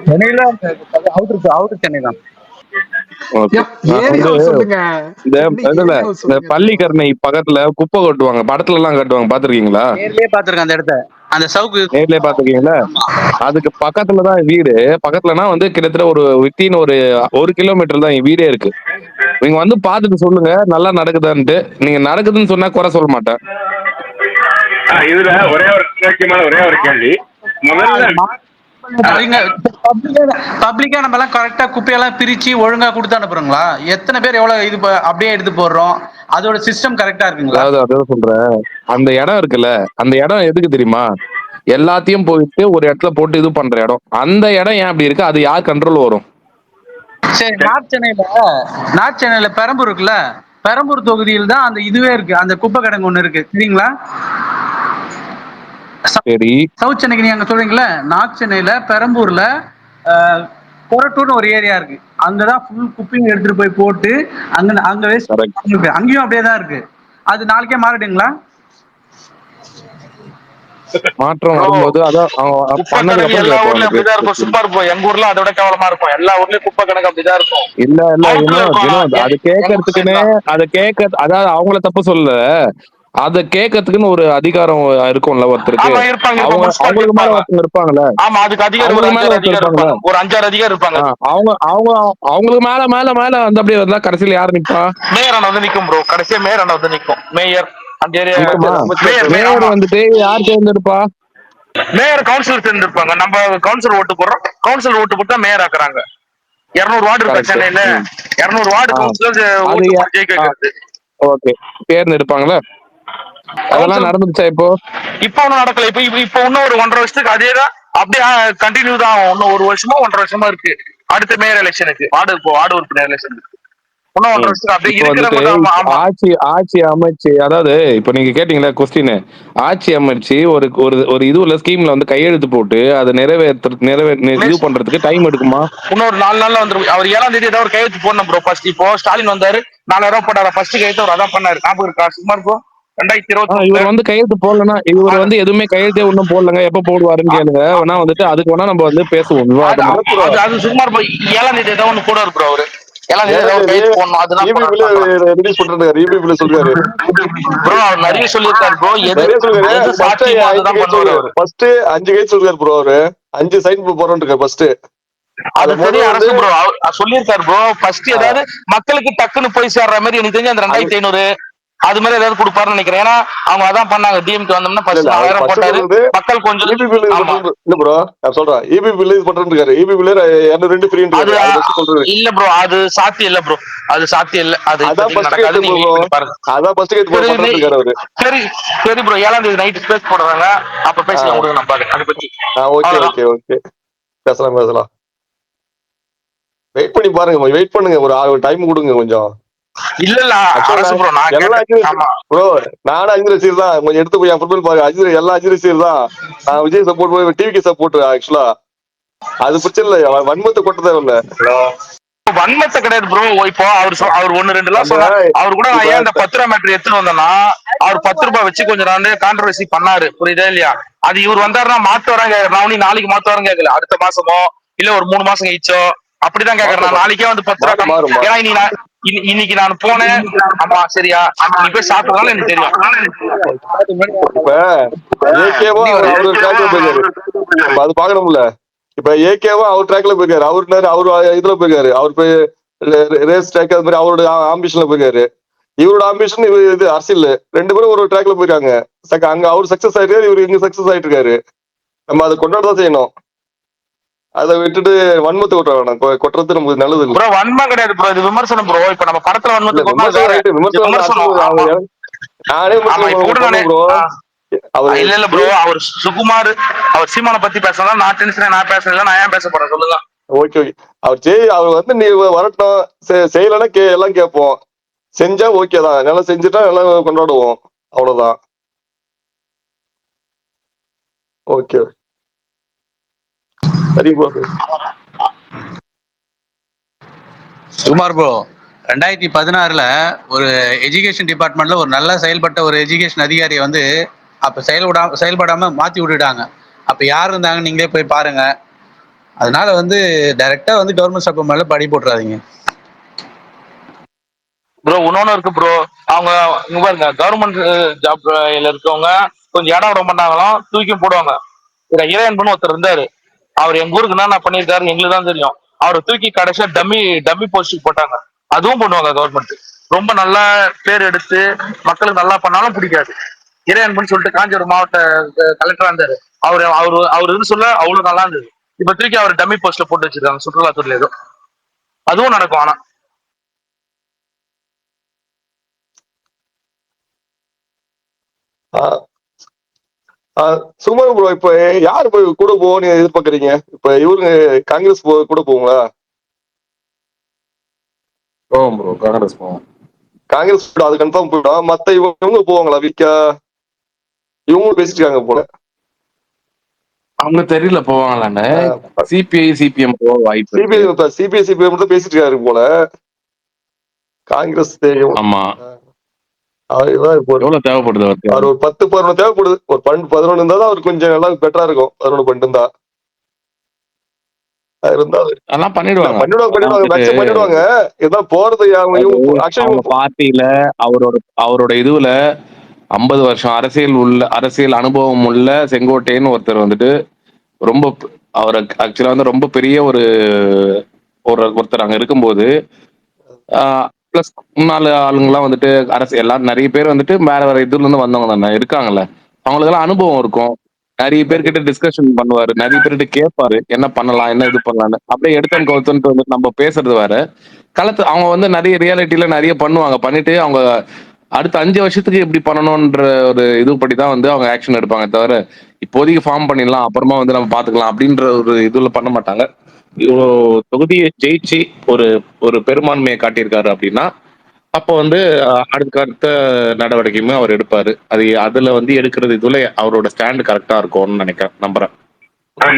சென்னையில அவுட்டர் சென்னை தான். இந்த பள்ளிக்கரணை பக்கத்துல குப்பை கொட்டுவாங்க, படத்துல எல்லாம் கட்டுவாங்க, பாத்துருக்கீங்களா? நேர்லயே பாத்துருக்கேன் அந்த இடத்த. அந்த சவுக்கு நேர்லயே பாத்துருக்கீங்களா? அதுக்கு பக்கத்துலதான் வீடு. பக்கத்துலனா வந்து கிட்டத்தட்ட ஒரு வித்தின் ஒரு 1 கிலோமீட்டர் தான் என் வீடே இருக்கு. நீங்க வந்து பாத்துட்டு சொல்லுங்க நல்லா நடக்குதான்ட்டு. நீங்க நடக்குதுன்னு சொன்னா குறை சொல்ல மாட்டேன். இதுல ஒரே ஒரு கேள்வி. முதல்ல பப்ளிக்கா நம்ம எல்லாம் கரெக்டா குப்பையெல்லாம் பிரிச்சு ஒழுங்கா கொடுத்து அனுப்புறோங்களா? எத்தனை பேர் எவ்வளவு இது அப்படியே எடுத்து போடுறோம்? அதோட சிஸ்டம் கரெக்டா இருக்குங்களா? அதான் சொல்றேன். அந்த இடம் இருக்குல்ல, அந்த இடம் எதுக்கு தெரியுமா? எல்லாத்தையும் போயிட்டு ஒரு இடத்துல போட்டு இது பண்ற இடம். அந்த இடம் ஏன் அப்படி இருக்கு? அது யார் கண்ட்ரோல் வரும்? சரி, நார்த் சென்னையில பெரம்பூர் இருக்குல்ல, பெரம்பூர் தொகுதியில் தான் அந்த இதுவே இருக்கு. அந்த குப்பை கிடங்கு ஒண்ணு இருக்கு தெரியுங்களா? சரி, சவுத் சென்னைக்கு நீங்க அங்க சொல்றீங்களா? நார்த் சென்னையில பெரம்பூர்ல கொரட்டூர்னு ஒரு ஏரியா இருக்கு. அங்கதான் ஃபுல் குப்பையும் எடுத்துட்டு போய் போட்டு அங்கேயும் அப்படியே தான் இருக்கு. அது நாளைக்கே மாறிடுங்களா? மாற்றம் வரும்போது அதான் எல்லா ஊர்லயும் அப்படிதான் இருக்கும். சூப்பர் போ, எங்க ஊர்ல அதோட கேவலமா இருக்கும். எல்லா ஊர்லயும் குப்பை கணக்கு அப்படிதான் இருக்கும். இல்ல அது கேட்கறதுக்குன்னு அதாவது அவங்கள தப்பு சொல்ல, அத கேட்கறதுக்குன்னு ஒரு அதிகாரம் இருக்கும்ல ஒருத்தருக்கு. அவங்களுக்கு மேல ஒருத்தங்க இருப்பாங்கல்ல. ஆமா, அதுக்கு அதிகாரம் ஒரு 5-6 அதிகாரம் இருப்பாங்க. அவங்களுக்கு மேல வந்து அப்படியே வந்தா கடைசியில யாரு நிப்பா? மேயர் அண்ணா வந்து நிக்கும் ப்ரோ. கடைசியா மேயர் அண்ணா வந்து நிக்கும். மேயர் மேயர் வந்துட்டு யார் தேர்ந்தெடுப்பா? Mayor councillor தேர்ந்தெடுப்பாங்க. நம்ம கவுன்சிலர் ஓட்டு போடுறோம். கவுன்சிலர் ஓட்டு போட்டா மேயர் ஆக்குறாங்க. 200 வார்டு இருக்கு சென்னையில. 200 வார்டு கவுன்சிலர் ஜெயிக்க வைக்கிறது. ஓகே, தேர்ந்தெடுப்பாங்களா? அதெல்லாம் நடந்துச்சா? இப்போ ஒன்னும் நடக்கல. இப்போ இன்னும் ஒரு 1.5 வருஷத்துக்கு அதேதான் அப்படியே கண்டினியூ தான். இன்னும் 1 வருஷமா 1.5 வருஷமா இருக்கு. அடுத்த மேயர் எலெக்ஷனுக்கு வார்டு உறுப்பினர் எலெக்ஷனுக்கு ஆட்சி அமைச்சு, அதாவது இப்ப நீங்க கேட்டீங்களா கொஸ்டின், ஆட்சி அமைச்சு ஒரு இதுல ஸ்கீம்ல வந்து கையெழுத்து போட்டு அதை இது பண்றதுக்கு டைம் எடுக்குமா? இன்னொரு 4 நாள்ல வந்துரும். அவர் 7ஆம் தேதி ஏதாவது ஒரு கையெழுத்து போடணும் ப்ரோ. ஃபர்ஸ்ட் இப்போ ஸ்டாலின் வந்தாரு, 4000 போட்டாரு. ஃபர்ஸ்ட் கையெழுத்து அவர் அதான் பண்ணாரு. ஞாபகம் இருக்கா? சும்மா இருக்கும் 2020. இவர் வந்து கையெழுத்து போடலன்னா, இவர் வந்து எதுவுமே கையெழுத்தே ஒன்னும் போடலங்க, எப்ப போடுவாருன்னு கேளுங்க. வேணா வந்துட்டு அதுக்கு வேணா நம்ம வந்து பேசுவோம். அது சும்மா இருக்கும். 7ஆம் தேதி ஏதாவது ஒண்ணு போடுவாரு ப்ரோ. அவரு நிறைய சொல்லியிருக்காரு ப்ரோ. 5 கைட் சொல்றாரு ப்ரோ. அவரு 5 சைன் போறோம் ஃபர்ஸ்ட். அது பெரிய அரசு ப்ரோ. சொல்லியிருக்காரு ப்ரோ. ஃபர்ஸ்ட் ஏதாவது மக்களுக்கு டக்குன்னு போய் சேர்ற மாதிரி எனக்கு தெரிஞ்சு அந்த 2500 அது மாதிரி ஏதாவது கொடுப்பாருன்னு நினைக்கிறேன். ஏன்னா அவங்க அதான் பண்ணாங்க. டிஎம்கே வந்தோம்னா 4000 போட்டாரு. மக்கள் கொஞ்சம் இல்ல ப்ரோ, நான் சொல்றேன் இபி பில் இது பண்றாரு. இபி பில் 2 ஃப்ரீ இல்ல ப்ரோ. அது சாத்தியம் இல்ல ப்ரோ. அது சாத்தியம் இல்ல. அது அதான் ஃபர்ஸ்ட் கைட் போடுறாரு அவரு. சரி ப்ரோ, 7ஆம் தேதி நைட் ஸ்பேஸ் போடுறாங்க. அப்ப பேசலாம். உங்களுக்கு நான் பாக்குறேன் அதை பத்தி. ஓகே பேசலாம். வெயிட் பண்ணி பாருங்க. வெயிட் பண்ணுங்க, ஒரு டைம் கொடுங்க கொஞ்சம். இல்ல ப்ரோ, நானும் 5 ரசீர் தான். கொஞ்சம் எடுத்து போய் ஃபுட்பால் பாரு. எல்லாம் 5 ரசீர் தான். நான் விஜய் சப்போர்ட் போய் டிவிக்கு சப்போர்ட். ஆக்சுவலா அது பிரச்சனை இல்லை. வன்மத்தை கொட்டதே இல்லை. வன்மத்தை கிடையாது ப்ரோ. இப்போ அவர் 1-2 எல்லாம் அந்த சொன்னா அவர் கூட நான் இப்ப ஏன் இந்த 10 ரூபா மேட்ரு எடுத்துட்டு வந்தேன்னா அவர் 10 ரூபாய் வச்சு கொஞ்சம் நாள் கான்ட்ரவர்சி பண்ணாரு, புரியுதா இல்லையா? அது இவர் வந்தாருன்னா மாத்து வராங்க, நான் நாளைக்கு மாத்து வராங்க கேட்கல, அடுத்த மாசமோ இல்ல ஒரு 3 மாசம் கழிச்சோ அப்படிதான் கேக்குறேன். நான் நாளைக்கே வந்து 10 ரூபா ஏன்னா இன்னைக்கு நான் போனேன். ஆமா சரியா, நீ போய் சாப்பிட்டதால எனக்கு தெரியும். இப்ப ஏகேவும் அவரு ட்ராக்ல போயிருக்காரு, அது பாக்கணும்ல. இப்ப ஏகேவும் அவர் ட்ராக்ல போயிருக்காரு, அவரு இதுல போயிருக்காரு, அவர் போய் ரேஸ் ட்ராக் அது மாதிரி அவரோட ஆம்பிஷன்ல போயிருக்காரு. இவரோட ஆம்பிஷன் இது அரசியல், 2 பேரும் ஒரு ட்ராக்ல போயிருக்காங்க. அங்க அவர் சக்சஸ் ஆயிட்டாரு, இவரு இங்க சக்சஸ் ஆயிட்டு இருக்காரு. நம்ம அதை கொண்டாடதான் செய்யணும். அதை விட்டுட்டு வன்மத்தை கொட்டுறது நமக்கு நல்லது இல்லை ப்ரோ. வன்மம் கிடையாது ப்ரோ, இது விமர்சனம் ப்ரோ. இப்ப நம்ம படத்துல வன்மத்தை இல்ல ப்ரோ. அவர் சுகுமார் அவர் சீமான பத்தி பேசலாம், நான் டென்ஷன் நான் பேசல, நான் ஏன் பேச போறேன் சொல்லுங்க. ஓகே ஓகே, அவர் வந்து நீ வரட்டும், செய்யலன்னா எல்லாம் கேட்போம், செஞ்சா ஓகே தான், நல்லா செஞ்சுட்டா எல்லாம் கொண்டாடுவோம், அவ்வளவுதான். ஓகே சரி ப்ரோ. சுகுமார் ப்ரோ, 2016 ஒரு எஜுகேஷன் டிபார்ட்மெண்ட்ல ஒரு நல்லா செயல்பட்ட ஒரு எஜுகேஷன் அதிகாரியை வந்து அப்ப செயல்படாம மாத்தி விட்டுட்டாங்க. அப்ப யார் இருந்தாங்க நீங்களே போய் பாருங்க. அதனால வந்து டைரக்டா வந்து கவர்மெண்ட் ஸ்டாப் மேல படி போட்டுறாதீங்க ப்ரோ. இன்னொன்னு இருக்கு ப்ரோ, அவங்க இங்க பாருங்க, கவர்மெண்ட் ஜாப்ல இருக்கவங்க கொஞ்சம் இடம் விட மாட்டாங்களாம், தூக்கி போடுவாங்க. இறையன் பண்ணு ஒருத்தர் இருந்தாரு, அவர் எங்க ஊருக்கு என்ன பண்ணிருக்காரு எங்களுக்கு தான் தெரியும். அவரை தூக்கி கடைசியா டம்மி போஸ்டுக்கு போட்டாங்க. அதுவும் பண்ணுவாங்க கவர்மெண்ட். ரொம்ப நல்லா பேர் எடுத்து மக்களுக்கு நல்லா பண்ணாலும் பிடிக்காது. இறையன்பன் சொல்லிட்டு காஞ்சிபுரம் மாவட்ட கலெக்டரா இருந்தாரு, அவரு சொல்ல அவ்வளவு நல்லா இருந்தது. இப்ப தூக்கி அவர் டம்மி போஸ்ட்ல போட்டு வச்சிருக்காங்க சுற்றுலாத்துறையில ஏதோ. அதுவும் நடக்கும். ஆனா சுகுமார் ப்ரோ, இப்ப யாரு போய் கூட போவோம்னு எதிர்பார்க்கறீங்க? இப்ப இவரு காங்கிரஸ் கூட போவீங்களா? போவோம் ப்ரோ, காங்கிரஸ் போவோம். காங்கிரஸ் அது கன்ஃபார்ம் போயிடும். மத்த இவங்க போவாங்களா? விக்கா இவங்களும் பேசிருக்காங்க போல. அவங்க தெரியல போவாங்களான்னு. சிபிஐ சிபிஎம் வாய்ப்பு. சிபிஐ சிபிஎம் மட்டும் பேசிட்டு இருக்காரு போல. காங்கிரஸ் தெரியும். ஆமா, எவ்வளவு தேவைப்படுது அவருக்கு? அவர் ஒரு 10-11 தேவைப்படுது. ஒரு 12-11 இருந்தா தான் அவருக்கு கொஞ்சம் நல்லா பெட்டரா இருக்கும். 11 பண்ணிட்டு இருந்தா பண்ணிடுவாங்க. இதான் போறது பார்ட்டியில அவரோட இதுல 50 வருஷம் அரசியல் அனுபவம் உள்ள செங்கோட்டையன் ஒருத்தர் வந்துட்டு ரொம்ப அவர் ஆக்சுவலா வந்து ரொம்ப பெரிய ஒருத்தர் அங்க இருக்கும்போது, பிளஸ் முன்னாள் ஆளுங்கெல்லாம் வந்துட்டு எல்லாரும் நிறைய பேர் வந்துட்டு வேற இதுல இருந்து வந்தவங்க தானே இருக்காங்கல்ல, அவங்களுக்கு எல்லாம் அனுபவம் இருக்கும். நிறைய பேர்கிட்ட டிஸ்கஷன் பண்ணுவாரு, நிறைய பேர்கிட்ட கேட்பாரு என்ன பண்ணலாம், என்ன இது பண்ணலான்னு. அப்படியே எடுத்தன் கவுத்தன்ட்டு வந்து நம்ம பேசுறது வேற. அவங்க வந்து நிறைய ரியாலிட்டியில நிறைய பண்ணுவாங்க. பண்ணிட்டு அவங்க அடுத்த 5 வருஷத்துக்கு எப்படி பண்ணணும்ன்ற ஒரு இதுபடிதான் வந்து அவங்க ஆக்ஷன் எடுப்பாங்க. தவிர இப்போதைக்கு ஃபார்ம் பண்ணிடலாம், அப்புறமா வந்து நம்ம பாத்துக்கலாம் அப்படின்ற ஒரு இதுல பண்ண மாட்டாங்க. இவ்வளோ தொகுதியை ஜெயிச்சு ஒரு பெரும்பான்மையை காட்டியிருக்காரு அப்படின்னா அப்போ வந்து அடுத்த நடவடிக்கையுமே அவர் எடுப்பாரு. அதுல வந்து எடுக்கிறது இதுல அவரோட ஸ்டாண்ட் கரெக்டா இருக்கும்னு நம்புறேன்.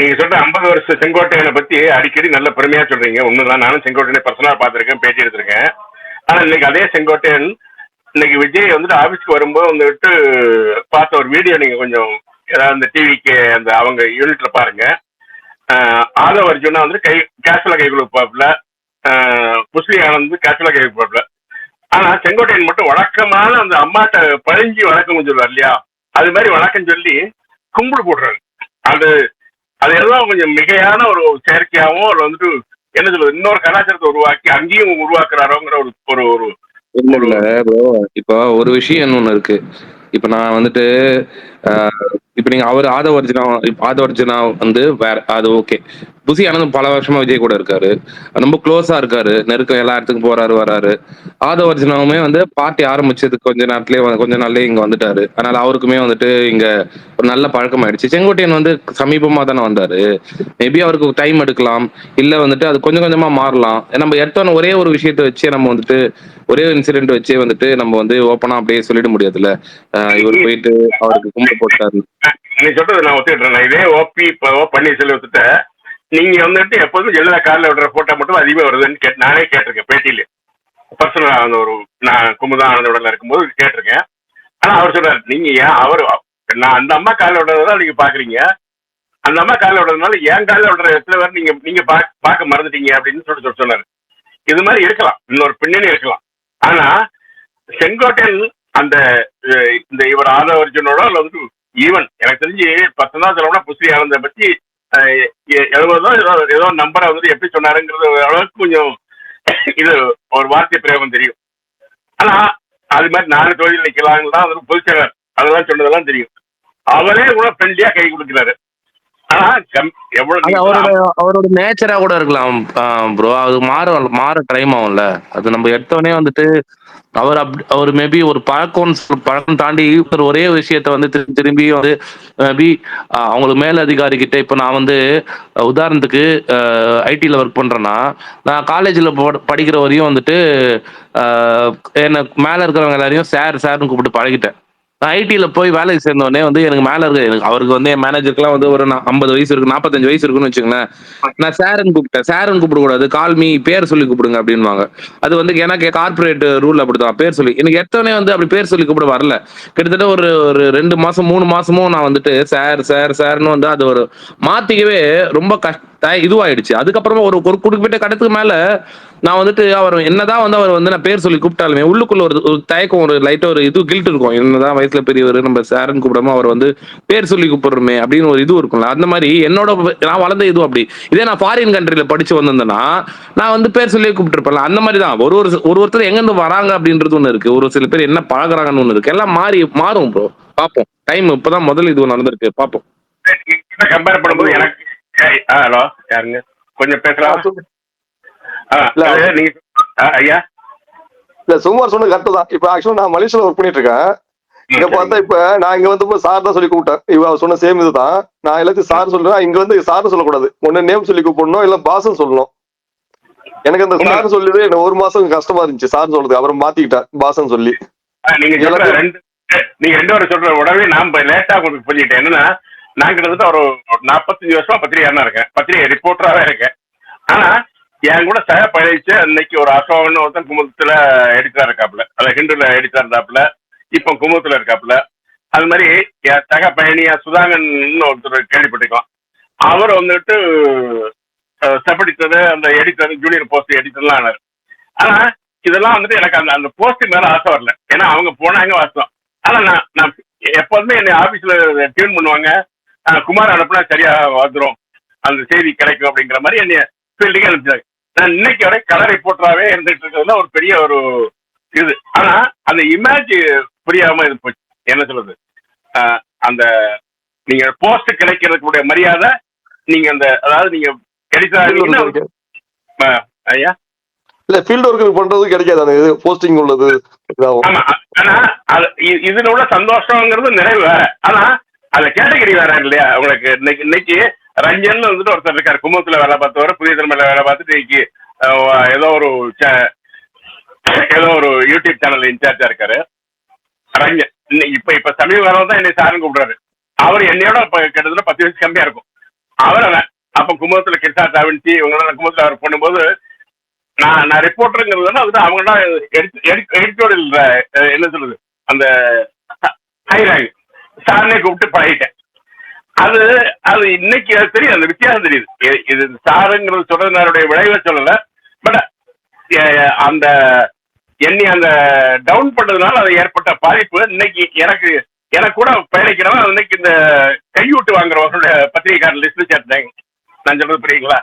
நீங்க சொல்ற 50 வருஷம் செங்கோட்டையனை பத்தி அடிக்கடி நல்ல பெருமையா சொல்றீங்க. ஒண்ணுதான், நானும் செங்கோட்டையனை பர்சனலா பாத்திருக்கேன், பேட்டி எடுத்திருக்கேன். ஆனா இன்னைக்கு அதே செங்கோட்டையன் இன்னைக்கு விஜய் வந்துட்டு ஆபீஸ்க்கு வரும்போது வந்துட்டு பார்த்த ஒரு வீடியோ நீங்க கொஞ்சம் ஏதாவது இந்த டிவிக்கு அந்த அவங்க யூனிட்ல பாருங்க. ஆதவ அர்ஜுனா வந்து கேஷுவலா கை கொடுப்பாப்புல, முஸ்லி ஆனந்த் கேஷுவலா கை கொடுப்பாப்புல. ஆனா செங்கோட்டையன் மட்டும் வழக்கமான அந்த அம்மாட்ட பழிஞ்சி வணக்கம் சொல்லுவார் இல்லையா, அது மாதிரி வணக்கம் சொல்லி கும்பிடு போடுறாரு. அது எல்லாம் கொஞ்சம் மிகையான ஒரு செயற்கையாகவும் அவர் வந்துட்டு என்ன சொல்றது, இன்னொரு கலாச்சாரத்தை உருவாக்கி அங்கேயும் உருவாக்குறாரோங்கிற ஒரு இல்ல ப்ரோ. இப்ப ஒரு விஷயம் ஒண்ணு இருக்கு. இப்ப நான் வந்துட்டு இப்ப நீங்க அவர் ஆதவர்ஜுனா வந்து வேற, அது ஓகே. புசி ஆனந்த் பல வருஷமா விஜய் கூட இருக்காரு, ரொம்ப க்ளோஸா இருக்காரு, நெருக்கம், எல்லா இடத்துக்கும் போறாரு வராரு. ஆதவர்ஜுனாவுமே வந்து பார்ட்டி ஆரம்பிச்சதுக்கு கொஞ்ச நாள்லயே இங்க வந்துட்டாரு. அதனால அவருக்குமே வந்துட்டு இங்க ஒரு நல்ல பழக்கம் ஆயிடுச்சு. செங்கோட்டையன் வந்து சமீபமா தானே வந்தாரு. மேபி அவருக்கு டைம் எடுக்கலாம், இல்ல வந்துட்டு அது கொஞ்சம் கொஞ்சமா மாறலாம். நம்ம எடுத்தோன்னு ஒரே ஒரு விஷயத்த வச்சே நம்ம வந்துட்டு ஒரே இன்சிடென்ட் வச்சே வந்துட்டு நம்ம வந்து ஓப்பனா அப்படியே சொல்லிட முடியாதுல்ல. இவர் போயிட்டு அவருக்கு கும்பிட்டு போட்டாரு. நீ சொல்றது நான் ஒத்துக்கிட்டேன். இதே ஓபி பன்னீர்செல்வத்திட்ட நீங்க வந்துட்டு எப்போதும் ஜெயலலிதா காலில் விடுற போட்டோ மட்டும் அதிகமாக வருதுன்னு நானே கேட்டிருக்கேன் பேட்டியில. பர்சனலா அந்த ஒரு நான் குமுதா ஆனந்தோட இருக்கும்போது கேட்டிருக்கேன். ஆனா அவர் சொல்றாரு, நீங்க ஏன் அவர் நான் அந்த அம்மா காலில் விடுறதான் நீங்க பாக்குறீங்க, அந்த அம்மா காலில் விடுறதுனால என் காலில் விடுற எத்தனை பேர் நீங்க பார்க்க மறந்துட்டீங்க அப்படின்னு சொன்னாரு. இது மாதிரி இருக்கலாம், இன்னொரு பின்னணி இருக்கலாம். ஆனா செங்கோட்டையன் அந்த இந்த இவர் ஆதவ அர்ஜுனோட வந்து ஈவன் எனக்கு தெரிஞ்சு 10 செலவுனா புஸ்ரீ ஆனந்த பத்தி 70 ஏதோ நம்பரை வந்துட்டு எப்படி சொன்னாருங்கிறது அளவுக்கு கொஞ்சம் இது ஒரு வார்த்தை பிரயோகம் தெரியும். ஆனா அது மாதிரி 4 தொழில் நிக்கலாம் தான் அது பொதுச்செயலர் அதெல்லாம் சொன்னதெல்லாம் தெரியும். அவரே கூட ஃப்ரெண்ட்லியா கை கொடுக்கிறாரு. ஆனா அவரோட நேச்சரா கூட இருக்கலாம் ப்ரோ. அது மாற டைம் ஆகும்ல. அது நம்ம எடுத்தோடனே வந்துட்டு அவர் மேபி ஒரு பழக்கம் தாண்டி ஒரே விஷயத்த வந்து திரும்பி வந்து மேபி அவங்களுக்கு மேல அதிகாரி கிட்ட, இப்ப நான் வந்து உதாரணத்துக்கு ஐடில ஒர்க் பண்றேன்னா, நான் காலேஜ்ல படிக்கிற வரையும் வந்துட்டு என்ன மேல இருக்கிறவங்க எல்லாரையும் சார்னு கூப்பிட்டு பழகிட்டேன். நான் ஐடில போய் வேலைக்கு சேர்ந்தோடனே வந்து எனக்கு மேல இருக்கு, அவருக்கு வந்து என் மேனேஜருக்குலாம் வந்து ஒரு 50 வயசு இருக்கு, 45 வயசு இருக்குன்னு வச்சுங்களேன். நான் சாருன்னு கூப்பிடக்கூடாது, கால் மீ, பேர் சொல்லி கூப்பிடுங்க அப்படின்வாங்க. அது வந்து எனக்கு கார்பரேட் ரூல் அப்படிதான், பேர் சொல்லி. எனக்கு எத்தனை வந்து அப்படி பேர் சொல்லி கூப்பிட வரல. கிட்டத்தட்ட ஒரு 2 மாசம் 3 மாசமும் நான் வந்துட்டு சார்னு வந்து அது ஒரு மாத்திக்கவே ரொம்ப இதுவாயிடுச்சு. அதுக்கப்புறமா ஒரு குறிப்பிட்ட கடத்துக்கு மேல நான் வந்துட்டு அவர் என்னதான் வந்து அவர் வந்து நான் பேர் சொல்லி கூப்பிட்டாலுமே உள்ளுக்குள்ள ஒரு தயக்கம், ஒரு லைட்டா ஒரு இது கில்ட் இருக்கும். என்னதான் வயசுல பெரியவர் நம்ம சாருன்னு கூப்பிடாம அவர் வந்து பேர் சொல்லி கூப்பிடுறோமே அப்படின்னு ஒரு இது இருக்கும்ல. அந்த மாதிரி நான் வளர்ந்த இது அப்படி. இதே நான் ஃபாரின் கண்ட்ரில படிச்சு வந்திருந்தேன்னா நான் வந்து பேர் சொல்லி கூப்பிட்டுருப்பேன். அந்த மாதிரி தான் ஒருத்தர் எங்க இருந்து வராங்க அப்படின்றது ஒண்ணு இருக்கு, ஒரு சில பேர் என்ன பழகுறாங்கன்னு ஒண்ணு இருக்கு. எல்லாம் மாறும் ப்ரோ. பாப்போம், டைம் இப்பதான் முதல்ல இது நடந்திருக்கு, பாப்போம். கம்பேர் பண்ணும்போது எனக்கு ஹலோ யாருங்க கொஞ்சம் பேசலாம் ஐயா? இல்ல சுமார் சொன்ன கரெக்ட் தான். இப்ப ஆக்சுவலா நான் மலேசியால ஒர்க் பண்ணிட்டு இருக்கேன். இங்க பார்த்தா இப்ப நான் இங்க வந்து சார் தான் சொல்லி கூப்பிட்டேன். இவ சொன்ன சேம் இதுதான். நான் எல்லாத்தையும் சார் சொல்றேன். இங்க வந்து சார் சொல்லக்கூடாது, ஒண்ணு நேம் சொல்லி கூப்பிடணும், இல்ல பாசம் சொல்லணும். எனக்கு அந்த சார் சொல்லுது எனக்கு 1 மாசம் கஷ்டமா இருந்துச்சு சார் சொல்றது. அப்புறம் மாத்திக்கிட்டேன் பாசம் சொல்லி. நீங்க 2 பேரும் சொல்ற உடனே நான் லேட்டா உங்களுக்கு புரிஞ்சுக்கிட்டேன். என்னன்னா நான் கிட்டத்தட்ட ஒரு 45 வருஷமா பத்திரிகையாளனா இருக்கேன், பத்திரிகை ரிப்போர்ட்டராவே இருக்கேன். ஆனா என் கூட சக பழகிச்சு இன்னைக்கு ஒரு அசோகன் ஒருத்தன் குமுதத்துல எடிட்டரா இருக்காப்புல, அதை ஹிந்துல எடிட்டரா இருந்தாப்புல, இப்போ குமுதத்துல இருக்காப்புல. அது மாதிரி என் சக பயணியா சுதாகன் ஒருத்தர் கேள்விப்பட்டிருக்கலாம். அவர் வந்துட்டு செப்படித்தது அந்த எடிட்டர், ஜூனியர் போஸ்ட் எடிட்டர்லாம் ஆனார். ஆனா இதெல்லாம் வந்துட்டு எனக்கு அந்த போஸ்ட் மேல ஆசை வரல, ஏன்னா அவங்க போனாங்க வாசம். ஆனா நான் எப்போதுமே என்னை ஆபீஸ்ல டியூன் பண்ணுவாங்க, குமார் அனுப்புனா சரியா வந்துடும், அந்த செய்தி கிடைக்கும் அப்படிங்கிற மாதிரி என்னை ஃபீல்டுக்கு அனுப்பிச்சாங்க. நான் இன்னைக்கு வரை கலர் ரிப்போர்ட்டராகவே இருந்துட்டு இருக்கிறதுல ஒரு பெரிய ஒரு இது. ஆனா அந்த இமேஜ் புரியாம இது போச்சு. என்ன சொல்றது, அந்த நீங்க போஸ்ட் கிடைக்கிறதுக்குடைய மரியாதை நீங்க அந்த அதாவது நீங்க எடிட்டர் ஐயா இல்ல ஃபீல்ட் ஒர்க் பண்றது கிடைக்காது, அந்த இது போஸ்டிங் உள்ளது. ஆமா, ஆனா இதுல உள்ள சந்தோஷங்கிறது நிறைவு வேற. ஆனா அந்த கேட்டகரி வேற இல்லையா உங்களுக்கு. இன்னைக்கு ரஞ்சன் வந்துட்டு ஒருத்தர் இருக்காரு, கும்பத்துல வேலை பார்த்தவர், புதிய தலைமையில வேலை பார்த்துட்டு இன்னைக்கு ஏதோ ஒரு யூடியூப் சேனல் இன்சார்ஜா இருக்காரு ரஞ்சன். இப்ப சமீப காலம் தான் என்னை சாருன்னு கூப்பிடுறாரு. அவர் என்னையோட கிட்டத்தட்ட 10 வயசு கம்மியா இருக்கும். அவர் அப்ப கும்பத்துல கிருஷ்ணா தாவின்சி இவங்க கும்பத்துல அவர் பண்ணும்போது நான் ரிப்போர்ட்டருங்கிறது அதுதான் அவங்க தான் எடிட்டோரியல் என்ன சொல்றது அந்த ஹை ரேங்க் சாரனே கூப்பிட்டு பழகிட்டேன். அது இன்னைக்கு தெரியுது, அந்த வித்தியாசம் தெரியுது. இது சாருங்கிறது சொல்றதுனாருடைய விளைவை சொல்லல, பட் அந்த என்னை அந்த டவுன் பண்ணதுனால அது ஏற்பட்ட பாதிப்பு இன்னைக்கு எனக்கு கூட பயணிக்கிறவன் இன்னைக்கு இந்த கையூட்டு வாங்குறவங்களுடைய பத்திரிகைக்காரர் லிஸ்ட் சேர்த்தாங்க. நான் சொல்றது புரியுங்களா?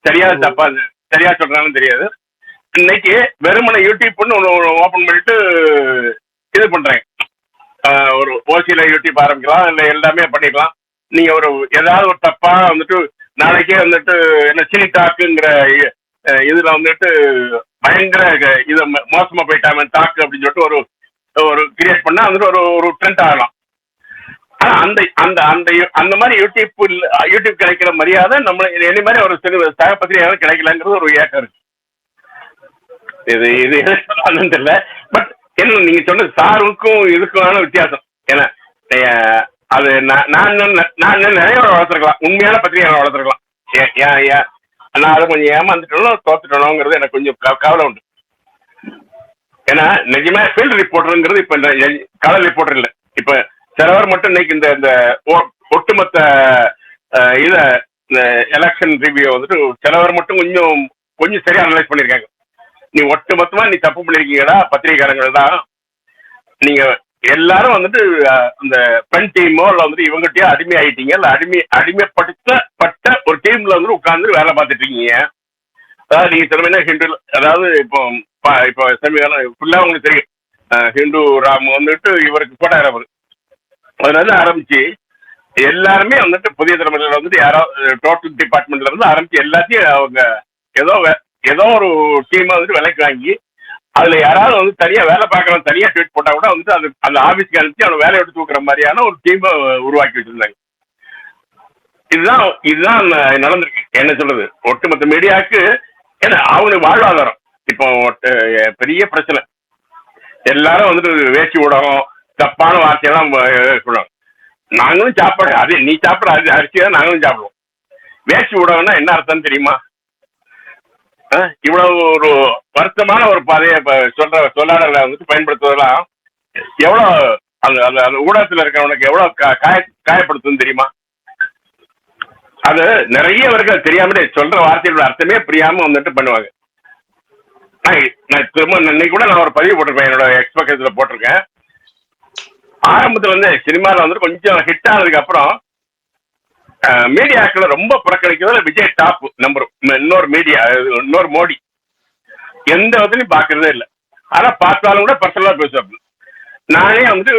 சரியா தப்பா சரியா சொல்றான்னு தெரியாது. இன்னைக்கு வெறுமனை யூடியூப்னு ஒன்று ஓபன் பண்ணிட்டு இது பண்றாங்க. ஒரு ஓசியில யூடியூப் ஆரம்பிக்கலாம், இல்லை எல்லாமே பண்ணிக்கலாம். நீங்க ஏதாவது ஒரு தப்பா வந்துட்டு நாளைக்கே வந்துட்டு என்ன சினி டாக்குங்கிற இதுல வந்துட்டு பயங்கர இதை மோசமா போயிட்டாங்க டாக்கு அப்படின்னு சொல்லிட்டு ஒரு கிரியேட் பண்ணா வந்துட்டு ஒரு ட்ரெண்ட் ஆகலாம். ஆனா அந்த மாதிரி யூடியூப் கிடைக்கிற மரியாதை நம்ம என்ன மாதிரி ஒரு சக பத்திரிகையாளர் கிடைக்கலங்கிறது ஒரு ஏக்கம் இருக்கு. இது தெரியல. பட் என்ன நீங்க சொன்னது சாருக்கும் இதுக்கான வித்தியாசம். ஏன்னா அது நான் நிறைய வளர்த்துருக்கலாம், உண்மையான பத்திரிகையாளர் வளர்த்துருக்கலாம். நான் அதை கொஞ்சம் ஏமாந்துட்டனோ தோத்துட்டனோங்கிறது எனக்கு கொஞ்சம் கவலை உண்டு. ஏன்னா நிஜமா ஃபீல்டு ரிப்போர்ட்டருங்கிறது இப்ப இந்த கலர் ரிப்போர்ட்டர் இல்லை. இப்ப சிலவர் மட்டும் இன்னைக்கு இந்த ஒட்டுமொத்த இத இந்த எலெக்ஷன் ரிவ்யூ வந்துட்டு சிலவர் மட்டும் கொஞ்சம் சரியா அனலைஸ் பண்ணிருக்காங்க. நீ ஒட்டுமொத்தமா நீ தப்பு பண்ணிருக்கீங்கடா பத்திரிகைக்காரங்கள் தான். நீங்க எல்லாரும் வந்துட்டு அந்த பெண் டீமோ இல்ல வந்துட்டு இவங்ககிட்டயே அடிமை ஆயிட்டீங்க, இல்ல அடிமைப்படுத்தப்பட்ட ஒரு டீம்ல வந்து உட்கார்ந்து வேலை பார்த்துட்டு இருக்கீங்க. அதாவது நீங்க திறமையா ஹிந்து, அதாவது இப்போ சமீபம் ஃபுல்லா உங்களுக்கு தெரியும் ஹிந்து ராம் வந்துட்டு இவருக்கு போட்டார் அவரு. அதனால ஆரம்பிச்சு எல்லாருமே வந்துட்டு புதிய தலைமுறையில வந்துட்டு யாராவது டோட்டல் டிபார்ட்மெண்ட்ல இருந்து ஆரம்பிச்சு எல்லாத்தையும் அவங்க ஏதோ ஒரு டீமை வந்துட்டு விலைக்கு வாங்கி அதுல யாராவது வந்து தனியா வேலை பார்க்கறவங்க தனியா ட்வீட் போட்டா கூட வந்துட்டு அது அந்த ஆபீஸ்க்கு அனுப்பிச்சு அவனை வேலையை விட்டு தூக்குற மாதிரியான ஒரு டீமை உருவாக்கி வச்சிருந்தாங்க. இதுதான் நடந்திருக்கு. என்ன சொல்றது, ஒட்டுமொத்த மீடியாவுக்கு ஏன்னா அவங்களுக்கு வாழ்வாதாரம் இப்போ பெரிய பிரச்சனை. எல்லாரும் வந்துட்டு வேஷ்டி ஊடகம் தப்பான வார்த்தையெல்லாம் சொல்லுவாங்க. நாங்களும் சாப்பிட அது நீ சாப்பிட அது அரிசி தான் நாங்களும் சாப்பிடுவோம். வேஷ்டி ஊடகம்னா என்ன அர்த்தம் தெரியுமா? இவ்வளவு ஒரு வருத்தமான ஒரு பாதையை சொல்லாடலை வந்துட்டு பயன்படுத்துவதெல்லாம் எவ்வளவு அந்த ஊடகத்தில் இருக்கிறவனுக்கு எவ்வளவு காயப்படுத்தும் தெரியுமா? அது நிறைய பேருக்கு தெரியாமலே சொல்ற வார்த்தைகளோட அர்த்தமே புரியாம வந்துட்டு பண்ணுவாங்க. நான் திரும்ப இன்னைக்கு கூட நான் ஒரு பதிவு போட்டிருப்பேன், என்னோட எக்ஸ்பெக்டேஷன்ல போட்டிருக்கேன். ஆரம்பத்துல வந்து சினிமாவில் வந்துட்டு கொஞ்சம் ஹிட் ஆனதுக்கு அப்புறம் மீடியாக்களை ரொம்ப புறக்கணிக்கிறதுல விஜய் டாப் நம்பர். இன்னொரு மோடி எந்த விதத்துலையும் பாக்குறதே இல்லை. ஆனா பார்த்தாலும் கூட பர்சனலா பேசுவாங்க. நானே வந்து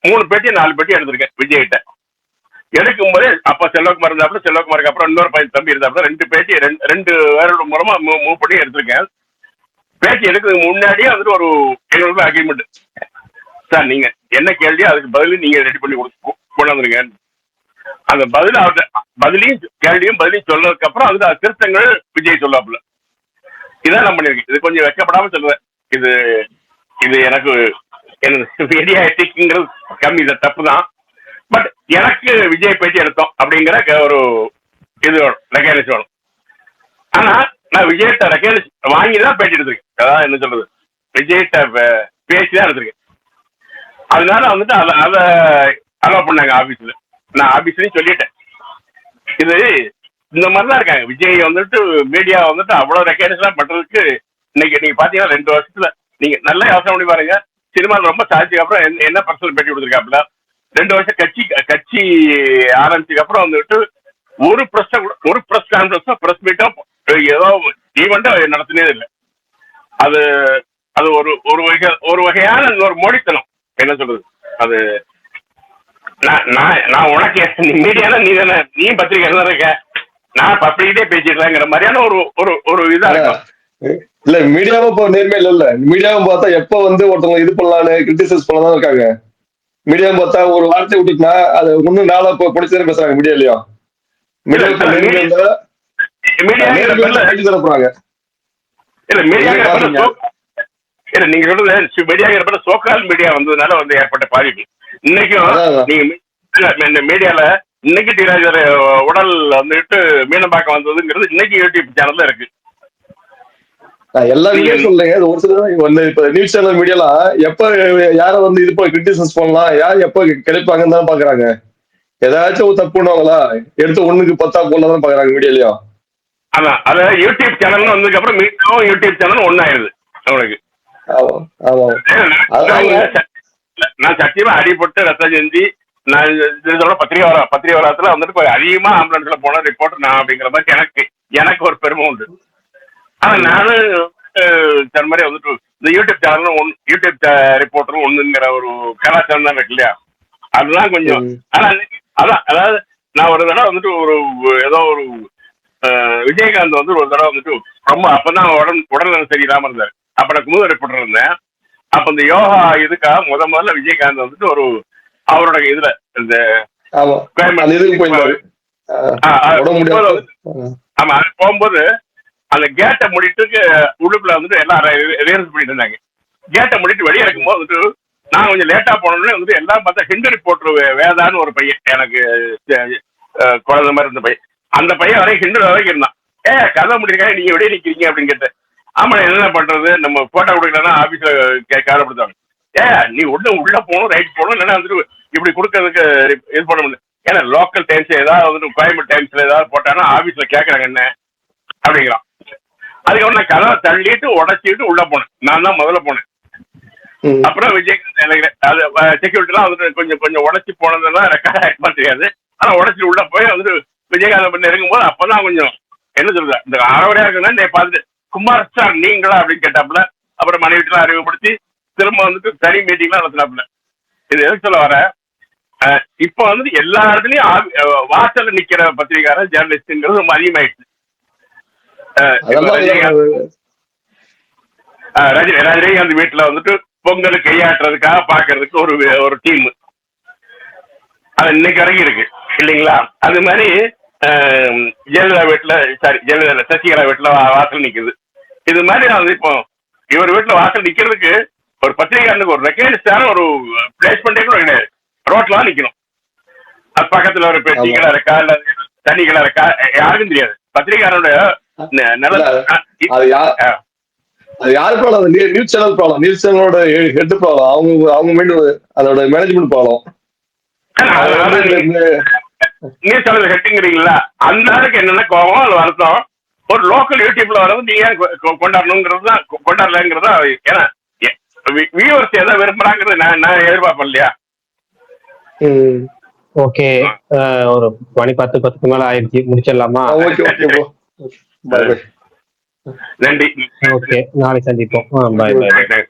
3 பேட்டி 4 பேட்டி எடுத்திருக்கேன் விஜய்கிட்ட. எடுக்கும் போதே அப்ப செல்வகுமார் இருந்தாப்புல, செல்வகுமாருக்கு அப்புறம் இன்னொரு பையன் தம்பி இருந்தாப்புல 2 பேட்டி 2 வேரோட மூலமா 3 பேட்டி எடுத்திருக்கேன். பேட்டி எடுக்கிறதுக்கு முன்னாடியே வந்துட்டு ஒரு எங்களுக்கு அக்ரிமெண்ட், சார் நீங்க என்ன கேள்வியோ அதுக்கு பதில் நீங்க ரெடி பண்ணி கொண்டு வந்துருங்க. அந்த பதிலையும் கேள்வியும் சொல்றதுக்கு அப்புறம் அது திருத்தங்கள் விஜய் சொல்லாப்புல. இதான் நான் பண்ணிருக்கேன். இது கொஞ்சம் வெக்கப்படாம சொல்றேன். இது எனக்கு மீடியா எத்திக்ங்கிறது கம்மி, இதை தப்பு தான். பட் எனக்கு விஜய் பேட்டி எடுத்தோம் அப்படிங்கிற ஒரு இது ரெக்கக்னைஸ் வேணும். ஆனா நான் விஜய்கிட்ட ரெக்கக்னைஸ் வாங்கி தான் பேட்டி எடுத்திருக்கேன். அதான் என்ன சொல்றது, விஜய்கிட்ட பேசி தான் எடுத்திருக்கேன். அதனால வந்துட்டு அதை அலோவ் பண்ணாங்க ஆபீஸ்ல. நான் ஆபீஸ்லயும் சொல்லிட்டேன். இது இந்த மாதிரிதான் இருக்காங்க. விஜய் வந்துட்டு மீடியா வந்துட்டு அவ்வளவு ரெக்கக்னைஸ் எல்லாம் பண்றதுக்கு இன்னைக்கு நீங்க பாத்தீங்கன்னா 2 வருஷத்துல நீங்க நல்லா யோசனை பண்ணி பாருங்க. சினிமாவில் ரொம்ப சாதிச்சதுக்கு அப்புறம் என்ன பர்சனல் பேட்டி கொடுத்துருக்காப்புல. 2 வருஷம் கட்சி ஆரம்பிச்சதுக்கு அப்புறம் வந்துட்டு ஒரு பிரஸ் கான்ஃபரன்ஸோ பிரஸ் மீட்டோ ஏதோ ஈவெண்டோ நடத்தினே இல்லை. அது ஒரு வகையான ஒரு மோடித்தனம். என்ன சொல்றது, அது நான் உனக்கு மீடியானா நீ தானே, நீ பத்திரிகை தான் இருக்க, நான் பப்ளிக்கிட்டே பேசிடலாங்கிற மாதிரியான ஒரு இதா இருக்கும். இல்ல மீடியாவும் இப்போ நேர்மையில இல்ல. மீடியாவும் பார்த்தா எப்ப வந்து ஒருத்தவங்க இது பண்ணலான்னு கிரிட்டிசைஸ் பண்ணதான் இருக்காங்க. மீடியாவும் பார்த்தா ஒரு வார்த்தை விட்டுட்டுனா அது இன்னும் நாளா படிச்சுதான் பேசுறாங்க மீடியாலயும். இல்ல நீங்க சொல்றது மீடியாங்கிற சோகால் மீடியா வந்ததுனால வந்து ஏற்பட்ட பாதிப்பு. இன்னைக்கும் நீங்க மீடியால இன்னைக்கு டிராஜர் உடல் வந்துட்டு மீனம்பாக்கம் வந்ததுங்கிறது இன்னைக்கு யூடியூப் சேனல்ல இருக்கு. எல்லா வீடியோ சொல்றேங்க. ஒரு சில இப்ப நியூஸ் சேனல் மீடியாலாம் எப்ப யார வந்து இது போய் கிரிட்டிசைஸ் பண்ணலாம், யார் எப்ப கிடைப்பாங்கன்னு தான் பாக்குறாங்க. ஏதாச்சும் ஒரு தப்பு பண்ணுவாங்களா எடுத்து 1க்கு 10 போடலாம் பாக்குறாங்க மீடியாலயும். அதான் அதாவது யூடியூப் சேனல் வந்ததுக்கு அப்புறம் மீடியாவும் யூடியூப் சேனல் ஒன்னாயிருது அவனுக்கு. நான் சத்தியமா அடிபட்டு ரத்தம் செஞ்சு நான் இதோட பத்திரிகை வராத்துல வந்துட்டு அதிகமா ஆம்புலன்ஸ்ல போன ரிப்போர்ட் நான் அப்படிங்கிற மாதிரி எனக்கு ஒரு பெருமை உண்டு. ஆனா நானும் மாதிரி வந்துட்டு இந்த யூடியூப் சேனலும் யூடியூப் ரிப்போர்ட்டரும் ஒண்ணுங்கிற ஒரு கலாச்சாரம் தான் இருக்கு இல்லையா? அதுதான் கொஞ்சம். ஆனா அதாவது நான் ஒரு தடவை வந்துட்டு ஏதோ ஒரு விஜயகாந்த் வந்து ஒரு தடவை வந்துட்டு ரொம்ப அப்பதான் உடல்நலம் சரியில்லாம இருந்தாரு. அப்ப நான் குமுத ரிப்போர்ட்டர் இருந்தேன். அப்ப இந்த யோகா இதுக்காக முதல்ல விஜயகாந்த் வந்துட்டு அவரோட இதுல இந்த ஆமா அது போகும்போது அந்த கேட்டை முடிட்டு உள்ளுக்குள்ள வந்துட்டு எல்லாம் ரிஹர்சல் பண்ணிட்டு இருந்தாங்க. கேட்டை முடிட்டு வெளியே இருக்கும்போது வந்துட்டு நான் கொஞ்சம் லேட்டா போனோம்னு வந்துட்டு எல்லாம் பார்த்தா ஹிந்து ரிப்போர்ட்டர் வேதான்னு ஒரு பையன், எனக்கு குழந்தை மாதிரி இருந்த பையன் அந்த பையன் வரைக்கும் ஹிண்டு வரைக்கும் இருந்தான். கதை முடியிருக்காங்க, நீங்க வெளியே நிக்கிறீங்க அப்படின்னு கேட்டேன். ஆமா என்ன பண்றது, நம்ம போட்டோ கொடுக்கலன்னா ஆபீஸ்ல கவலைப்படுத்தாங்க. நீ உள்ள போகணும், ரைட் போகணும், இல்லைன்னா வந்துட்டு இப்படி கொடுக்கறதுக்கு இது பண்ண முடியும். ஏன்னா லோக்கல் டைம்ஸ் ஏதாவது வந்துட்டு கோயம்புத்தூர் டைம்ஸ்ல ஏதாவது போட்டாங்கன்னா ஆபீஸ்ல கேட்கறாங்க என்ன அப்படிங்கிறான். அதுக்கப்புறம் நான் கதவை தள்ளிட்டு உடச்சிட்டு உள்ள போனேன். நான் தான் முதல்ல போனேன். அப்புறம் விஜய் அது செக்யூரிட்டிலாம் வந்துட்டு கொஞ்சம் கொஞ்சம் உடச்சி போனதெல்லாம் ரெக்கார்ட் ஆகிடுமா தெரியாது. ஆனா உடச்சிட்டு உள்ள போய் வந்துட்டு விஜயகாந்த் பண்ணி இருக்கும்போது அப்பதான் கொஞ்சம் என்ன சொல்றது, இந்த அறவரையா இருக்குன்னா பார்த்துட்டு குமார் சார் நீங்களா அப்படின்னு கேட்டாப்புல. அப்புறம் மனைவிட்டுலாம் அறிமுகப்படுத்தி திரும்ப வந்துட்டு தனி மீட்டிங்லாம் நடத்தினாப்புல. இது எதுக்கு சொல்ல வர, இப்ப வந்துட்டு எல்லா இடத்துலயும் வாசல்ல நிக்கிற பத்திரிகையாளர் ஜேர்னலிஸ்ட்ங்கிறது ரொம்ப அதிகமாயிடுச்சு. ரஜினிகாந்த் வீட்டுல வந்துட்டு பொங்கல் கையாட்டுறதுக்காக பாக்குறதுக்கு ஒரு டீம் அது இன்னைக்கு வரைக்கும் இருக்கு இல்லைங்களா? அது மாதிரி ஜெயலலிதா வீட்டுல ஜெயலலிதா சசிகலா வீட்டுல வாசல் நிக்குது. இது மாதிரி அது இப்போ இவர் வீட்டுல வாசல் நிக்கிறதுக்கு ஒரு பத்திரிகையாளருக்கு ஒரு ரெக்கக்னைஸ்டான ஒரு பிளேஸ்மெண்டே கூட கிடையாது. ரோட்லாம் நிக்கணும். அது பக்கத்துல ஒரு பெட்டிகளா இருக்கா இல்ல தனிகளா இருக்கா யாருக்கும் தெரியாது. பத்திரிகையாளருடைய அது யாரு problem? News channel problem. News சேனலோட ஹெட் ப்ராப்ளம். அவங்க மீண்டும் அதோட மேனேஜ்மெண்ட் ப்ராப்ளம். நியூஸ் சேனல் ஹெட்டுங்கிறீங்களா, அந்த ஆளுக்கு என்னென்ன கோபம் அது வருத்தம். ஒரு லோக்கல் யூடியூப்ல வரது நீ ஏன் கொண்டாடணுங்கிறது தான் கொண்டாடலங்கிறதா. ஏன்னா வியூவர்ஸ் எதை விரும்புறாங்கிறது நான் எதிர்பார்ப்பேன் இல்லையா? ஓகே, ஒரு மணி 10:10 மேல ஆயிடுச்சு, முடிச்சிடலாமா? நன்றி. ஓகே, நாளைக்கு சந்திப்போம். பாய் பாய்.